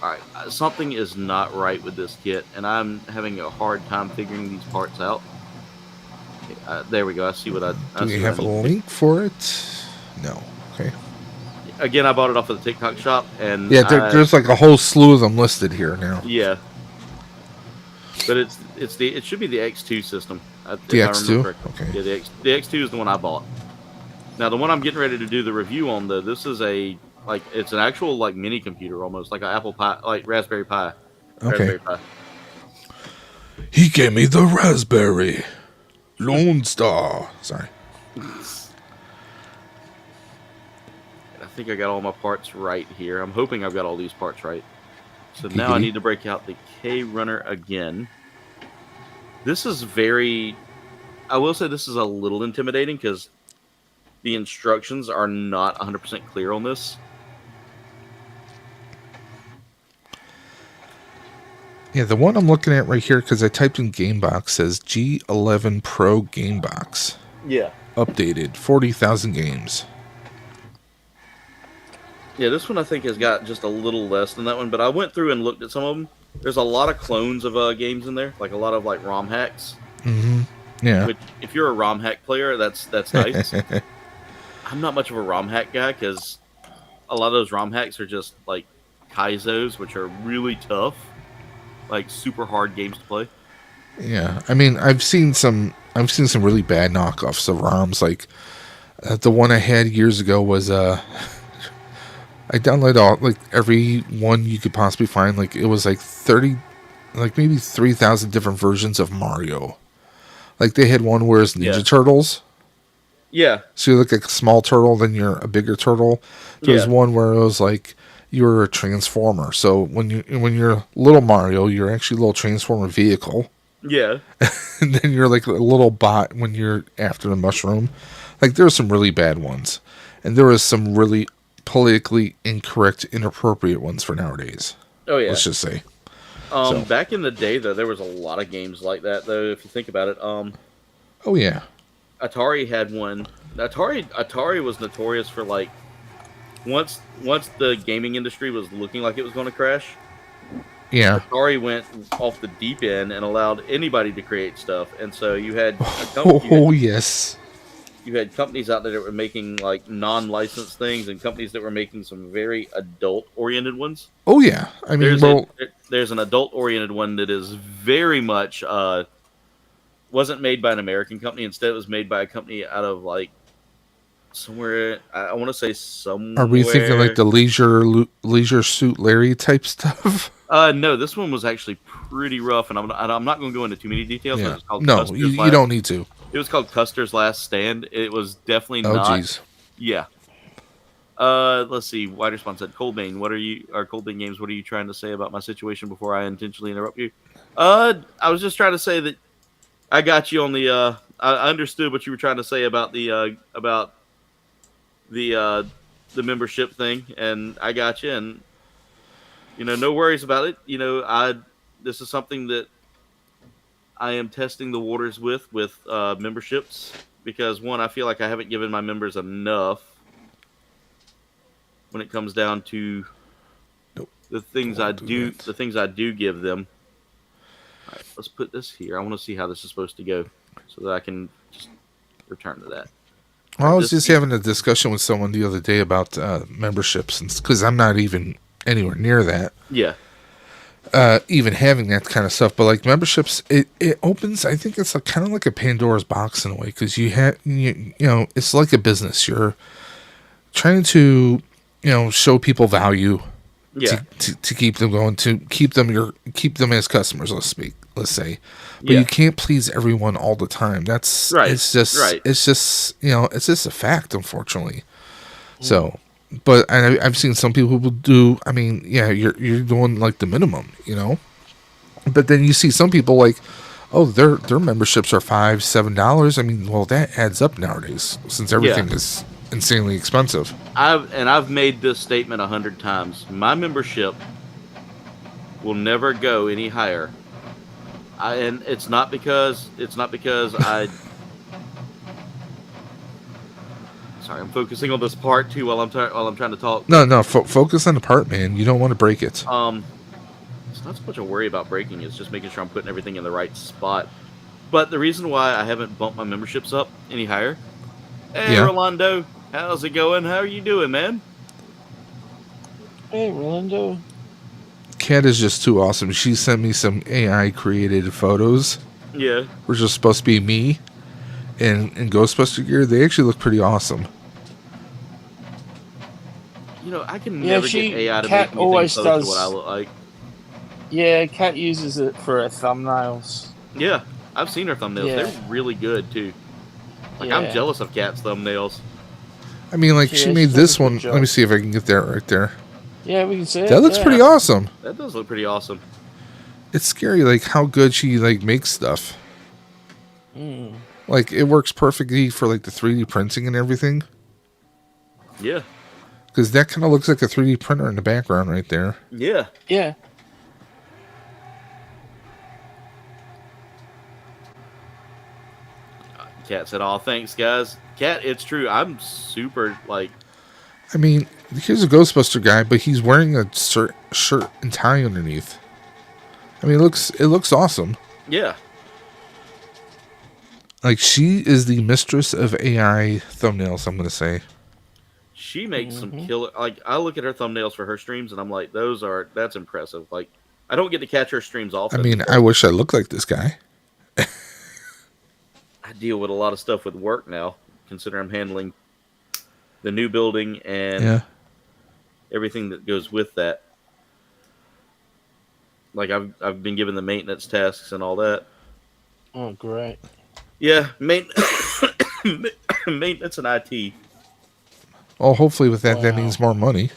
D: All right, something is not right with this kit, and I'm having a hard time figuring these parts out. There we go. I see what I.
F: Do we have a link for it? No. Okay.
D: Again, I bought it off of the TikTok shop, and
F: there's like a whole slew of them listed here now.
D: Yeah. But it should be the X2 system.
F: The X2? Okay.
D: Yeah, the X2 is the one I bought. Now, the one I'm getting ready to do the review on, though, this is it's an actual like mini computer almost, like an Apple Pi, like Raspberry Pi.
F: Okay.
D: Raspberry Pi.
F: He gave me the Raspberry. Lone Star. Sorry.
D: I think I got all my parts right here. I'm hoping I've got all these parts right. So now I need to break out the K runner again. This is I will say this is a little intimidating because the instructions are not 100% clear on this.
F: Yeah, the one I'm looking at right here, because I typed in Gamebox, says G11 Pro Gamebox.
D: Yeah.
F: Updated, 40,000 games.
D: Yeah, this one I think has got just a little less than that one, but I went through and looked at some of them. There's a lot of clones of games in there, like a lot of like ROM hacks.
F: Mm-hmm. Yeah.
D: Which, if you're a ROM hack player, that's nice. I'm not much of a ROM hack guy because a lot of those ROM hacks are just like Kaizos, which are really tough, like super hard games to play.
F: Yeah, I mean, I've seen some really bad knockoffs of ROMs. Like the one I had years ago was I downloaded every one you could possibly find. Like it was like 30, like maybe 3,000 different versions of Mario. Like they had one where it's Ninja Turtles.
D: Yeah.
F: So you look like a small turtle, then you're a bigger turtle. There was one where it was like you're a transformer. So when you're little Mario, you're actually a little transformer vehicle.
D: Yeah.
F: And then you're like a little bot when you're after the mushroom. Like there were some really bad ones, and there was some really politically incorrect, inappropriate ones for nowadays.
D: Oh yeah.
F: Let's just say.
D: Back in the day, though, there was a lot of games like that. Though, if you think about it.
F: Oh yeah.
D: Atari had one. Atari was notorious for like once the gaming industry was looking like it was going to crash.
F: Yeah.
D: Atari went off the deep end and allowed anybody to create stuff, and so you had
F: yes.
D: You had companies out there that were making like non-licensed things, and companies that were making some very adult-oriented ones.
F: Oh yeah, I mean,
D: there's an adult-oriented one that is very much wasn't made by an American company. Instead, it was made by a company out of like somewhere. I want to say somewhere.
F: Are we thinking like the Leisure Suit Larry type stuff?
D: No, this one was actually pretty rough, and I'm not going to go into too many details.
F: Yeah.
D: Called
F: No, you don't need to.
D: It was called Custer's Last Stand. It was definitely not.
F: Oh, jeez.
D: Yeah. Let's see. Wide response said, Kouldbayne, Kouldbayne Games, what are you trying to say about my situation before I intentionally interrupt you? I was just trying to say that I got you on the, I understood what you were trying to say about the membership thing, and I got you, and, no worries about it. This is something that I am testing the waters with memberships, because one, I feel like I haven't given my members enough when it comes down to the things I do give them. All right, let's put this here. I want to see how this is supposed to go so that I can just return to that.
F: Well, I was just having a discussion with someone the other day about memberships, because I'm not even anywhere near that.
D: Yeah.
F: Even having that kind of stuff, but like memberships, it opens. I think it's kind of like a Pandora's box in a way, because it's like a business. You're trying to show people value, to keep them going, to keep them as customers. Let's say, but you can't please everyone all the time. That's right. It's just it's just a fact, unfortunately. So. But I've seen some people who will do. I mean, you're doing like the minimum, But then you see some people like, oh, their memberships are $5-7. I mean, well, that adds up nowadays since everything is insanely expensive.
D: I've made this statement 100 times. My membership will never go any higher. And it's not because I. Sorry, I'm focusing on this part too while I'm trying to talk.
F: No, focus on the part, man. You don't want to break it.
D: It's not so much a worry about breaking. It's just making sure I'm putting everything in the right spot. But the reason why I haven't bumped my memberships up any higher. Hey, Rolando, how's it going? How are you doing, man?
E: Hey, Rolando.
F: Kat is just too awesome. She sent me some AI created photos.
D: Yeah.
F: Which are supposed to be me in Ghostbuster gear. They actually look pretty awesome.
D: I can never get AI to make me
E: always
D: think close
E: does
D: to what I look like.
E: Yeah, Kat uses it for her thumbnails.
D: Yeah, I've seen her thumbnails. Yeah. They're really good too. I'm jealous of Kat's thumbnails.
F: I mean, like she made this one. Let me see if I can get that right there.
E: Yeah, we can see it.
F: That looks pretty awesome.
D: That does look pretty awesome.
F: It's scary, like how good she makes stuff. Like it works perfectly for like the 3D printing and everything.
D: Yeah.
F: Because that kind of looks like a 3D printer in the background right there.
D: Yeah.
E: Yeah.
D: Kat said, "Oh, thanks, guys." Kat, it's true. I'm super
F: I mean, here's a Ghostbuster guy, but he's wearing a shirt and tie underneath. I mean, it looks awesome.
D: Yeah.
F: Like she is the mistress of AI thumbnails. I'm gonna say.
D: She makes some killer. I look at her thumbnails for her streams, and I'm like, that's impressive. Like, I don't get to catch her streams often.
F: I mean, I wish I looked like this guy.
D: I deal with a lot of stuff with work now, considering I'm handling the new building and everything that goes with that. Like I've been given the maintenance tasks and all that.
E: Oh, great.
D: Yeah, maintenance and IT.
F: Oh, hopefully with that, that means more money.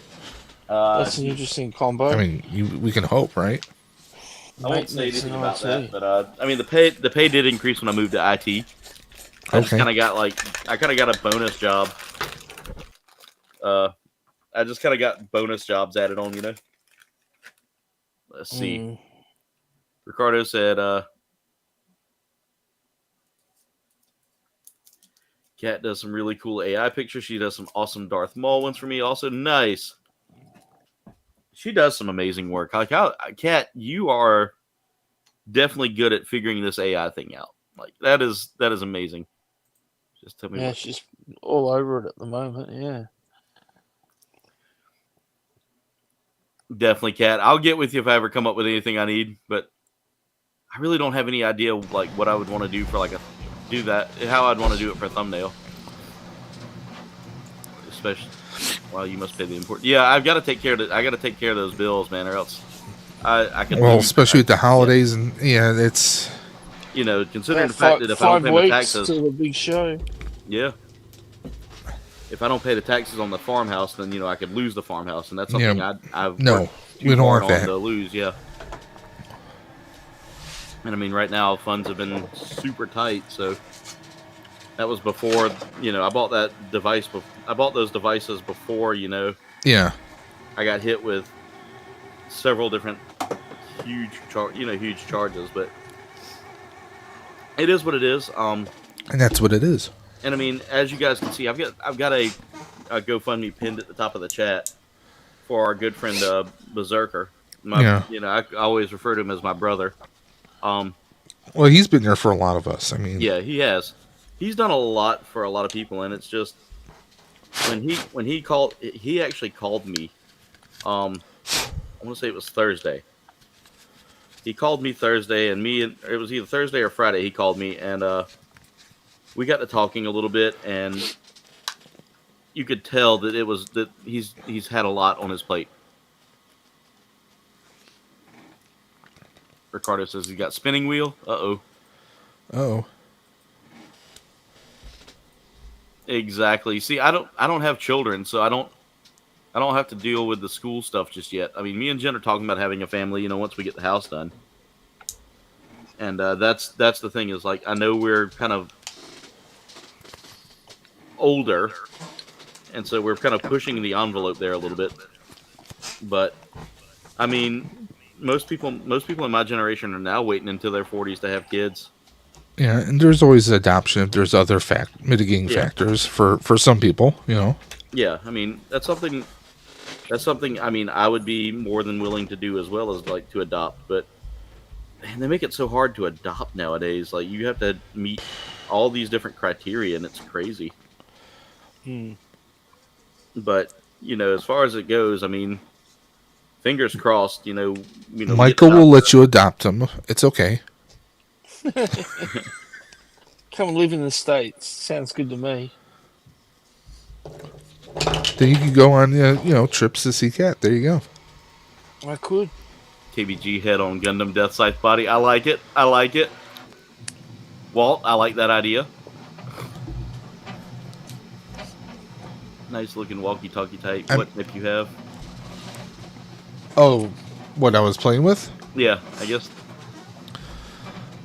E: That's an interesting combo.
F: I mean, we can hope, right?
D: I won't say anything about that, but I mean, the pay did increase when I moved to IT. I just kind of got a bonus job. I just kind of got bonus jobs added on, Let's see. Ricardo said, Kat does some really cool AI pictures. She does some awesome Darth Maul ones for me. Also, nice. She does some amazing work. Kat, you are definitely good at figuring this AI thing out. Like that is amazing. Just tell me.
E: Yeah, she's all over it at the moment. Yeah.
D: Definitely, Kat. I'll get with you if I ever come up with anything I need, but I really don't have any idea what I would want to do for how I'd want to do it for a thumbnail. Especially, you must pay the import. Yeah, I've got to take care of I got to take care of those bills, man, or else I could
F: Well,
D: lose
F: especially with the
D: that.
F: holidays, and it's
D: considering the fact that if I don't pay my taxes,
E: to the big show.
D: yeah. If I don't pay the taxes on the farmhouse, then I could lose the farmhouse, and that's something I've
F: no,
D: worked
F: we don't
D: hard
F: want
D: on
F: that
D: to lose. Yeah. And I mean, right now funds have been super tight, so that was before I bought that device. I bought those devices before
F: Yeah.
D: I got hit with several different huge charges, but it is what it is.
F: And that's what it is.
D: And I mean, as you guys can see, I've got a GoFundMe pinned at the top of the chat for our good friend Berserker. I always refer to him as my brother.
F: Well, he's been there for a lot of us. I mean,
D: yeah, he has. He's done a lot for a lot of people, and it's just when he actually called me. I want to say it was Thursday. He called me Thursday, and it was either Thursday or Friday. He called me, and we got to talking a little bit, and you could tell that he's had a lot on his plate. Ricardo says he got spinning wheel.
F: Oh.
D: Exactly. See, I don't have children, so I don't have to deal with the school stuff just yet. I mean, me and Jen are talking about having a family, once we get the house done. And that's the thing is, like, I know we're kind of older, and so we're kind of pushing the envelope there a little bit. But I mean, most people in my generation are now waiting until their 40s to have kids.
F: Yeah, and there's always adoption if there's other mitigating factors for some people,
D: Yeah, I mean, that's something I mean, I would be more than willing to do as well as like to adopt, but man, they make it so hard to adopt nowadays. Like, you have to meet all these different criteria, and it's crazy. But as far as it goes, I mean, fingers crossed.
F: Michael will let you adopt him. It's okay.
E: Come and live in the States. Sounds good to me.
F: Then you can go on trips to see Cat. There you go.
E: I could.
D: KBG head on Gundam Death Scythe body. I like it. Walt, I like that idea. Nice looking walkie-talkie type. What if you have?
F: Oh, what I was playing with?
D: Yeah, I guess.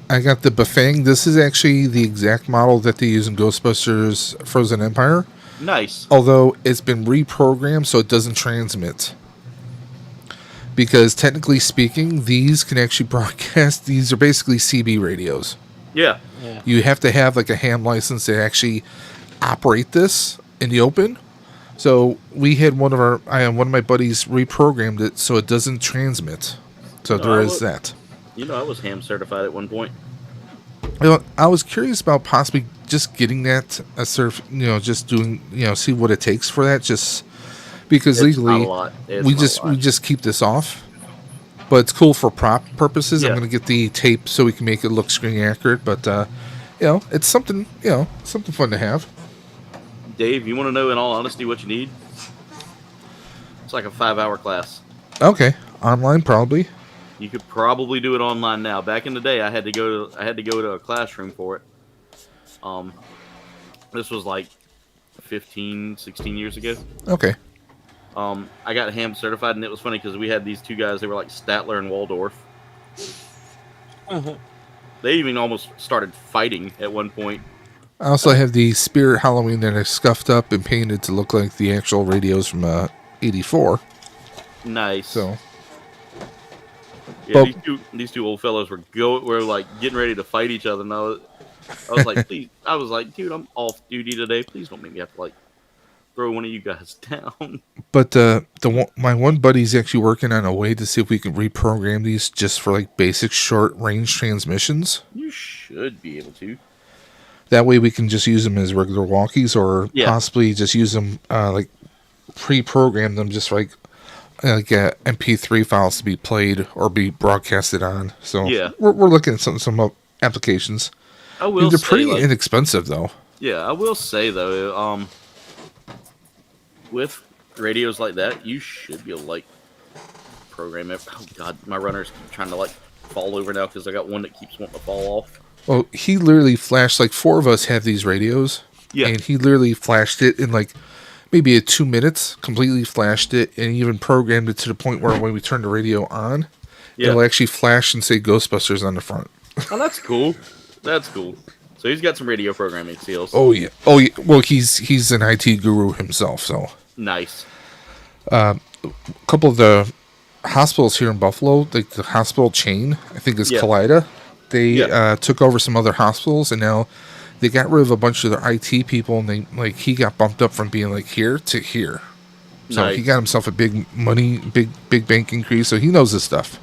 F: I got the Bafang. This is actually the exact model that they use in Ghostbusters Frozen Empire.
D: Nice.
F: Although it's been reprogrammed so it doesn't transmit. Because technically speaking, these can actually broadcast. These are basically CB radios.
D: Yeah.
F: You have to have like a ham license to actually operate this in the open. So we had one of my buddies reprogrammed it so it doesn't transmit. So there is that.
D: I was ham certified at one point.
F: I was curious about possibly just getting that just doing, see what it takes for that, just because
D: It's
F: legally
D: not a lot.
F: we just keep this off. But it's cool for prop purposes.
D: Yeah.
F: I'm going to get the tape so we can make it look screen accurate, but it's something, something fun to have.
D: Dave, you want to know in all honesty what you need? It's like a 5-hour class.
F: Okay, online probably.
D: You could probably do it online now. Back in the day, I had to go to a classroom for it. This was like 15, 16 years ago.
F: Okay.
D: I got ham certified, and it was funny because we had these two guys. They were like Statler and Waldorf. They even almost started fighting at one point.
F: I also have the Spirit Halloween that I scuffed up and painted to look like the actual radios from '84.
D: Nice.
F: So,
D: yeah, these two old fellows were like getting ready to fight each other, and I was like, please, dude, I'm off duty today. Please don't make me have to like throw one of you guys down.
F: But my one buddy's actually working on a way to see if we can reprogram these just for like basic short range transmissions.
D: You should be able to.
F: That way we can just use them as regular walkies, or possibly just use them like pre-program them just like MP3 files to be played or be broadcasted on. So we're looking at some applications. They're pretty inexpensive though.
D: Yeah, I will say though, with radios like that, you should be able to like program it. Oh god, my runners keep trying to like fall over now because I got one that keeps wanting to fall off.
F: Well, he literally flashed, like 4 of us have these radios.
D: Yeah.
F: And he literally flashed it in like maybe 2 minutes, completely flashed it, and even programmed it to the point where when we turn the radio on, it'll actually flash and say Ghostbusters on the front.
D: Oh, that's cool. That's cool. So he's got some radio programming skills.
F: Oh yeah. Oh yeah. Well, he's an IT guru himself, so.
D: Nice.
F: A couple of the hospitals here in Buffalo, like the hospital chain, I think it's Kaleida. They took over some other hospitals, and now they got rid of a bunch of their IT people, and he got bumped up from being like here to here. So he got himself a big bank increase. So he knows his stuff.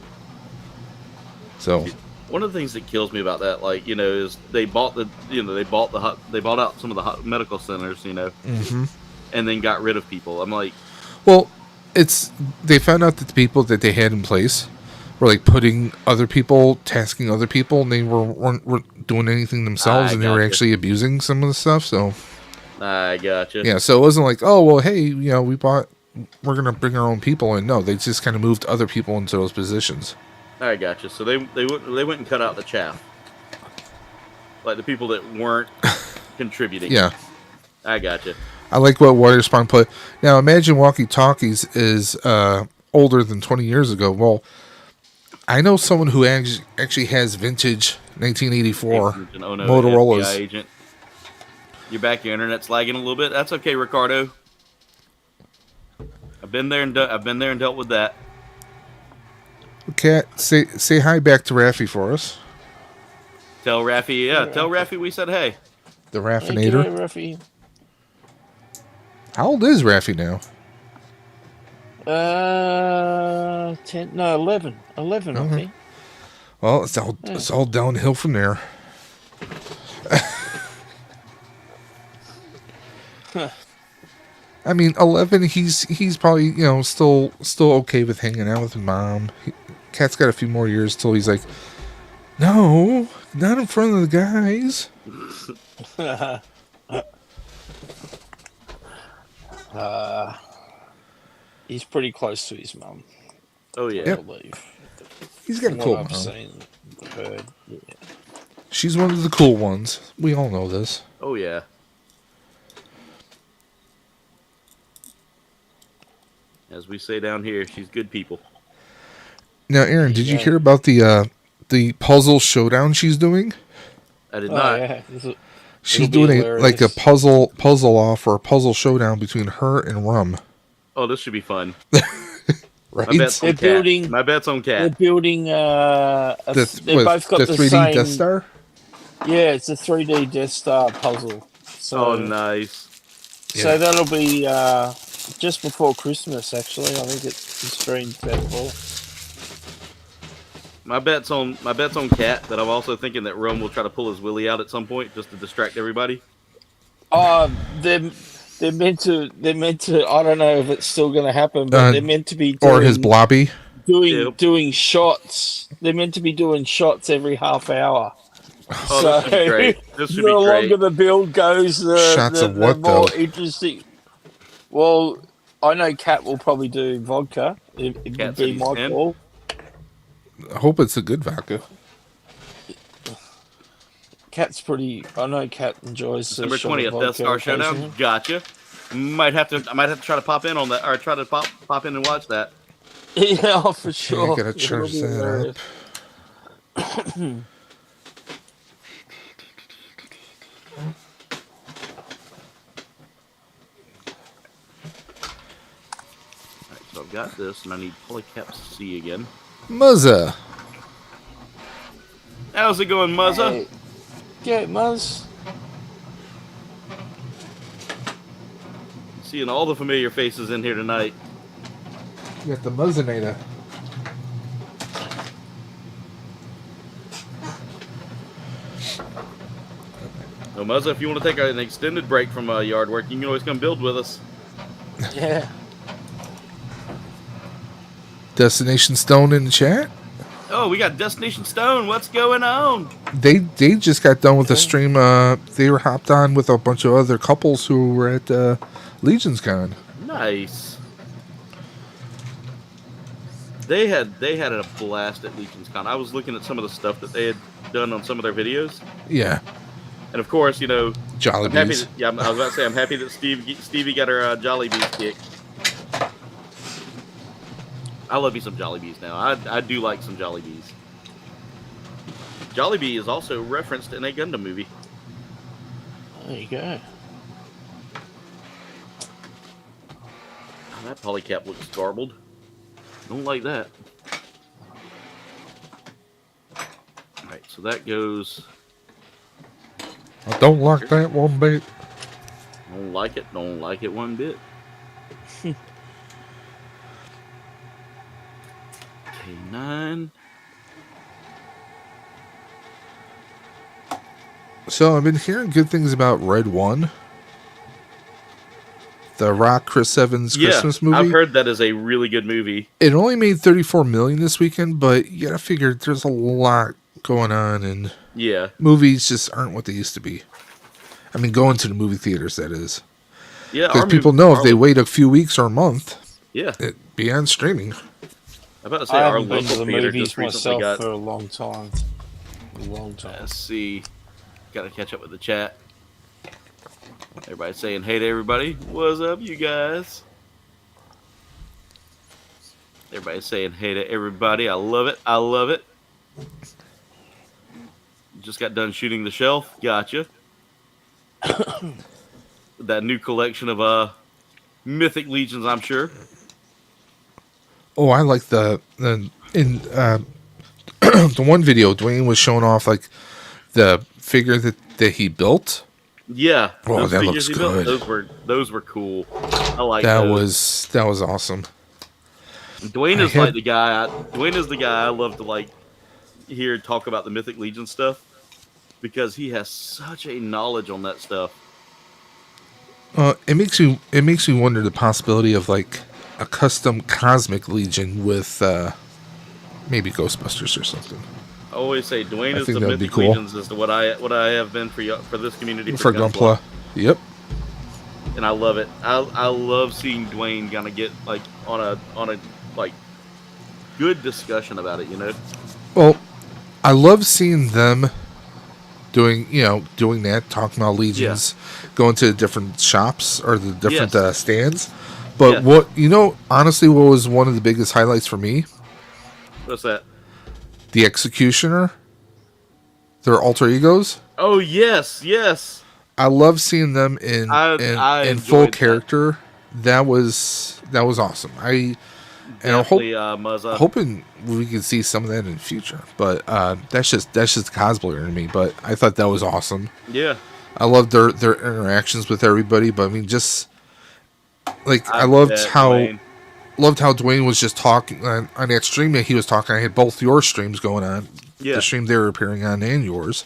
F: So
D: one of the things that kills me about that, like, you know, is they bought out some of the medical centers, you know, and then got rid of people. I'm like,
F: well, they found out that the people that they had in place were like tasking other people, and they weren't doing anything themselves, and they were actually abusing some of the stuff. So
D: I gotcha.
F: Yeah, so it wasn't like, oh well, hey, you know, we're gonna bring our own people in. No, they just kind of moved other people into those positions.
D: I gotcha. So they went and cut out the chaff, like the people that weren't contributing.
F: Yeah,
D: I gotcha.
F: I like what Waterspawn put. Now imagine Walkie Talkies is older than 20 years ago. Well, I know someone who actually has vintage 1984 Motorola's.
D: Agent. You're back. Your internet's lagging a little bit. That's okay, Ricardo. I've been there and dealt with that.
F: Okay, say hi back to Raffy for us.
D: Tell Raffy, tell Raffy we said hey.
F: The Raffinator.
E: Hey, Raffy.
F: How old is Raffy now?
E: 11, I think.
F: Well, it's all downhill from there. I mean, 11. He's probably, you know, still okay with hanging out with his mom. Cat's got a few more years till he's like, no, not in front of the guys.
E: He's pretty close to his mum.
D: Oh yeah,
E: I believe.
F: He's got a cool mom.
E: Heard, yeah.
F: She's one of the cool ones. We all know this.
D: Oh yeah. As we say down here, she's good people.
F: Now, Aaron, did you hear about the puzzle showdown she's doing?
D: I did not.
E: Yeah.
F: She's doing a puzzle off or a puzzle showdown between her and Rum.
D: Oh, this should be fun.
F: Right?
D: My bet's on Cat. My bet's on Cat.
E: They're building they both got the
F: 3D
E: same
F: Death Star?
E: Yeah, it's a 3D Death Star puzzle. So,
D: nice.
E: So that'll be just before Christmas, actually. I think it's streamed February.
D: My bet's on Cat, but I'm also thinking that Rome will try to pull his willy out at some point just to distract everybody.
E: They're meant to. I don't know if it's still going to happen, but they're meant to be doing,
F: or his blobby
E: doing shots. They're meant to be doing shots every half hour.
D: Oh, so, this should be great. This should be great.
E: The longer the build goes,
F: shots of
E: the
F: what
E: more
F: though?
E: Interesting. Well, I know Cat will probably do vodka. It would be my call.
F: I hope it's a good vodka.
E: Cat's pretty. I know Cat enjoys
D: December 20th, Death Star Showdown. Gotcha. I might have to try to pop in on that, or try to pop in and watch that.
E: Yeah, for sure.
F: Yeah, I gotta charge that up.
D: So I've got this, and I need Polycap C again.
F: Muzza.
D: How's it going, Muzza?
E: Hey. Yeah, Muzz.
D: Seeing all the familiar faces in here tonight.
F: You got the Muzzinator.
D: So, Muzza, if you want to take an extended break from yard work, you can always come build with us.
E: Yeah.
F: Destination Stone in the chat.
D: Oh, we got Destination Stone. What's going on?
F: They just got done with a stream. They were hopped on with a bunch of other couples who were at Legion's Con.
D: Nice. They had a blast at Legion's Con. I was looking at some of the stuff that they had done on some of their videos.
F: Yeah.
D: And of course,
F: Jolly
D: I'm happy
F: Bees.
D: that, I was about to say, I'm happy that Stevie got her Jolly Bees kick. I love me some Jolly Bees now. I do like some Jolly Bees. Jolly Bee is also referenced in a Gundam movie.
E: There you go.
D: Oh, that polycap looks garbled. Don't like that. Alright, so that goes...
F: I don't like that one bit.
D: Don't like it. Don't like it one bit. K9.
F: So I've been hearing good things about Red 1. The Rock Chris Evans Christmas movie.
D: I've heard that is a really good movie.
F: It only made $34 million this weekend, but you gotta figure there's a lot going on, and movies just aren't what they used to be. I mean, going to the movie theaters, that is.
D: Yeah,
F: because people know if they wait a few weeks or a month,
D: it'd
F: be on streaming.
D: I'm about to say
E: I
D: our
E: haven't been
D: local
E: to the
D: theater
E: movies
D: just recently
E: myself
D: got.
E: for a long time.
D: Let's see. Got to catch up with the chat. Everybody saying hey to everybody. What's up, you guys? Everybody saying hey to everybody. I love it. I love it. Just got done shooting the shelf. Gotcha. That new collection of Mythic Legions, I'm sure.
F: Oh, I like the the one video Dwayne was showing off like the figure that he built.
D: Yeah.
F: Oh, that looks good.
D: Those were cool. I like
F: that.
D: Those.
F: That was awesome.
D: Dwayne is like the guy. Dwayne is the guy I love to like hear talk about the Mythic Legion stuff because he has such a knowledge on that stuff.
F: It makes me wonder the possibility of like a custom Cosmic Legion with maybe Ghostbusters or something.
D: I always say Dwayne is the Mythic Legions is what I have been for this community
F: for Gunpla. Yep.
D: And I love it. I love seeing Dwayne kind of get like on a like good discussion about it.
F: Well, I love seeing them doing that, talking about Legions, going to the different shops or the different stands. But honestly, what was one of the biggest highlights for me?
D: What's that?
F: The Executioner, their alter egos.
D: Oh yes.
F: I love seeing them in full character. That was awesome. I'm hoping we can see some of that in the future. But that's just cosplayer to me. But I thought that was awesome.
D: Yeah.
F: I loved their interactions with everybody. But I mean, just like I loved how Dwayne was just talking on that stream that he was talking. I had both your streams going on.
D: Yeah. The
F: stream they were appearing on and yours.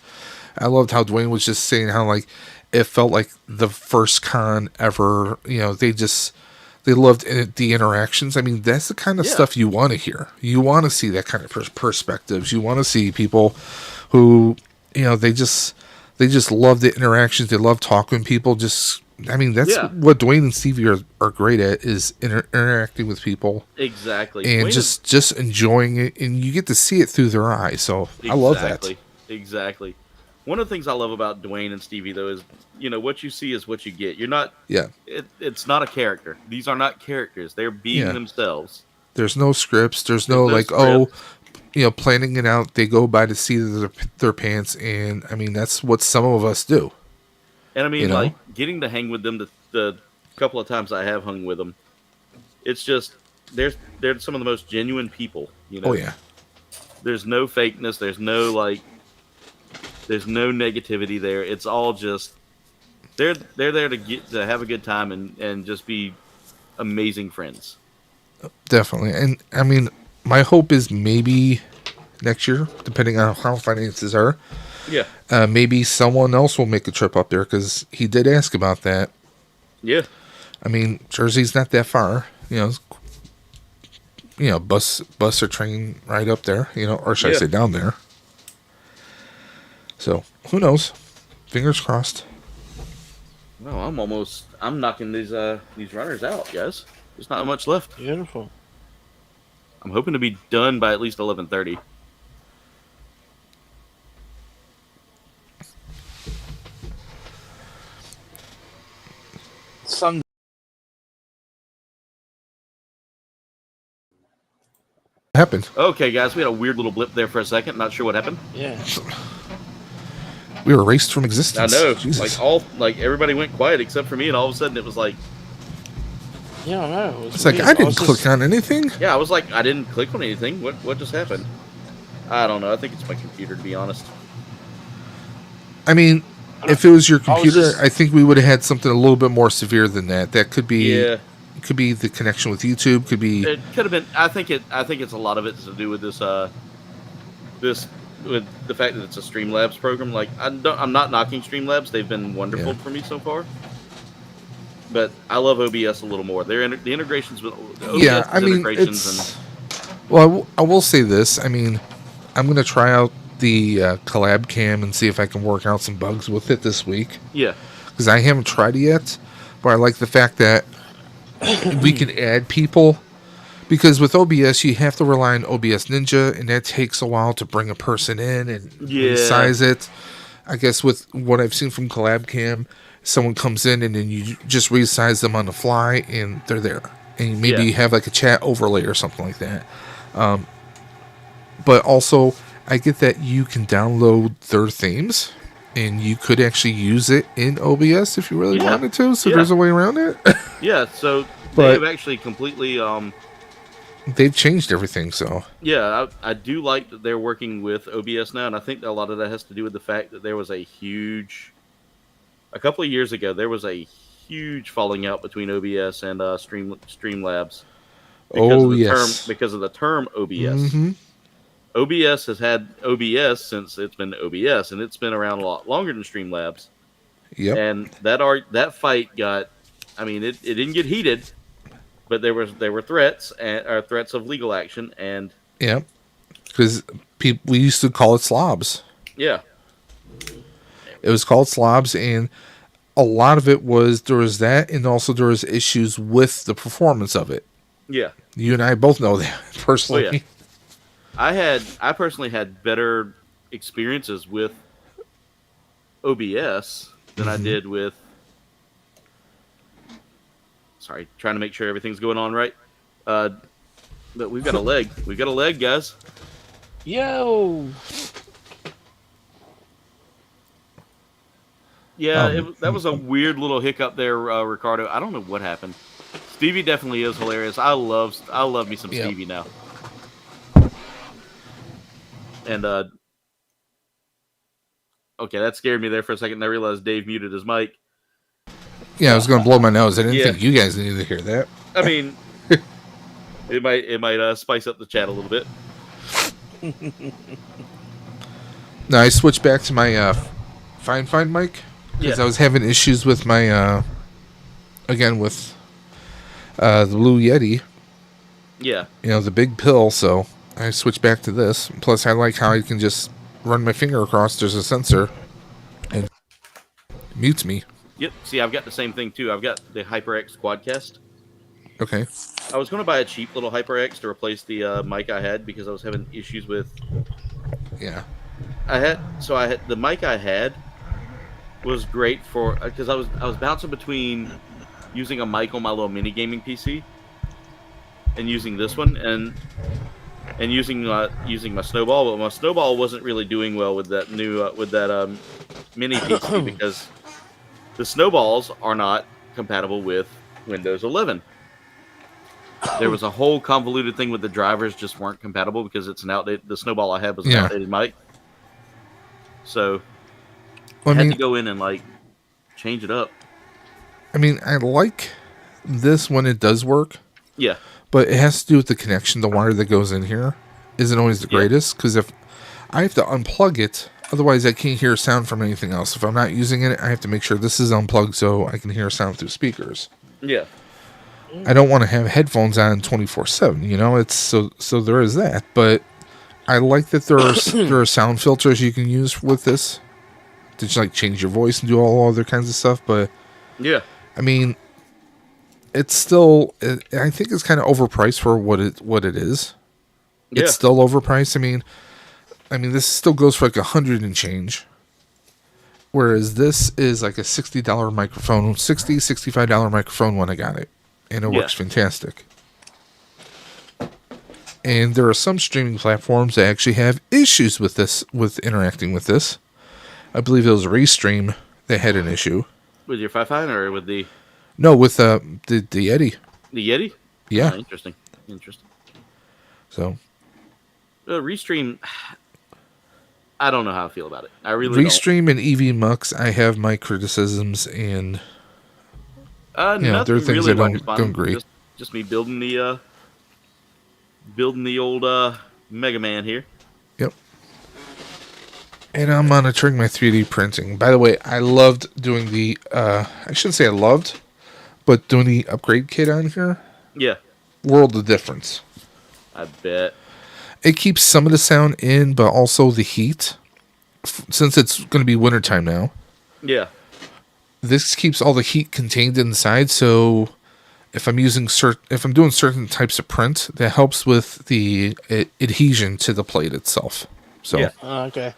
F: I loved how Dwayne was just saying how like it felt like the first con ever. They loved the interactions. I mean, that's the kind of stuff you want to hear. You want to see that kind of perspectives. You want to see people who, they just love the interactions. They love talking to people. That's what Dwayne and Stevie are great at is interacting with people.
D: Exactly.
F: And just enjoying it. And you get to see it through their eyes. So I love that.
D: Exactly. One of the things I love about Dwayne and Stevie, though, is, what you see is what you get. You're not... Yeah. It's not a character. These are not characters. They're being themselves.
F: There's no scripts. There's no planning it out. They go by the seat of their pants, and, I mean, that's what some of us do.
D: And, I mean, getting to hang with them the couple of times I have hung with them, it's just... They're some of the most genuine people,
F: Oh, yeah.
D: There's no fakeness. There's no, there's no negativity there. It's all just they're there to have a good time and just be amazing friends.
F: Definitely. And I mean, my hope is maybe next year, depending on how finances are.
D: Yeah.
F: Maybe someone else will make a trip up there because he did ask about that.
D: Yeah.
F: I mean, Jersey's not that far. Bus or train right up there. Or should I say down there? So, who knows? Fingers crossed.
D: No, I'm knocking these runners out, guys. There's not much left.
E: Beautiful.
D: I'm hoping to be done by at least 11:30.
E: Sun.
F: Happened.
D: Okay, guys, we had a weird little blip there for a second. Not sure what happened.
E: Yeah.
F: We were erased from existence.
D: I know.
F: Jesus.
D: Like everybody went quiet except for me, and all of a sudden it was like,
E: Yeah, I know.
F: It's like I didn't click on anything.
D: yeah, I was like, I didn't click on anything. What just happened? I don't know. I think it's my computer, to be honest.
F: I mean, if it was your
E: I was
F: computer,
E: just-
F: I think we would have had something a little bit more severe than that. That could be,
D: Yeah.
F: could be the connection with YouTube. Could be,
D: It could have been. I think it's a lot of it to do with this. With the fact that it's a Streamlabs program. Like I'm not knocking Streamlabs. They've been wonderful
F: Yeah.
D: for me so far. But I love OBS a little more. The integrations with
F: yeah. I mean, it's. Well, I will say this. I mean, I'm gonna try out the collab cam and see if I can work out some bugs with it this week.
D: Yeah.
F: Because I haven't tried it yet, but I like the fact that we can add people. Because with OBS, you have to rely on OBS Ninja, and that takes a while to bring a person in and resize it. I guess with what I've seen from Collab Cam, someone comes in and then you just resize them on the fly, and they're there. And maybe you have like a chat overlay or something like that. But also, I get that you can download their themes, and you could actually use it in OBS if you really wanted to. So there's a way around it.
D: Yeah. So
F: But-
D: they've actually completely.
F: They've changed everything, so
D: Yeah, I do like that they're working with OBS now, and I think that a lot of that has to do with the fact that there was a couple of years ago, there was a huge falling out between OBS and Streamlabs. Because of the term OBS.
F: Mhm.
D: OBS has had OBS since it's been OBS, and it's been around a lot longer than Streamlabs.
F: Yep.
D: And that fight got, I mean, it didn't get heated, but there were threats or threats of legal action, and
F: Yep. Because we used to call it slobs.
D: yeah,
F: It was called slobs, and a lot of it was there was that, and also there was issues with the performance of it.
D: yeah.
F: You and I both know that personally.
D: Oh, yeah. I personally had better experiences with OBS than I did with. Sorry, trying to make sure everything's going on right. But we've got a leg. We've got a leg, guys.
E: Yo.
D: Yeah, that was a weird little hiccup there, Ricardo. I don't know what happened. Stevie definitely is hilarious. I love me some Stevie now. And okay, that scared me there for a second. I realized Dave muted his mic.
F: Yeah, I was going to blow my nose. I didn't think you guys needed to hear that.
D: I mean, it might spice up the chat a little bit.
F: No, I switched back to my Find mic because I was having issues with my again with the Blue Yeti.
D: Yeah.
F: You know, the big pill. So I switched back to this. Plus, I like how I can just run my finger across. There's a sensor and it mutes me.
D: Yep. See, I've got the same thing too. I've got the HyperX Quadcast.
F: Okay.
D: I was going to buy a cheap little HyperX to replace the mic I had because I was having issues with.
F: Yeah.
D: The mic I had was great for because I was bouncing between using a mic on my little mini gaming PC and using this one and using my Snowball, but my Snowball wasn't really doing well with that new mini PC because the Snowballs are not compatible with Windows 11. There was a whole convoluted thing with the drivers just weren't compatible because it's an outdated. The Snowball I had was an outdated mic, so I had to go in and change it up.
F: I mean, I like this when it does work.
D: Yeah,
F: but it has to do with the connection. The wire that goes in here isn't always the greatest because if I have to unplug it, otherwise I can't hear sound from anything else. If I'm not using it, I have to make sure this is unplugged so I can hear sound through speakers.
D: Yeah.
F: I don't want to have headphones on 24/7. You know, it's so there is that. But I like that there are sound filters you can use with this to just change your voice and do all other kinds of stuff. But
D: yeah,
F: I mean, it's still. I think it's kind of overpriced for what it is. It's still overpriced. I mean, this still goes for like $100 and change. Whereas this is like a $60 microphone, $65 microphone when I got it. And it works fantastic. And there are some streaming platforms that actually have issues with this, with interacting with this. I believe it was Restream that had an issue.
D: With your Fi-Fi or with the...
F: No, with the Yeti.
D: The Yeti?
F: Yeah.
D: Oh, interesting.
F: So...
D: Restream... I don't know how I feel about it. I really
F: Restream and EV Mux, I have my criticisms, and there are things really that don't agree.
D: Just me building the old Mega Man here.
F: Yep. And I'm monitoring my 3D printing. By the way, I loved doing the I shouldn't say I loved, but doing the upgrade kit on here.
D: Yeah.
F: World of difference.
D: I bet.
F: It keeps some of the sound in, but also the heat. Since it's going to be wintertime now.
D: Yeah.
F: This keeps all the heat contained inside, so if I'm doing certain types of print, that helps with the adhesion to the plate itself. So
D: yeah.
E: Okay.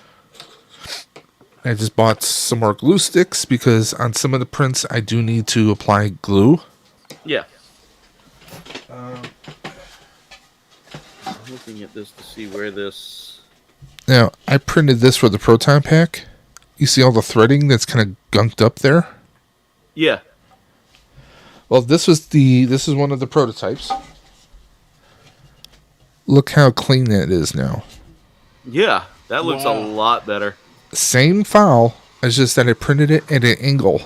F: I just bought some more glue sticks because on some of the prints I do need to apply glue.
D: Yeah. I'm looking at this to see where this...
F: Now, I printed this for the Proton Pack. You see all the threading that's kind of gunked up there?
D: Yeah.
F: Well, this is one of the prototypes. Look how clean that is now.
D: Yeah, that looks a lot better.
F: Same file, it's just that I printed it at an angle.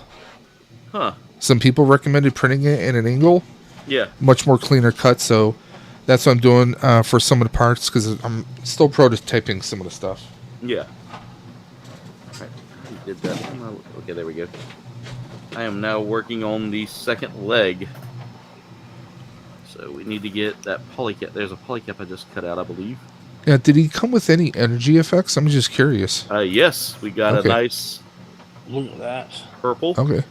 D: Huh.
F: Some people recommended printing it at an angle.
D: Yeah.
F: Much more cleaner cut, so that's what I'm doing for some of the parts, because I'm still prototyping some of the stuff.
D: Yeah. Alright, we did that. Okay, there we go. I am now working on the second leg. So we need to get that polycap. There's a polycap I just cut out, I believe.
F: Yeah, did he come with any energy effects? I'm just curious.
D: Yes, we got a nice...
E: Look at that.
D: Purple.
F: Okay.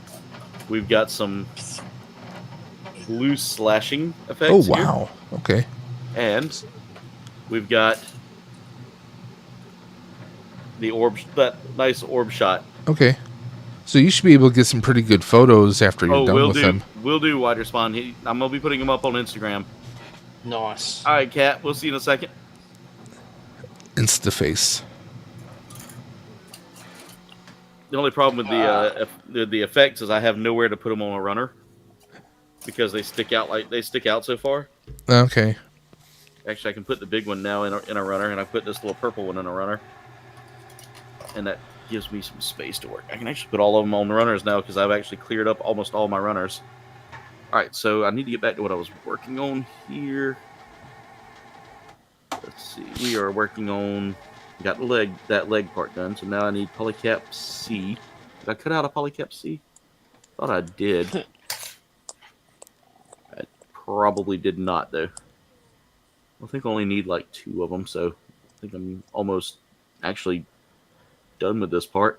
D: We've got some blue slashing effects.
F: Oh, wow. Here. Okay.
D: And we've got the orb, that nice orb shot.
F: Okay. So you should be able to get some pretty good photos after you're done with them.
D: We'll do Wide Respawn. I'm going to be putting them up on Instagram.
E: Nice.
D: All right, Kat. We'll see you in a second.
F: Insta-face.
D: The only problem with the effects is I have nowhere to put them on a runner because they stick out so far.
F: Okay.
D: Actually, I can put the big one now in a runner, and I put this little purple one in a runner, and that gives me some space to work. I can actually put all of them on the runners now because I've actually cleared up almost all my runners. All right, so I need to get back to what I was working on here. Let's see. We are working on... Got that leg part done, so now I need polycap C. Did I cut out a polycap C? Thought I did. I probably did not, though. I think I only need like 2 of them, so I think I'm almost actually done with this part.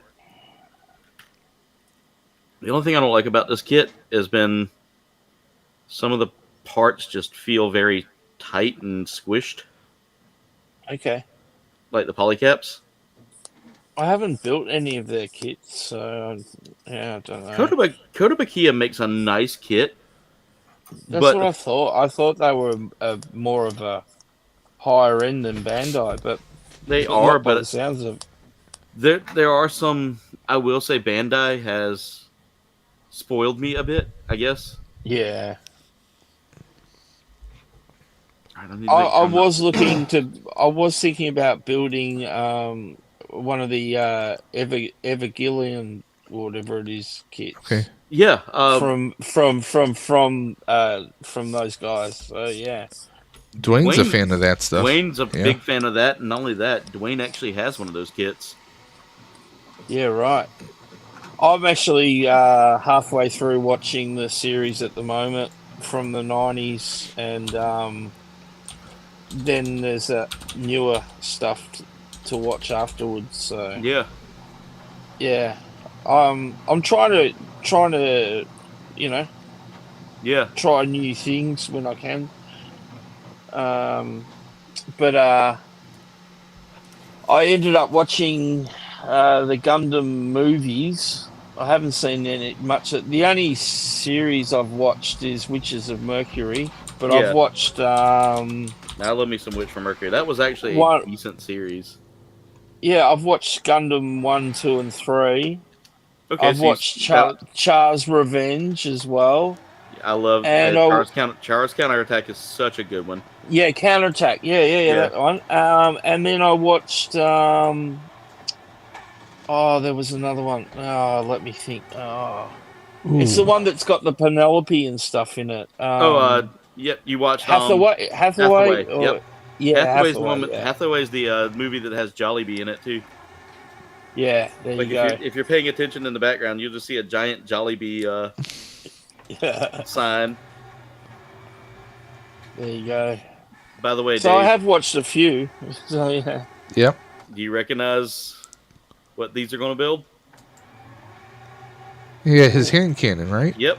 D: The only thing I don't like about this kit has been some of the parts just feel very tight and squished.
E: Okay.
D: Like the polycaps.
E: I haven't built any of their kits, so yeah, I don't know.
D: Kouldbayne makes a nice kit.
E: That's what I thought. I thought they were more of a higher end than Bandai, but
D: they are. But
E: it sounds of
D: there are some. I will say Bandai has spoiled me a bit, I guess.
E: Yeah.
D: I
E: was thinking about building one of the Evergillion, whatever it is, kits.
F: Okay.
D: Yeah.
E: From those guys. So yeah.
F: Dwayne's a fan of that stuff.
D: Dwayne's a big fan of that, and not only that, Dwayne actually has one of those kits.
E: Yeah, right. I'm actually halfway through watching the series at the moment from the 90s, and then there's newer stuff to watch afterwards. So yeah, I'm trying to, try new things when I can. but I ended up watching the Gundam movies. I haven't seen any much. The only series I've watched is Witches of Mercury, but
D: Yeah.
E: I've watched
D: I love me some Witch from Mercury. That was actually a decent series.
E: Yeah, I've watched Gundam 1, 2, and 3.
D: Okay,
E: I've watched Char's Revenge as well.
D: I love
E: and
D: Char's Counterattack is such a good one.
E: Yeah, Counterattack. Yeah, that one. And then I watched. There was another one. Oh, let me think. It's the one that's got the Penelope and stuff in it.
D: Yep, you watched
E: Hathaway.
D: Yep.
E: Yeah,
D: Hathaway's Hathaway's the movie that has Jollibee in it too.
E: Yeah, there you go.
D: If you're paying attention in the background, you'll just see a giant Jollibee sign.
E: There you go.
D: By the way,
E: so
D: Dave,
E: I have watched a few. So yeah.
F: Yep.
D: Do you recognize what these are going to build?
F: Yeah, his hand cannon, right?
D: Yep.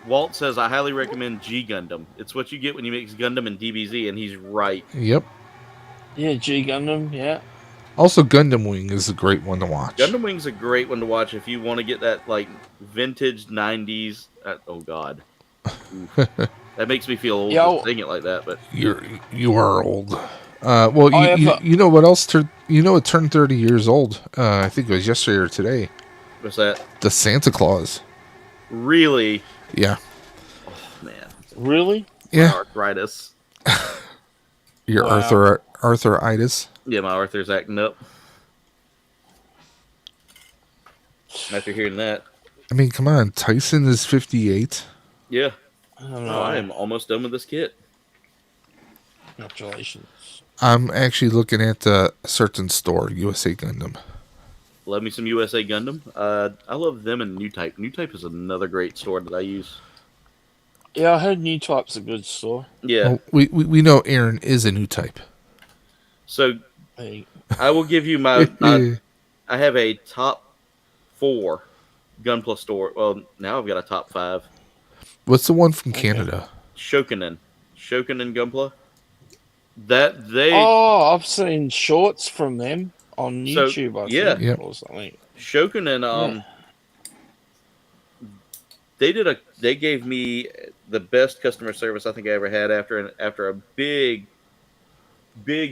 D: Walt says, I highly recommend G Gundam. It's what you get when you mix Gundam and DBZ, and he's right.
F: Yep.
E: Yeah, G Gundam, yeah.
F: Also, Gundam Wing is a great one to watch.
D: Gundam Wing's a great one to watch if you want to get that, like, vintage 90s... oh, God. That makes me feel old just saying it like that, but...
F: You are old. You know what else? It turned 30 years old. I think it was yesterday or today.
D: What's that?
F: The Santa Claus.
D: Really?
F: Yeah.
D: Oh, man.
E: Really?
F: Yeah.
D: Arthritis.
F: Your arthritis?
D: Yeah, my Arthur's acting up. After hearing that.
F: I mean, come on. Tyson is 58.
D: Yeah.
E: I
D: am almost done with this kit.
E: Congratulations.
F: I'm actually looking at a certain store, USA Gundam.
D: Love me some USA Gundam. I love them and New Type. New Type is another great store that I use.
E: Yeah, I heard New Type's a good store.
D: Yeah.
F: Well, we know Aaron is a New Type.
D: So, I will give you my... I have a top 4 Gunpla store. Well, now I've got a top 5.
F: What's the one from Canada?
D: Shokunin Gunpla.
E: I've seen shorts from them on YouTube, I think,
F: yep.
E: or something.
D: Shokunin, they gave me the best customer service I think I ever had after a big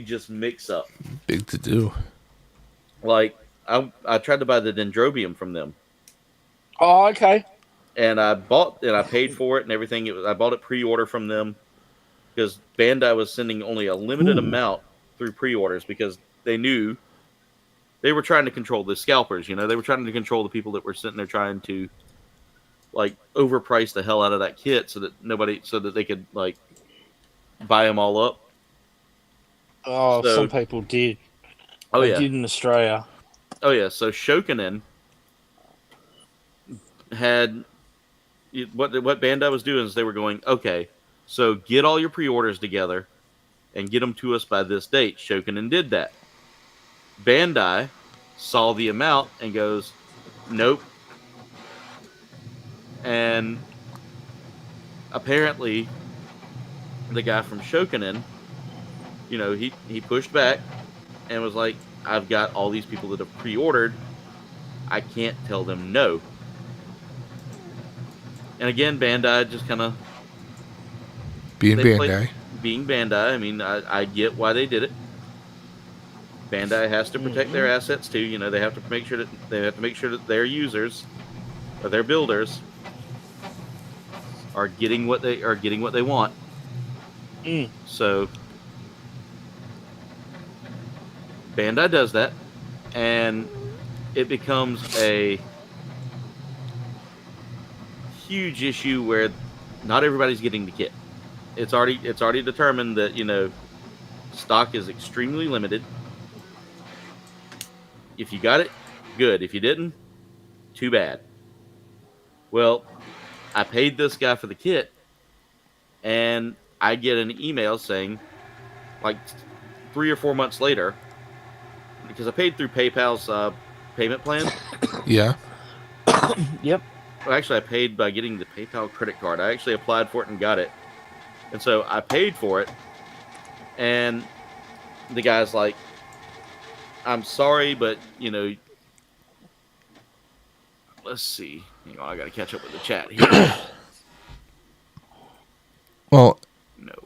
D: just mix up.
F: Big to do.
D: Like I tried to buy the Dendrobium from them.
E: Oh, okay.
D: And I paid for it and everything. I bought it pre-order from them because Bandai was sending only a limited amount through pre-orders because they knew they were trying to control the scalpers. They were trying to control the people that were sitting there trying to like overprice the hell out of that kit so that they could like buy them all up.
E: Oh, some people did.
D: Oh,
E: they
D: yeah.
E: did in Australia.
D: Oh, yeah. So Shokunin had... What Bandai was doing is they were going, okay, so get all your pre-orders together and get them to us by this date. Shokunin did that. Bandai saw the amount and goes, nope. And apparently the guy from Shokunin, he pushed back and was like, I've got all these people that have pre-ordered. I can't tell them no. And again, Bandai just kind of...
F: Being Bandai.
D: Being Bandai. I mean, I get why they did it. Bandai has to protect their assets too. They have to make sure that their users or their builders are getting what they want. So Bandai does that, and it becomes a huge issue where not everybody's getting the kit. It's already determined that stock is extremely limited. If you got it, good. If you didn't, too bad. Well, I paid this guy for the kit, and I get an email saying, like 3 or 4 months later, because I paid through PayPal's payment plan.
F: Yeah.
E: Yep.
D: Well, actually, I paid by getting the PayPal credit card. I actually applied for it and got it. And so I paid for it, and the guy's like, I'm sorry, but, you know, let's see. Hang on, I got to catch up with the chat here.
F: Well,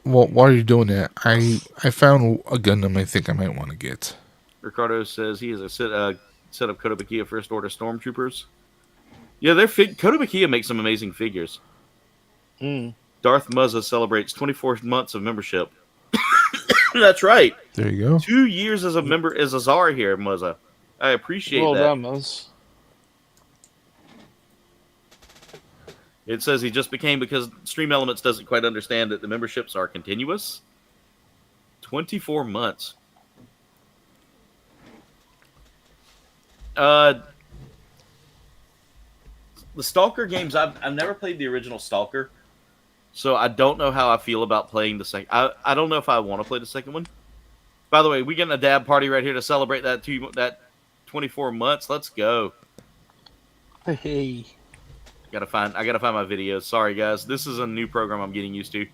F: while you're doing that, I found a Gundam I think I might want to get.
D: Ricardo says he has a set of Kouldbayne First Order Stormtroopers. Yeah, Kouldbayne makes some amazing figures. Darth Muzza celebrates 24 months of membership. That's right.
F: There you go.
D: 2 years as a member, as a czar here, Muzza. I appreciate that.
E: Well done, Muzz.
D: It says he just became, because Stream Elements doesn't quite understand that the memberships are continuous. 24 months. The Stalker games, I've never played the original Stalker, so I don't know how I feel about playing the second. I don't know if I want to play the second one. By the way, we getting a dab party right here to celebrate that 24 months. Let's go.
E: Hey.
D: I gotta find my videos. Sorry guys, this is a new program I'm getting used to.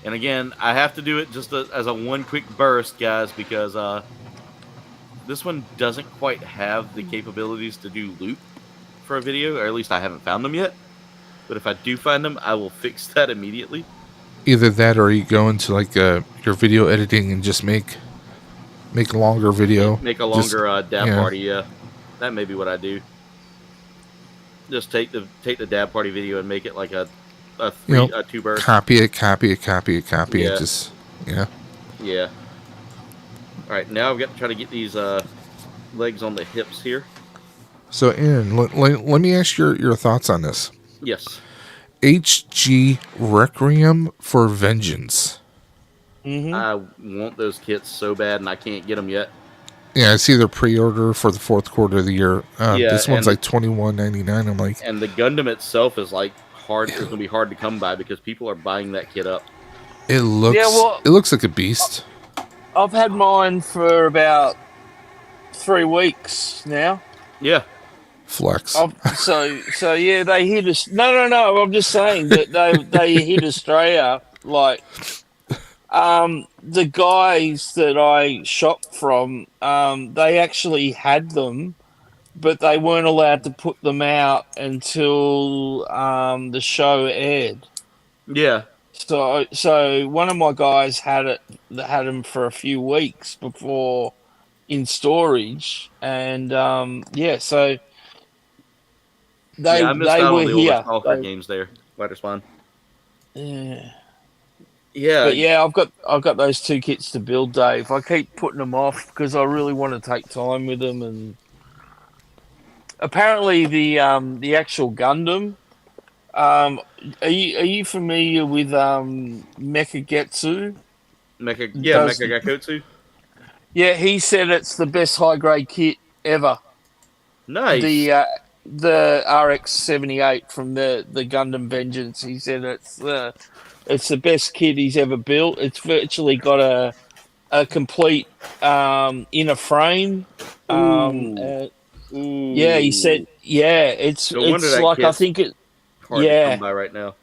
D: And again, I have to do it just as a one quick burst, guys, because this one doesn't quite have the capabilities to do loop for a video, or at least I haven't found them yet. But if I do find them, I will fix that immediately.
F: Either that, or you go into like your video editing and just make a longer video.
D: Make a longer dab party. Yeah, that may be what I do. Just take the dab party video and make it like a two burst.
F: Copy it.
D: Yeah.
F: Just
D: Yeah. All right, now I've got to try to get these legs on the hips here.
F: So, Aaron, let me ask your thoughts on this.
D: Yes.
F: HG Requiem for Vengeance.
E: Mm-hmm.
D: I want those kits so bad, and I can't get them yet.
F: Yeah, I see their pre-order for the fourth quarter of the year. This one's like $21.99. I'm like,
D: and the Gundam itself is like hard. It's gonna be hard to come by because people are buying that kit up.
F: it looks like a beast.
E: I've had mine for about 3 weeks now.
D: Yeah.
F: Flex.
E: So yeah, they hit us. No. I'm just saying that they hit Australia like. The guys that I shopped from, they actually had them, but they weren't allowed to put them out until the show aired.
D: Yeah.
E: So one of my guys had them for a few weeks before in storage, and so they
D: I missed out
E: were
D: on the
E: here.
D: older Stalker games there. Fighter Spawn.
E: Yeah.
D: Yeah.
E: But yeah, I've got those 2 kits to build, Dave. I keep putting them off because I really want to take time with them. And apparently, the actual Gundam. Are you familiar with Mechagetsu?
D: Mechagetsu.
E: Yeah, he said it's the best high grade kit ever.
D: Nice.
E: The RX-78 from the Gundam Vengeance. He said it's the best kit he's ever built. It's virtually got a complete inner frame. Yeah, he said, it's like, I think it.
D: Hard to come by right now.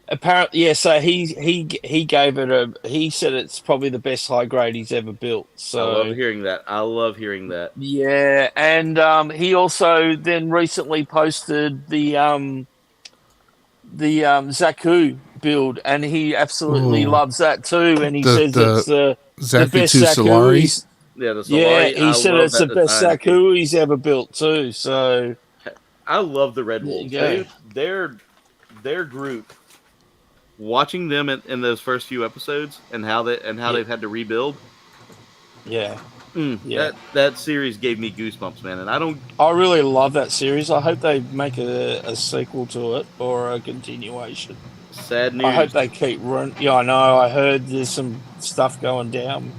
E: Apparently, yeah. So he gave it he said it's probably the best high grade he's ever built. So
D: I love hearing that.
E: Yeah, and he also then recently posted the Zaku build, and he absolutely loves that too. And he says it's the best Zaku.
D: Yeah, the Solari.
E: Yeah, he said it's the best Zaku he's ever built too. So
D: I love the Red Wolves. Their group. Watching them in those first few episodes and how they've had to rebuild.
E: Yeah.
D: That series gave me goosebumps, man. And
E: I really love that series. I hope they make a sequel to it or a continuation.
D: Sad news.
E: I hope they keep running. Yeah, I know. I heard there's some stuff going down.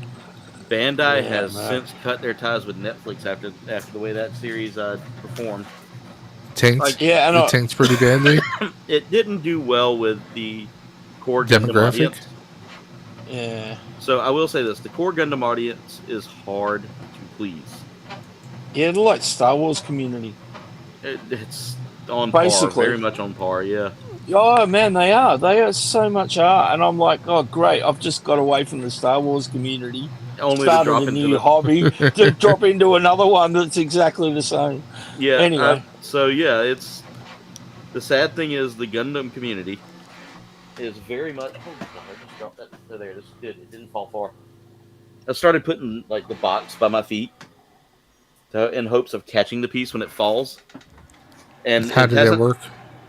D: Bandai has since cut their ties with Netflix after the way that series performed.
F: Tanked? It tanked pretty badly.
D: It didn't do well with the core
F: demographic.
D: Gundam audience.
E: Yeah.
D: So I will say this: the core Gundam audience is hard to please.
E: Yeah, they're like Star Wars community.
D: It's on
E: Basically.
D: par, very much on par. Yeah.
E: Oh man, they are. They are so much art, and I'm like, oh great! I've just got away from the Star Wars community,
D: Only to
E: started
D: drop
E: a
D: into
E: new
D: the
E: hobby, to drop into another one that's exactly the same.
D: yeah.
E: Anyway,
D: So yeah, it's the sad thing is the Gundam community is very much. Oh God, I just dropped that. Oh, there it is. Good. It didn't fall far. I started putting like the box by my feet in hopes of catching the piece when it falls. And
F: How did that work?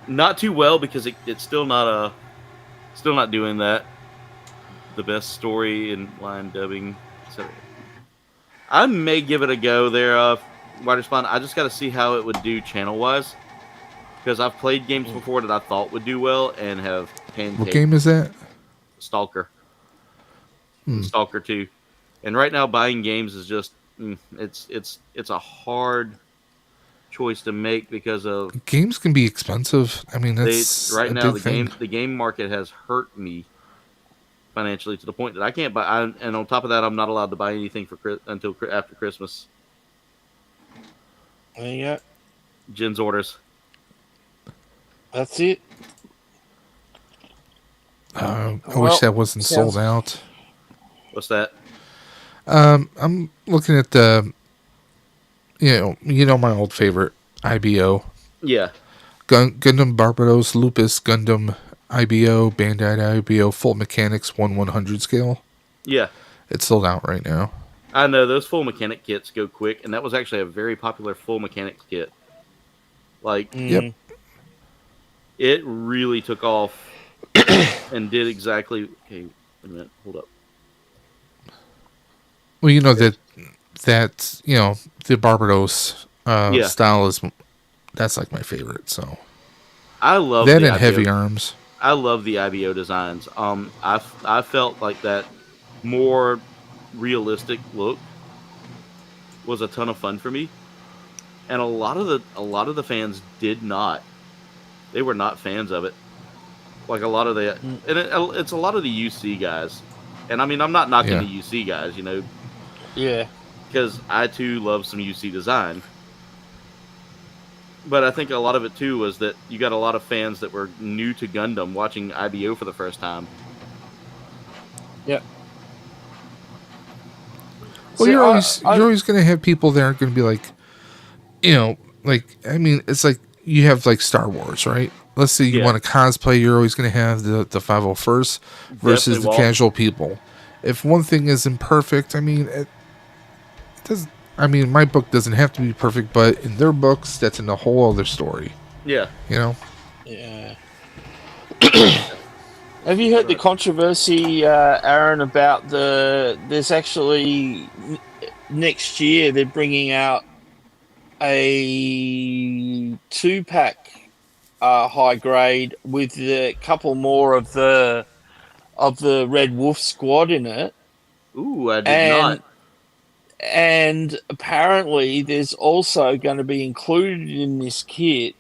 D: Not too well because it's still not doing that. The best story in line dubbing. So I may give it a go there, Wider Spawn. I just got to see how it would do channel wise because I've played games before that I thought would do well and have pancaked.
F: What game is that?
D: Stalker. Stalker 2. And right now buying games is just it's a hard choice to make because of
F: games can be expensive. I mean, that's
D: right
F: a
D: now
F: big thing.
D: the game market has hurt me financially to the point that I can't buy. And on top of that, I'm not allowed to buy anything until after Christmas.
E: there you go.
D: Jen's orders.
E: That's it.
F: I wish that wasn't sold out.
D: What's that?
F: I'm looking at the, you know my old favorite, IBO.
D: Yeah.
F: Gundam Barbados, Lupus, Gundam, IBO, Bandai IBO, full mechanics, 1/100 scale.
D: Yeah.
F: It's sold out right now.
D: I know, those full mechanic kits go quick, and that was actually a very popular full mechanic kit. Like,
F: Yep.
D: It really took off and did exactly... Okay, wait a minute, hold up.
F: Well, you know that the Barbados style that's like my favorite. So
D: I love
F: that
D: the
F: and
D: IBO.
F: heavy arms.
D: I love the IBO designs. I felt like that more realistic look was a ton of fun for me, and a lot of the fans did not. They were not fans of it. Like a lot of the, and it's a lot of the UC guys, and I mean I'm not knocking the UC guys,
E: Yeah.
D: because I too love some UC design. But I think a lot of it too was that you got a lot of fans that were new to Gundam watching IBO for the first time.
E: Yep.
F: Well, you're always going to have people that aren't going to be like, I mean, it's like you have like Star Wars, right? Let's say you want to cosplay, you're always going to have the 501st versus the casual people. If one thing isn't perfect, I mean, it doesn't. I mean, my book doesn't have to be perfect, but in their books, that's in a whole other story.
D: Yeah.
E: Yeah. Have you heard the controversy, Aaron, about there's actually next year they're bringing out a 2-pack high grade with a couple more of the Red Wolf squad in it.
D: Ooh, I did not.
E: And apparently there's also going to be included in this kit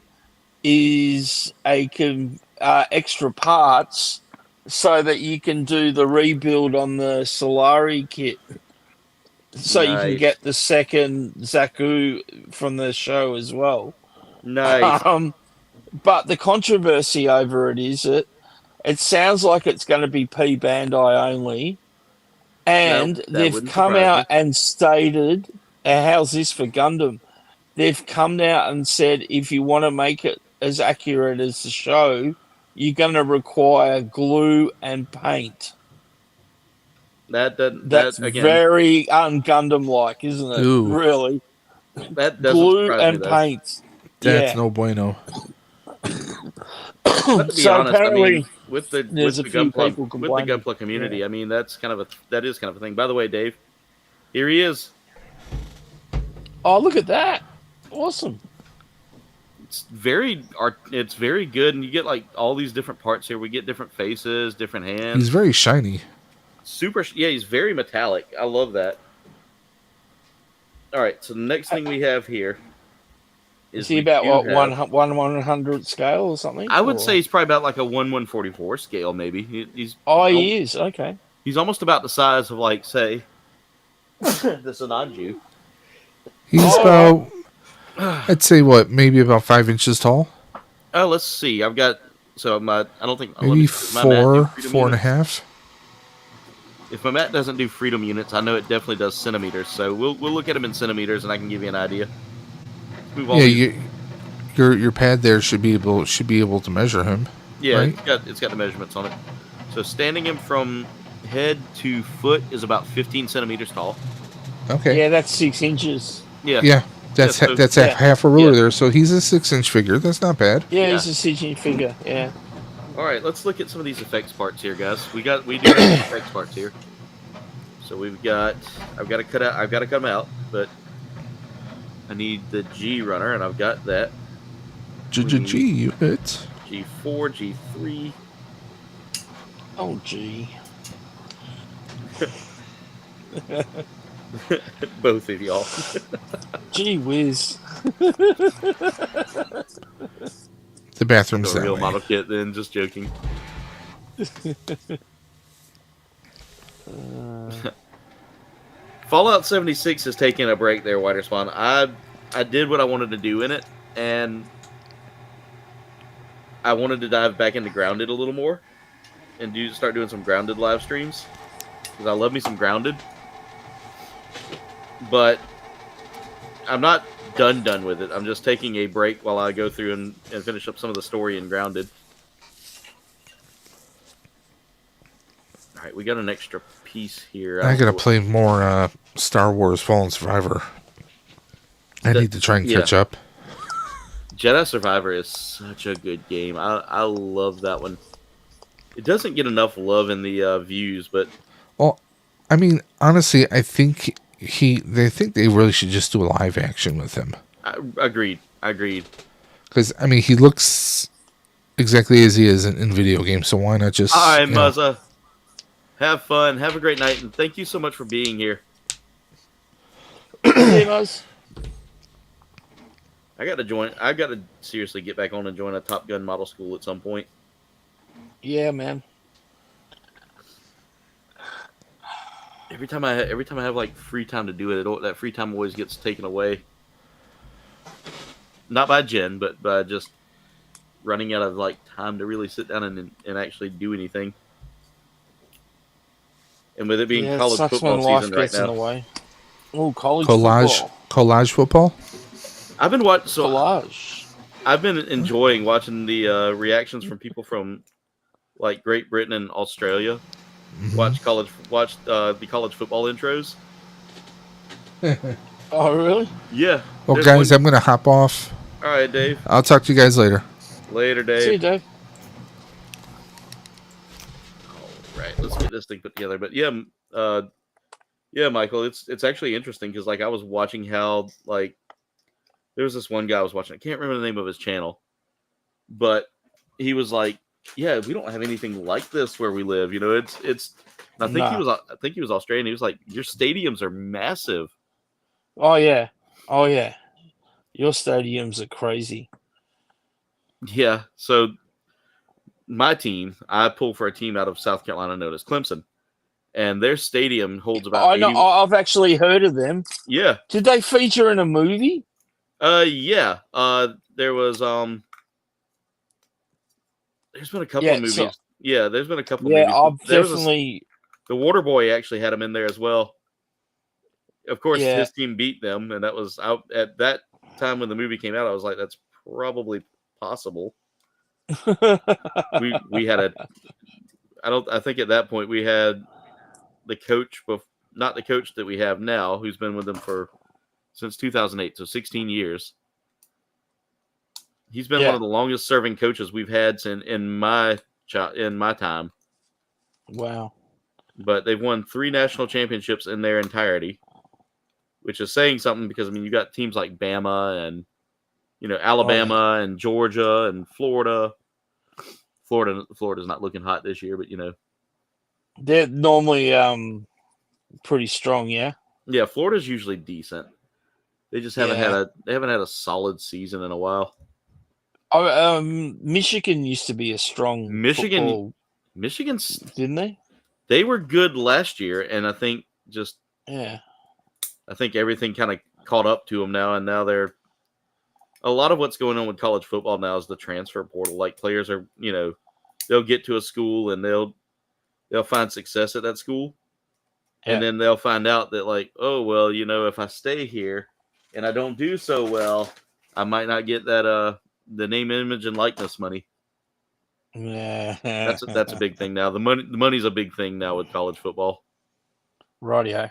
E: is extra parts so that you can do the rebuild on the Solari kit. So you can get the second Zaku from the show as well.
D: Nice.
E: But the controversy over it is it sounds like it's going to be P Bandai only. And they've come out and stated, how's this for Gundam? They've come out and said if you want to make it as accurate as the show, you're going to require glue and paint. That's again, very un-Gundam-like, isn't it?
F: Ooh.
E: Really?
D: That doesn't
E: glue and paint.
F: That's no bueno.
D: But to be honest,
E: apparently,
D: I mean, with the Gunpla community, I mean that is kind of a thing. By the way, Dave, here he is.
E: Oh, look at that! Awesome.
D: It's very good, and you get like all these different parts here. We get different faces, different hands.
F: He's very shiny.
D: He's very metallic. I love that. All right, so the next thing we have here
E: is he about what 1/100 scale or something?
D: I would say he's probably about like a 1/144 scale, maybe.
E: He is okay.
D: He's almost about the size of like say the Sananju.
F: He's about, I'd say maybe about 5 inches tall.
D: Let's see. I've got I don't think
F: Maybe
D: does my mat do freedom
F: 4.5.
D: units? If my mat doesn't do freedom units, I know it definitely does centimeters. So we'll look at them in centimeters, and I can give you an idea.
F: Yeah, your pad there should be able to measure him.
D: Yeah,
F: right?
D: it's got the measurements on it. So standing him from head to foot is about 15 centimeters tall.
F: Okay.
E: Yeah, that's 6 inches.
F: Yeah. That's half a ruler there. So he's a 6-inch figure. That's not bad.
E: Yeah, he's a 6-inch figure. Yeah.
D: All right, let's look at some of these effects parts here, guys. We do have effects parts here. So I've got to cut them out, but I need the G runner, and I've got that.
F: G unit.
D: G4, G3.
E: Oh, G.
D: Both of y'all.
E: Gee whiz.
F: The bathroom's
D: The
F: that
D: real
F: way.
D: model kit, then. Just joking. Fallout 76 is taking a break there, Wider Spawn. I did what I wanted to do in it, and I wanted to dive back into Grounded a little more and start doing some Grounded live streams, because I love me some Grounded. But I'm not done with it. I'm just taking a break while I go through and finish up some of the story in Grounded. All right, we got an extra piece here.
F: I gotta play more Star Wars Fallen Survivor. I need to try and catch up.
D: Jedi Survivor is such a good game. I love that one. It doesn't get enough love in the views, but...
F: Well, I mean, honestly, I think they think they really should just do a live action with him.
D: Agreed.
F: Because, I mean, he looks exactly as he is in video games, so why not just...
D: All right, Muzza. Have fun. Have a great night, and thank you so much for being here.
E: Hey, Muzz.
D: I got to seriously get back on and join a Top Gun model school at some point.
E: Yeah, man.
D: Every time I have like free time to do it, that free time always gets taken away. Not by Jen, but by just running out of like time to really sit down and actually do anything. And with it being college football season right now, in the way.
E: Oh, college
F: football.
D: I've been watching. So
E: collage.
D: I've been enjoying watching the reactions from people from like Great Britain and Australia. Mm-hmm. Watch the college football intros.
E: Oh, really?
D: Yeah.
F: Well, guys, I'm gonna hop off.
D: All right, Dave.
F: I'll talk to you guys later.
D: Later, Dave.
E: See you, Dave.
D: All right, let's get this thing put together. But yeah, Michael, it's actually interesting because like I was watching how like there was this one guy I was watching. I can't remember the name of his channel, but he was like, "Yeah, we don't have anything like this where we live. You know, it's." I think he was Australian. He was like, "Your stadiums are massive."
E: Oh yeah. Your stadiums are crazy.
D: Yeah. So my team, I pull for a team out of South Carolina known as Clemson, and their stadium holds about.
E: I know. I've actually heard of them.
D: Yeah.
E: Did they feature in a movie?
D: Yeah. There was there's been a couple of movies. There's been a couple of movies.
E: Yeah, I've definitely.
D: The Waterboy actually had him in there as well. Of course, his team beat them, and that was out at that time when the movie came out. I was like, that's probably possible. we had I think at that point we had the coach, not the coach that we have now, who's been with them since 2008, so 16 years. He's been one of the longest serving coaches we've had in my time.
E: Wow.
D: But they've won 3 national championships in their entirety, which is saying something because, I mean, you got teams like Bama and, Alabama and Georgia and Florida. Florida's not looking hot this year, but,
E: They're normally pretty strong, yeah?
D: Yeah, Florida's usually decent. They just haven't had a solid season in a while.
E: Oh, Michigan used to be a strong
D: Michigan's
E: didn't they?
D: They were good last year, and I think I think everything kind of caught up to them now, and now they're a lot of what's going on with college football now is the transfer portal. Like players are, they'll get to a school and they'll find success at that school, and then they'll find out that like, oh well, if I stay here and I don't do so well, I might not get that the name, image, and likeness money.
E: Yeah,
D: that's a big thing now. The money's a big thing now with college football.
E: Rightio.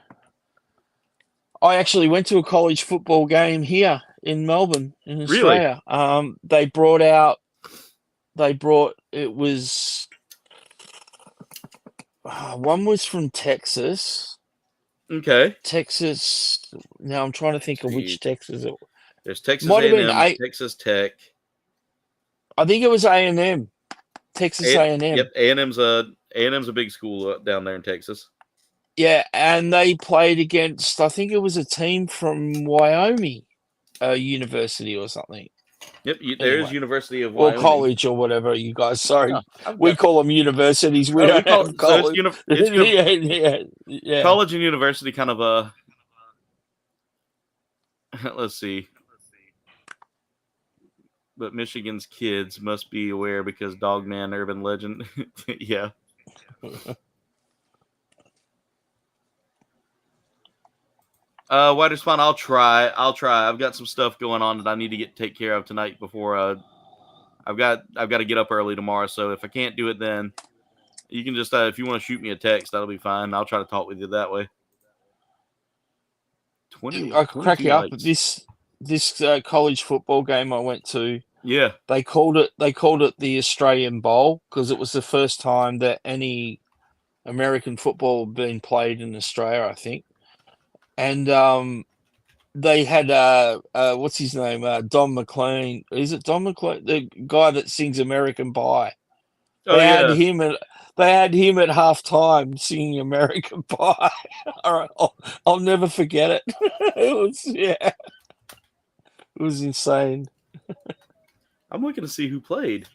E: I actually went to a college football game here in Melbourne, in Australia.
D: Really?
E: It was one was from Texas.
D: Okay.
E: Texas. Now I'm trying to think of which Texas.
D: There's Texas
E: Might have been
D: A&M, Texas Tech.
E: I think it was A&M. Texas A&M.
D: Yep, A&M's a big school down there in Texas.
E: Yeah, and they played against, I think it was a team from Wyoming University or something.
D: Yep, there's University of Wyoming.
E: Or college or whatever, you guys. Sorry. We call them universities. We don't call college.
D: So it's college and university kind of a... Let's see. But Michigan's kids must be aware because Dogman Urban Legend. Yeah. Wider Spawn, I'll try. I've got some stuff going on that I need to take care of tonight before I've got to get up early tomorrow. So if I can't do it then, you can just if you want to shoot me a text, that'll be fine. I'll try to talk with you that way.
E: I could crack you up. This college football game I went to.
D: Yeah.
E: They called it the Australian Bowl because it was the first time that any American football had been played in Australia, I think. And they had what's his name? Don McLean. Is it Don McLean? The guy that sings American Pie. They had him at halftime singing American Pie. All right, I'll never forget it. It was insane.
D: I'm looking to see who played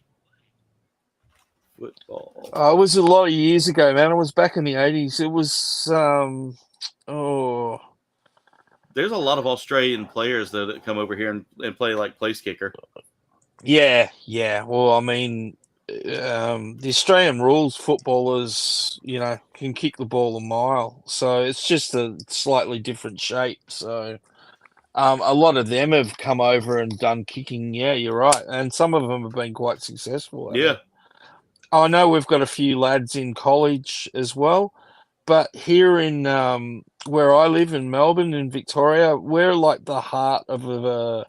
D: football.
E: It was a lot of years ago, man. It was back in the 80s. It was
D: There's a lot of Australian players that come over here and play like place kicker.
E: Yeah. Well, I mean, the Australian rules footballers, can kick the ball a mile. So it's just a slightly different shape. So a lot of them have come over and done kicking. Yeah, you're right. And some of them have been quite successful.
D: Yeah.
E: I know we've got a few lads in college as well. But here in where I live in Melbourne, in Victoria, we're like the heart of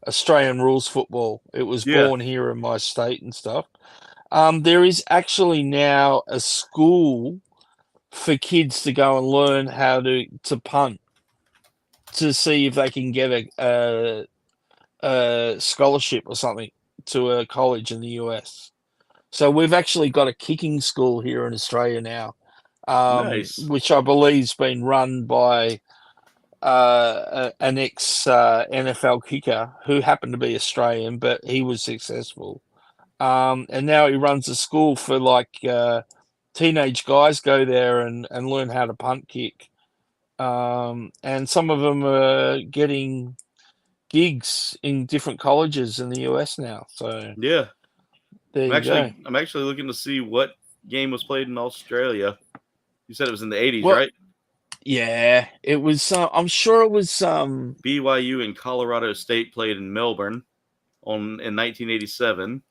E: Australian rules football. It was born here in my state and stuff. There is actually now a school for kids to go and learn how to punt to see if they can get a scholarship or something to a college in the US. So we've actually got a kicking school here in Australia now.
D: Nice.
E: Which I believe has been run by an ex-NFL kicker who happened to be Australian, but he was successful. And now he runs a school for teenage guys go there and learn how to punt kick. And some of them are getting gigs in different colleges in the US now. So
D: yeah,
E: I'm
D: actually looking to see what game was played in Australia. You said it was in the 80s, right?
E: Yeah, it was. I'm sure it was.
D: BYU and Colorado State played in Melbourne in 1987.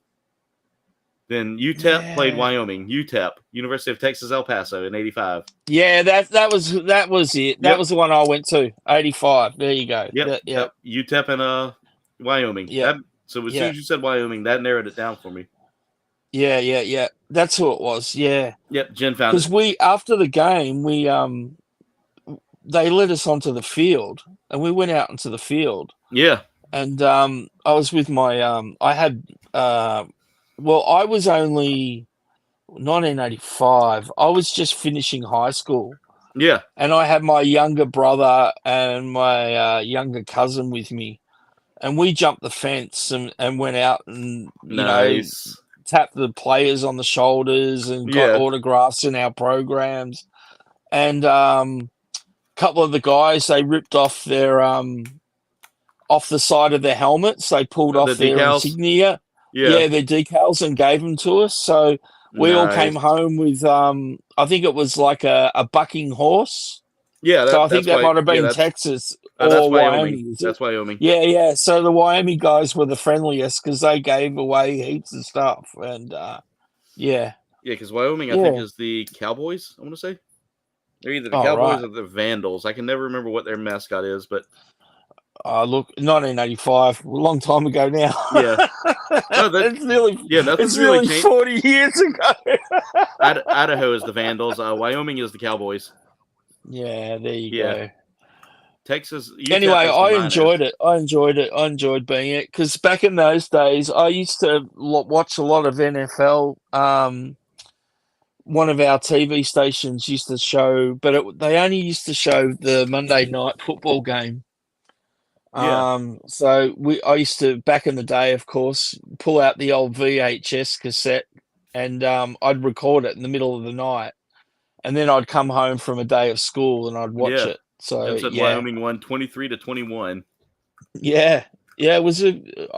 D: Then UTEP played Wyoming. UTEP, University of Texas El Paso, in 85.
E: Yeah, that was it. That was the one I went to. 85. There you go.
D: Yep. UTEP and Wyoming.
E: Yeah.
D: So as soon as you said Wyoming, that narrowed it down for me.
E: Yeah. That's who it was. Yeah.
D: Yep. Jen found it.
E: Because after the game, they led us onto the field, and we went out into the field.
D: Yeah.
E: And I was with my I was only 1985. I was just finishing high school.
D: Yeah.
E: And I had my younger brother and my younger cousin with me, and we jumped the fence and went out and tapped the players on the shoulders and got autographs in our programs. And a couple of the guys, they ripped off their off the side of their helmets. They pulled off their
D: decals?
E: insignia.
D: Yeah,
E: their decals, and gave them to us. So we all came home with, I think it was like a bucking horse.
D: Yeah,
E: so I think that might have been Texas or
D: that's
E: Wyoming.
D: That's Wyoming.
E: Yeah. So the Wyoming guys were the friendliest because they gave away heaps of stuff. And yeah,
D: because Wyoming, I think, is the Cowboys. I want to say they're either the Cowboys or the Vandals. I can never remember what their mascot is, but
E: look, 1985, a long time ago now.
D: Yeah, no,
E: it's nearly 40 years ago.
D: Idaho is the Vandals. Wyoming is the Cowboys.
E: Yeah, there you go.
D: Texas.
E: Anyway, I enjoyed it. I enjoyed being it because back in those days, I used to watch a lot of NFL. One of our TV stations used to show, but they only used to show the Monday night football game. So I used to, back in the day, of course, pull out the old VHS cassette and I'd record it in the middle of the night, and then I'd come home from a day of school and I'd watch it. So
D: Wyoming won 23-21.
E: Yeah, I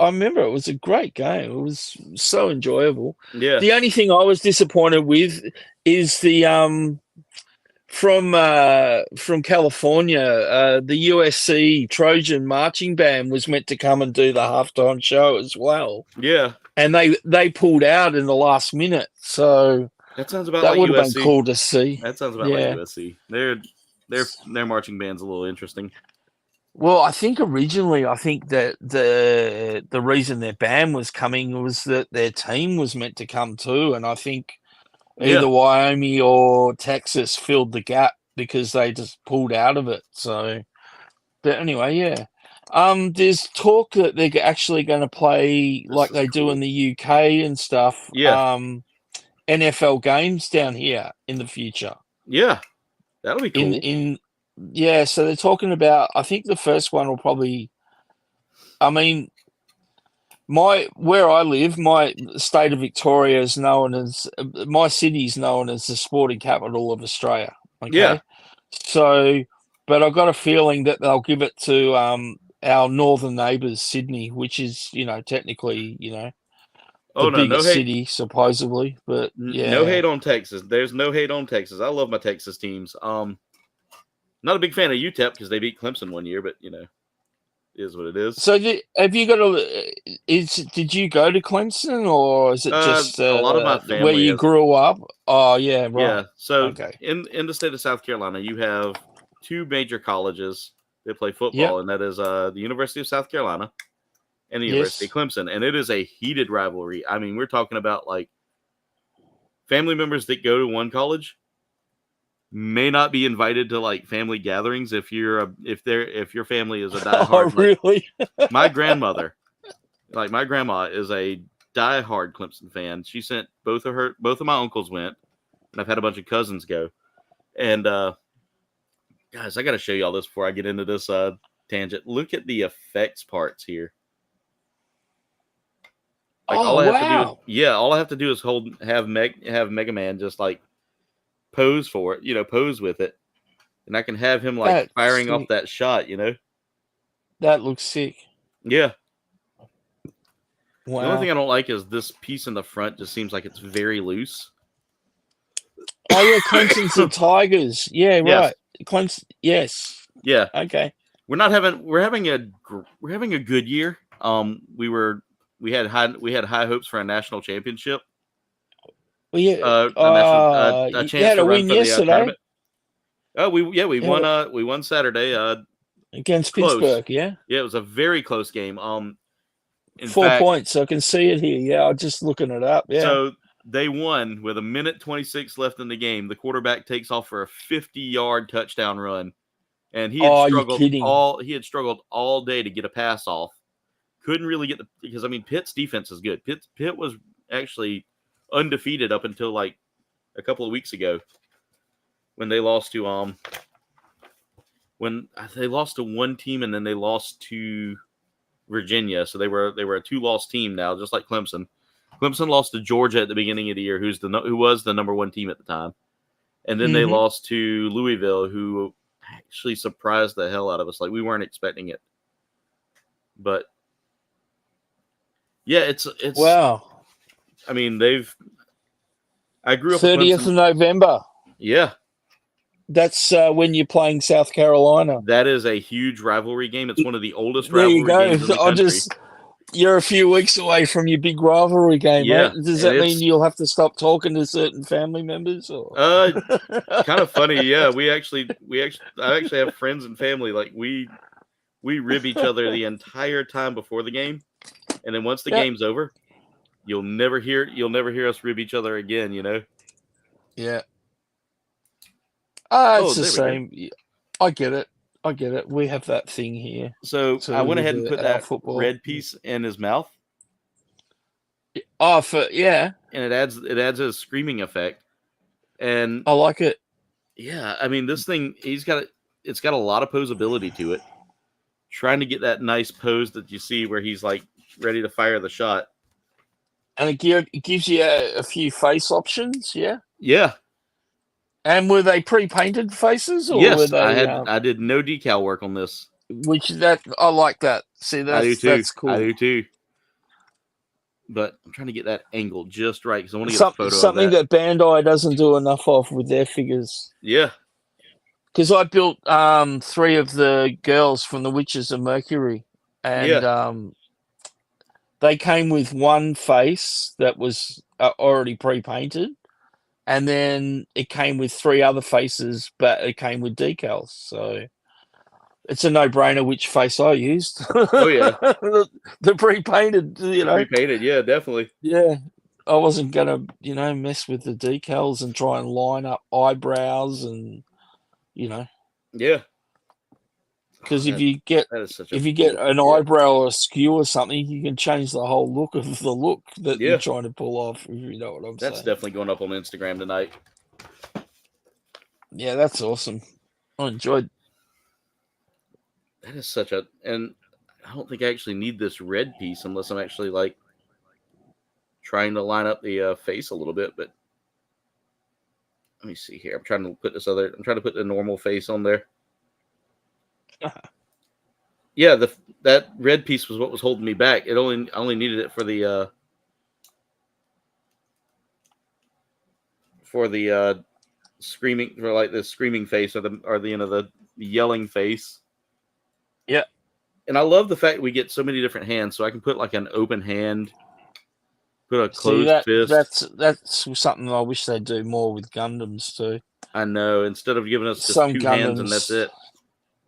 E: remember it was a great game. It was so enjoyable.
D: Yeah.
E: The only thing I was disappointed with is the from California, the USC Trojan marching band was meant to come and do the halftime show as well.
D: Yeah.
E: And they pulled out in the last minute. So
D: that sounds about
E: that
D: like
E: would
D: USC.
E: have been cool to see.
D: That sounds about like USC. Their marching band's a little interesting.
E: Well, I think originally, that the reason their band was coming was that their team was meant to come too, and I think either Wyoming or Texas filled the gap because they just pulled out of it. So, but anyway, there's talk that they're actually going to play like they do in the UK and stuff. NFL games down here in the future.
D: Yeah, that'll be cool.
E: So they're talking about, I think the first one will probably, I mean, where I live, my state of Victoria is known as, my city is known as the sporting capital of Australia. Okay.
D: Yeah.
E: So, but I've got a feeling that they'll give it to our northern neighbours, Sydney, which is, technically, the biggest city, supposedly. But yeah.
D: No hate on Texas. There's no hate on Texas. I love my Texas teams. Not a big fan of UTEP because they beat Clemson one year, but it is what it is.
E: So have you got did you go to Clemson, or is it just
D: a lot of my family
E: where you grew up? Oh yeah, right.
D: Yeah. So in the state of South Carolina, you have two major colleges that play football, and that is the University of South Carolina and the University of Clemson, and it is a heated rivalry. I mean, we're talking about like family members that go to one college may not be invited to like family gatherings if your family is a diehard.
E: Oh, really?
D: My grandmother, like my grandma, is a diehard Clemson fan. She sent both of my uncles went, and I've had a bunch of cousins go. And guys, I got to show you all this before I get into this tangent. Look at the effects parts here. Like all I have to do is have Mega Man just like pose for it, pose with it, and I can have him like firing off that shot.
E: That looks sick.
D: Yeah.
E: Wow.
D: The only thing I don't like is this piece in the front just seems like it's very loose.
E: Oh yeah, Clemson's and Tigers. Yeah, right. Clemson. Yes.
D: Yeah.
E: Okay.
D: We're having a good year. We had high hopes for a national championship.
E: Well, yeah,
D: a chance
E: you had
D: to
E: a
D: run
E: win
D: for
E: yesterday.
D: We won Saturday
E: against
D: close.
E: Pittsburgh. Yeah,
D: it was a very close game.
E: 4 points. I can see it here. Yeah, I'm just looking it up. Yeah.
D: So they won with 1:26 left in the game. The quarterback takes off for a 50-yard touchdown run, and he had struggled all day to get a pass off. Couldn't really get because Pitt's defense is good. Pitt was actually undefeated up until like a couple of weeks ago when they lost to one team and then they lost to Virginia. So they were a 2-loss team now, just like Clemson. Clemson lost to Georgia at the beginning of the year, who was the number 1 team at the time. And then they lost to Louisville, who actually surprised the hell out of us. Like we weren't expecting it. But yeah, it's
E: Wow.
D: I mean, I grew up
E: 30th
D: with
E: of
D: Clemson.
E: November.
D: Yeah,
E: That's when you're playing South Carolina.
D: that is a huge rivalry game. It's one of the oldest
E: There you
D: rivalry
E: go.
D: games in the country.
E: You're a few weeks away from your big rivalry game,
D: Yeah,
E: mate. Does
D: and
E: that mean you'll have to stop talking to certain family members? Or?
D: Kind of funny. Yeah, I actually have friends and family. Like we rib each other the entire time before the game, and then once the game's over, you'll never hear us rib each other again. You know?
E: Yeah. It's the same. I get it. We have that thing here.
D: So I went ahead and put that red piece in his mouth.
E: Oh,
D: and it adds a screaming effect, and
E: I like it.
D: Yeah, I mean, this thing it's got a lot of posability to it. Trying to get that nice pose that you see where he's like ready to fire the shot,
E: and it gives you a few face options. Yeah.
D: Yeah.
E: And were they pre-painted faces? Or
D: yes,
E: were they,
D: I did no decal work on this.
E: I like that. See,
D: I do too.
E: That's cool.
D: I do too. But I'm trying to get that angle just right because I want to get a photo
E: something
D: of that.
E: that Bandai doesn't do enough of with their figures.
D: Yeah.
E: Because I built 3 of the girls from the Witches of Mercury, and they came with one face that was already pre-painted. And then it came with 3 other faces, but it came with decals. So it's a no-brainer which face I used.
D: Oh, yeah.
E: the pre-painted,
D: Pre-painted, yeah, definitely.
E: Yeah. I wasn't going to, mess with the decals and try and line up eyebrows and,
D: Yeah.
E: Because if you get an eyebrow askew or something, you can change the whole look of the look that you're trying to pull off, if you know what I'm saying.
D: That's definitely going up on Instagram tonight.
E: Yeah, that's awesome. I enjoyed.
D: That is and I don't think I actually need this red piece unless I'm actually like trying to line up the face a little bit, but let me see here. I'm trying to put the normal face on there. Yeah, that red piece was what was holding me back. I only needed it for the screaming, for like the screaming face or the yelling face.
E: Yeah.
D: And I love the fact we get so many different hands, so I can put like an open hand, put a closed fist.
E: That's something I wish they'd do more with Gundams too.
D: I know, instead of giving us just
E: Some
D: 2
E: Gundams,
D: hands and that's it.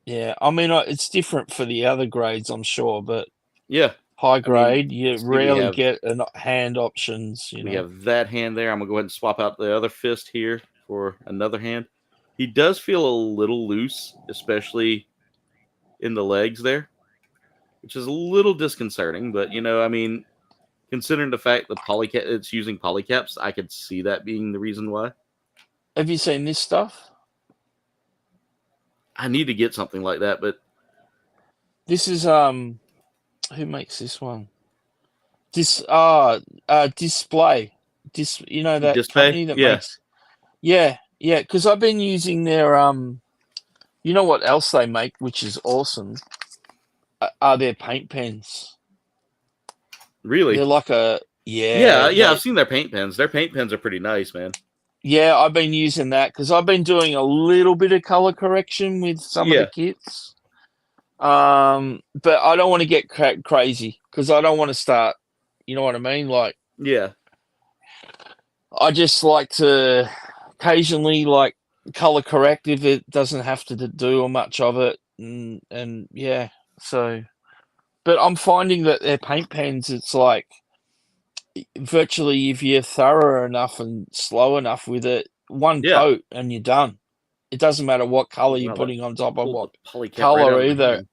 E: Yeah, I mean, it's different for the other grades, I'm sure, but
D: yeah,
E: high grade, you rarely get hand options.
D: We have that hand there. I'm gonna go ahead and swap out the other fist here for another hand. He does feel a little loose, especially in the legs there, which is a little disconcerting. But I mean, considering the fact that it's using polycaps, I could see that being the reason why.
E: Have you seen this stuff?
D: I need to get something like that, but
E: this is who makes this one? Display. That
D: Display?
E: company that makes. Yeah, because I've been using their you know what else they make, which is awesome, are their paint pens.
D: Really?
E: They're like
D: I've seen their paint pens. Their paint pens are pretty nice, man.
E: Yeah, I've been using that because I've been doing a little bit of color correction with some of the kits. But I don't want to get crazy because I don't want to start, you know what I mean? Like,
D: yeah,
E: I just like to occasionally like color correct if it doesn't have to do much of it. And yeah, so, but I'm finding that their paint pens, it's like, virtually if you're thorough enough and slow enough with it, one coat and you're done. It doesn't matter what color you're putting on top of what color either.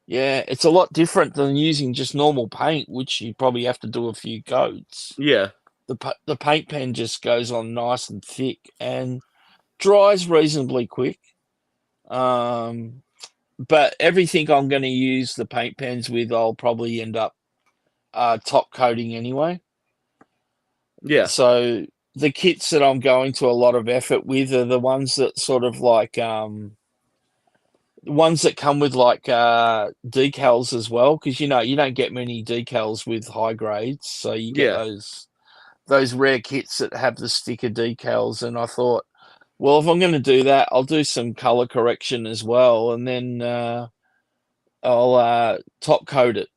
E: Yeah, it's a lot different than using just normal paint, which you probably have to do a few coats.
D: Yeah.
E: The paint pen just goes on nice and thick and dries reasonably quick. But everything I'm going to use the paint pens with, I'll probably end up top coating anyway.
D: Yeah.
E: So the kits that I'm going to a lot of effort with are the ones that sort of like ones that come with like decals as well, because you don't get many decals with high grades, so you get those rare kits that have the sticker decals. And I thought, well, if I'm going to do that, I'll do some color correction as well, and then I'll top coat it.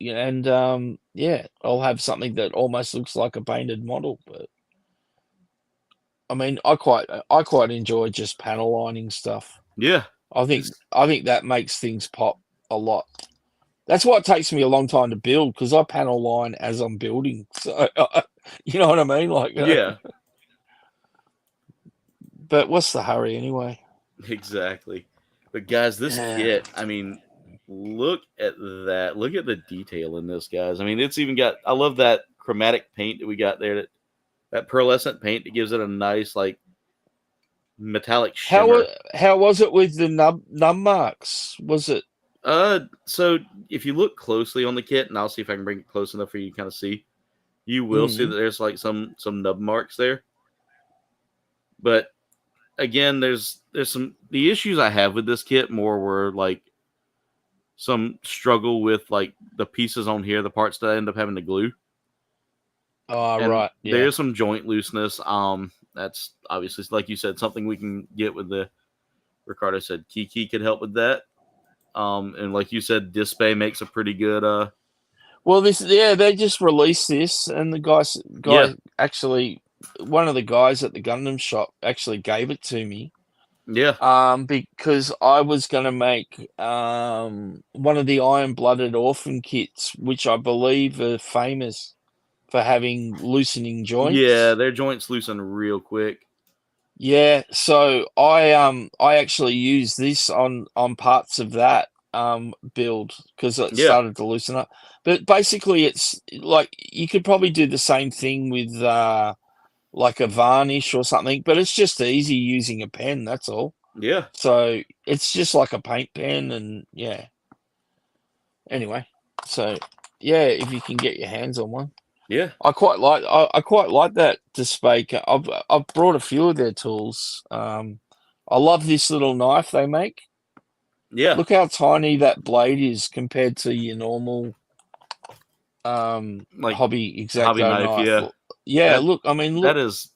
E: And I'll have something that almost looks like a painted model. But I mean, I quite enjoy just panel lining stuff.
D: Yeah,
E: I think that makes things pop a lot. That's why it takes me a long time to build, because I panel line as I'm building. So you know what I mean? Like,
D: yeah,
E: but what's the hurry anyway?
D: exactly. But guys, this kit, I mean, look at that. Look at the detail in this, guys. I mean, it's even got, I love that chromatic paint that we got there. That pearlescent paint that gives it a nice, like, metallic shimmer.
E: How was it with the nub marks? Was it?
D: So if you look closely on the kit, and I'll see if I can bring it close enough for you to kind of see, you will see that there's like some nub marks there. But again, there's the issues I have with this kit more were like some struggle with like the pieces on here, the parts that I end up having to glue.
E: Oh, right. Yeah.
D: There's some joint looseness. That's obviously, like you said, something we can get with the. Ricardo said Kiki could help with that. And like you said, Display makes a pretty good.
E: Well, they just released this, and the guy actually, one of the guys at the Gundam shop actually gave it to me.
D: Yeah.
E: Because I was going to make one of the Iron-Blooded Orphan kits, which I believe are famous for having loosening joints.
D: Yeah, their joints loosen real quick.
E: Yeah, so I actually used this on parts of that build, because it started to loosen up. But basically, it's like you could probably do the same thing with like a varnish or something, but it's just easy using a pen. That's all.
D: Yeah.
E: So it's just like a paint pen, and Anyway, so if you can get your hands on one.
D: Yeah,
E: I quite like that Display. I've brought a few of their tools. I love this little knife they make.
D: Yeah,
E: look how tiny that blade is compared to your normal
D: like
E: hobby X-Acto
D: hobby knife.
E: Yeah. Look, I mean,
D: that is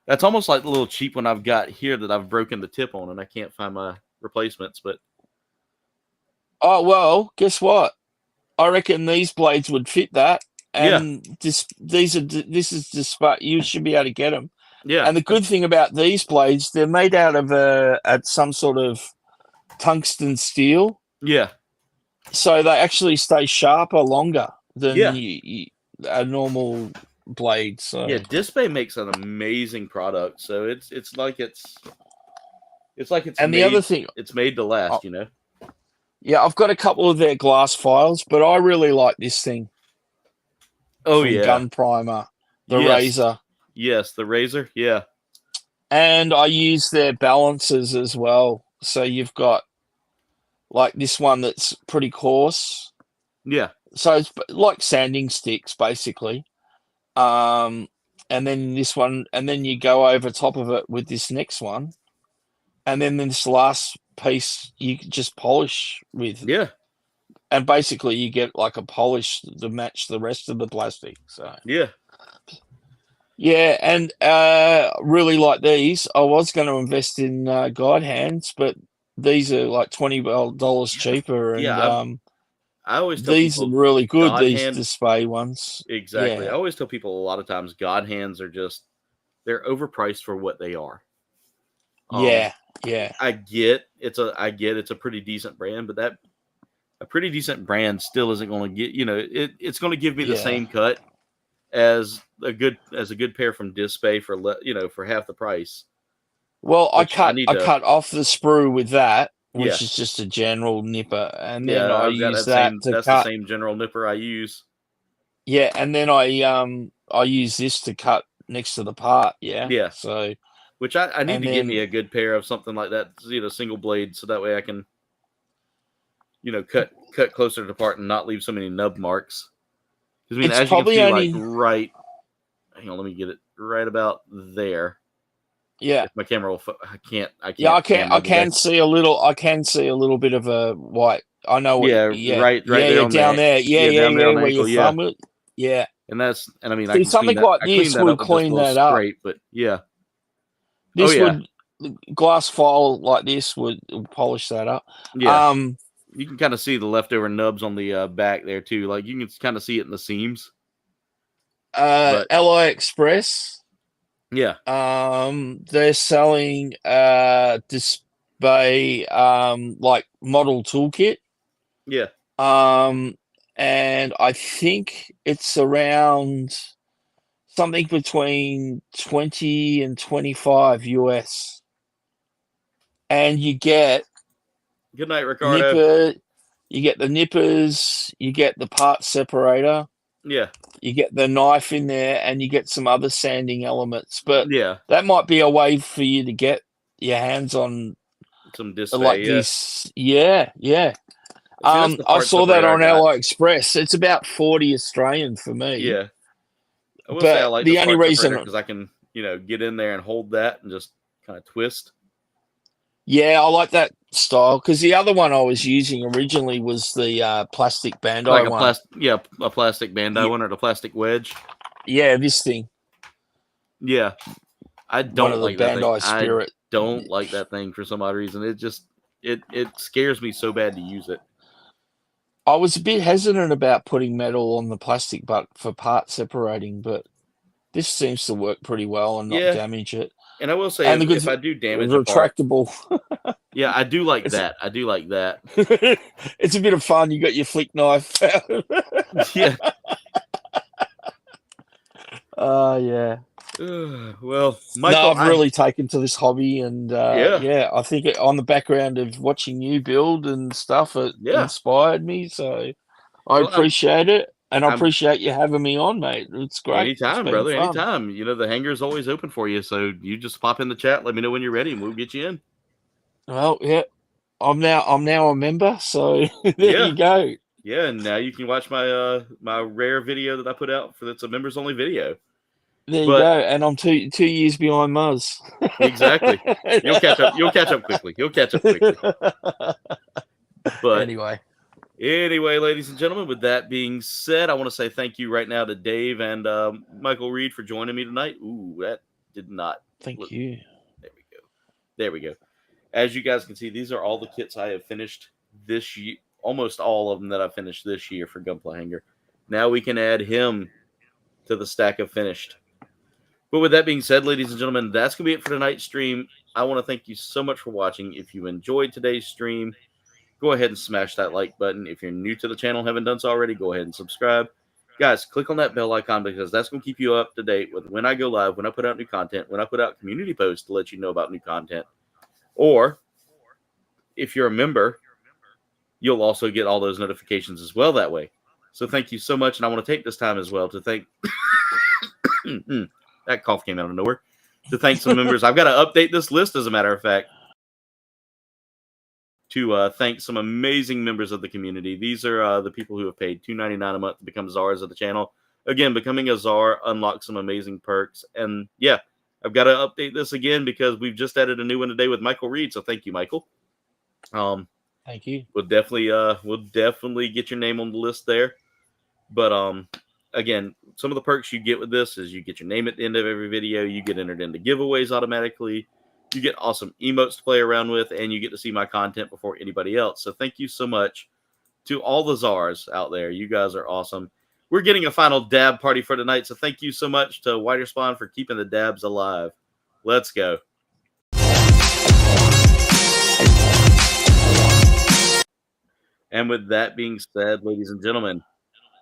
D: that's almost like the little cheap one I've got here that I've broken the tip on and I can't find my replacements. But
E: oh well, guess what? I reckon these blades would fit that. And this is Display. You should be able to get them.
D: Yeah.
E: And the good thing about these blades, they're made out of some sort of tungsten steel.
D: Yeah.
E: So they actually stay sharper longer than a normal blade. So
D: yeah, Display makes an amazing product. So it's like it's
E: and the other thing,
D: it's made to last. You know.
E: Yeah, I've got a couple of their glass files, but I really like this thing.
D: Oh yeah,
E: Gun Primer, the Razor.
D: Yes, the Razor. Yeah,
E: and I use their balancers as well. So you've got like this one that's pretty coarse.
D: Yeah.
E: So it's like sanding sticks basically. And then this one, and then you go over top of it with this next one, and then this last piece you just polish with.
D: Yeah.
E: And basically, you get like a polish to match the rest of the plastic. So and really like these. I was going to invest in guide hands, but these are like $20 cheaper. And
D: I always tell
E: these are really good. These Display ones,
D: exactly. Yeah. I always tell people a lot of times God hands are they're overpriced for what they are.
E: Yeah.
D: I get it's a pretty decent brand, but a pretty decent brand still isn't going to get, it's going to give me the same cut as a good pair from Display for half the price.
E: Well, I cut off the sprue with that, which is just a general nipper, and then I use that to cut.
D: The same general nipper I use.
E: Yeah, and then I use this to cut next to the part. Yeah. So,
D: which I need to get me a good pair of something like that, single blade, so that way I can, cut closer to the part and not leave so many nub marks. Because as you can see, like right. Hang on, let me get it right about there.
E: Yeah.
D: If my camera will. I can't.
E: Yeah, I can see a little. I can see a little bit of a white. I know. What,
D: right there on
E: down there.
D: down there on the
E: where
D: ankle,
E: you thumb it. Yeah.
D: And I mean,
E: See,
D: I can
E: something
D: clean that.
E: like
D: I
E: this
D: clean that
E: would
D: up with just a
E: clean
D: little
E: that up.
D: scrape, but yeah.
E: This would glass file like this would polish that up.
D: Yeah. You can kind of see the leftover nubs on the back there too. Like you can kind of see it in the seams.
E: AliExpress.
D: Yeah.
E: They're selling display like model toolkit.
D: Yeah.
E: And I think it's around something between 20 and 25 US. And you get
D: good night, Ricardo.
E: You get the nippers, you get the part separator.
D: Yeah.
E: You get the knife in there, and you get some other sanding elements. But
D: yeah,
E: that might be a way for you to get your hands on
D: some display.
E: Like this. Yeah.
D: See,
E: I saw that on AliExpress. It's about 40 Australian for me.
D: Yeah. I will say I like
E: the only reason
D: because I can, get in there and hold that and just kind of twist.
E: Yeah, I like that style because the other one I was using originally was the plastic Bandai one.
D: A plastic Bandai one or the plastic wedge.
E: Yeah, this thing.
D: Yeah, I don't like that
E: Bandai
D: thing.
E: Spirit.
D: I don't like that thing for some odd reason. It just it scares me so bad to use it.
E: I was a bit hesitant about putting metal on the plastic butt for part separating, but this seems to work pretty well and not damage it.
D: And I will say, if I do damage
E: retractable.
D: Yeah, I do like that.
E: It's a bit of fun. You got your flick knife.
D: Yeah.
E: Yeah.
D: Well, Michael,
E: I've really taken to this hobby, and I think on the background of watching you build and stuff, it inspired me. So I appreciate it. And I appreciate you having me on, mate. It's great.
D: Anytime, brother. Fun. Anytime. The hangar's always open for you. So you just pop in the chat. Let me know when you're ready, and we'll get you in.
E: Well, yeah. I'm now a member. So there you go.
D: Yeah, and now you can watch my my rare video that I put out that's a members only video.
E: There you go. And I'm 2 years behind Muzz.
D: Exactly. You'll catch up. You'll catch up quickly. But Anyway, ladies and gentlemen, with that being said, I want to say thank you right now to Dave and Michael Reed for joining me tonight. Ooh, that did not.
E: Thank you.
D: There we go. As you guys can see, these are all the kits I have finished this year. Almost all of them that I finished this year for Gunpla Hangar. Now we can add him to the stack of finished. But with that being said, ladies and gentlemen, that's going to be it for tonight's stream. I want to thank you so much for watching. If you enjoyed today's stream, go ahead and smash that like button. If you're new to the channel, haven't done so already, go ahead and subscribe. Guys, click on that bell icon because that's going to keep you up to date with when I go live, when I put out new content, when I put out community posts to let you know about new content. Or if you're a member, you'll also get all those notifications as well that way. So thank you so much. And I want to take this time as well to thank that cough came out of nowhere. To thank some members. I've got to update this list, as a matter of fact, to thank some amazing members of the community. These are the people who have paid $2.99 a month to become czars of the channel. Again, becoming a czar unlocks some amazing perks. And yeah, I've got to update this again because we've just added a new one today with Michael Reed. So thank you, Michael.
E: Thank you.
D: We'll definitely get your name on the list there. But again, some of the perks you get with this is you get your name at the end of every video. You get entered into giveaways automatically. You get awesome emotes to play around with, and you get to see my content before anybody else. So thank you so much to all the czars out there. You guys are awesome. We're getting a final dab party for tonight, so thank you so much to Whiter Spawn for keeping the dabs alive. Let's go. And with that being said, ladies and gentlemen,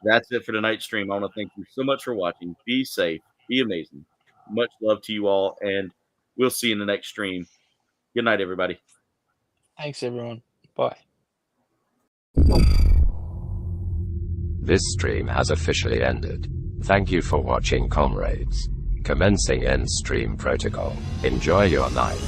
D: that's it for tonight's stream. I want to thank you so much for watching. Be safe. Be amazing. Much love to you all, and we'll see you in the next stream. Good night, everybody.
E: Thanks, everyone. Bye.
A: This stream has officially ended. Thank you for watching, comrades. Commencing end stream protocol. Enjoy your night.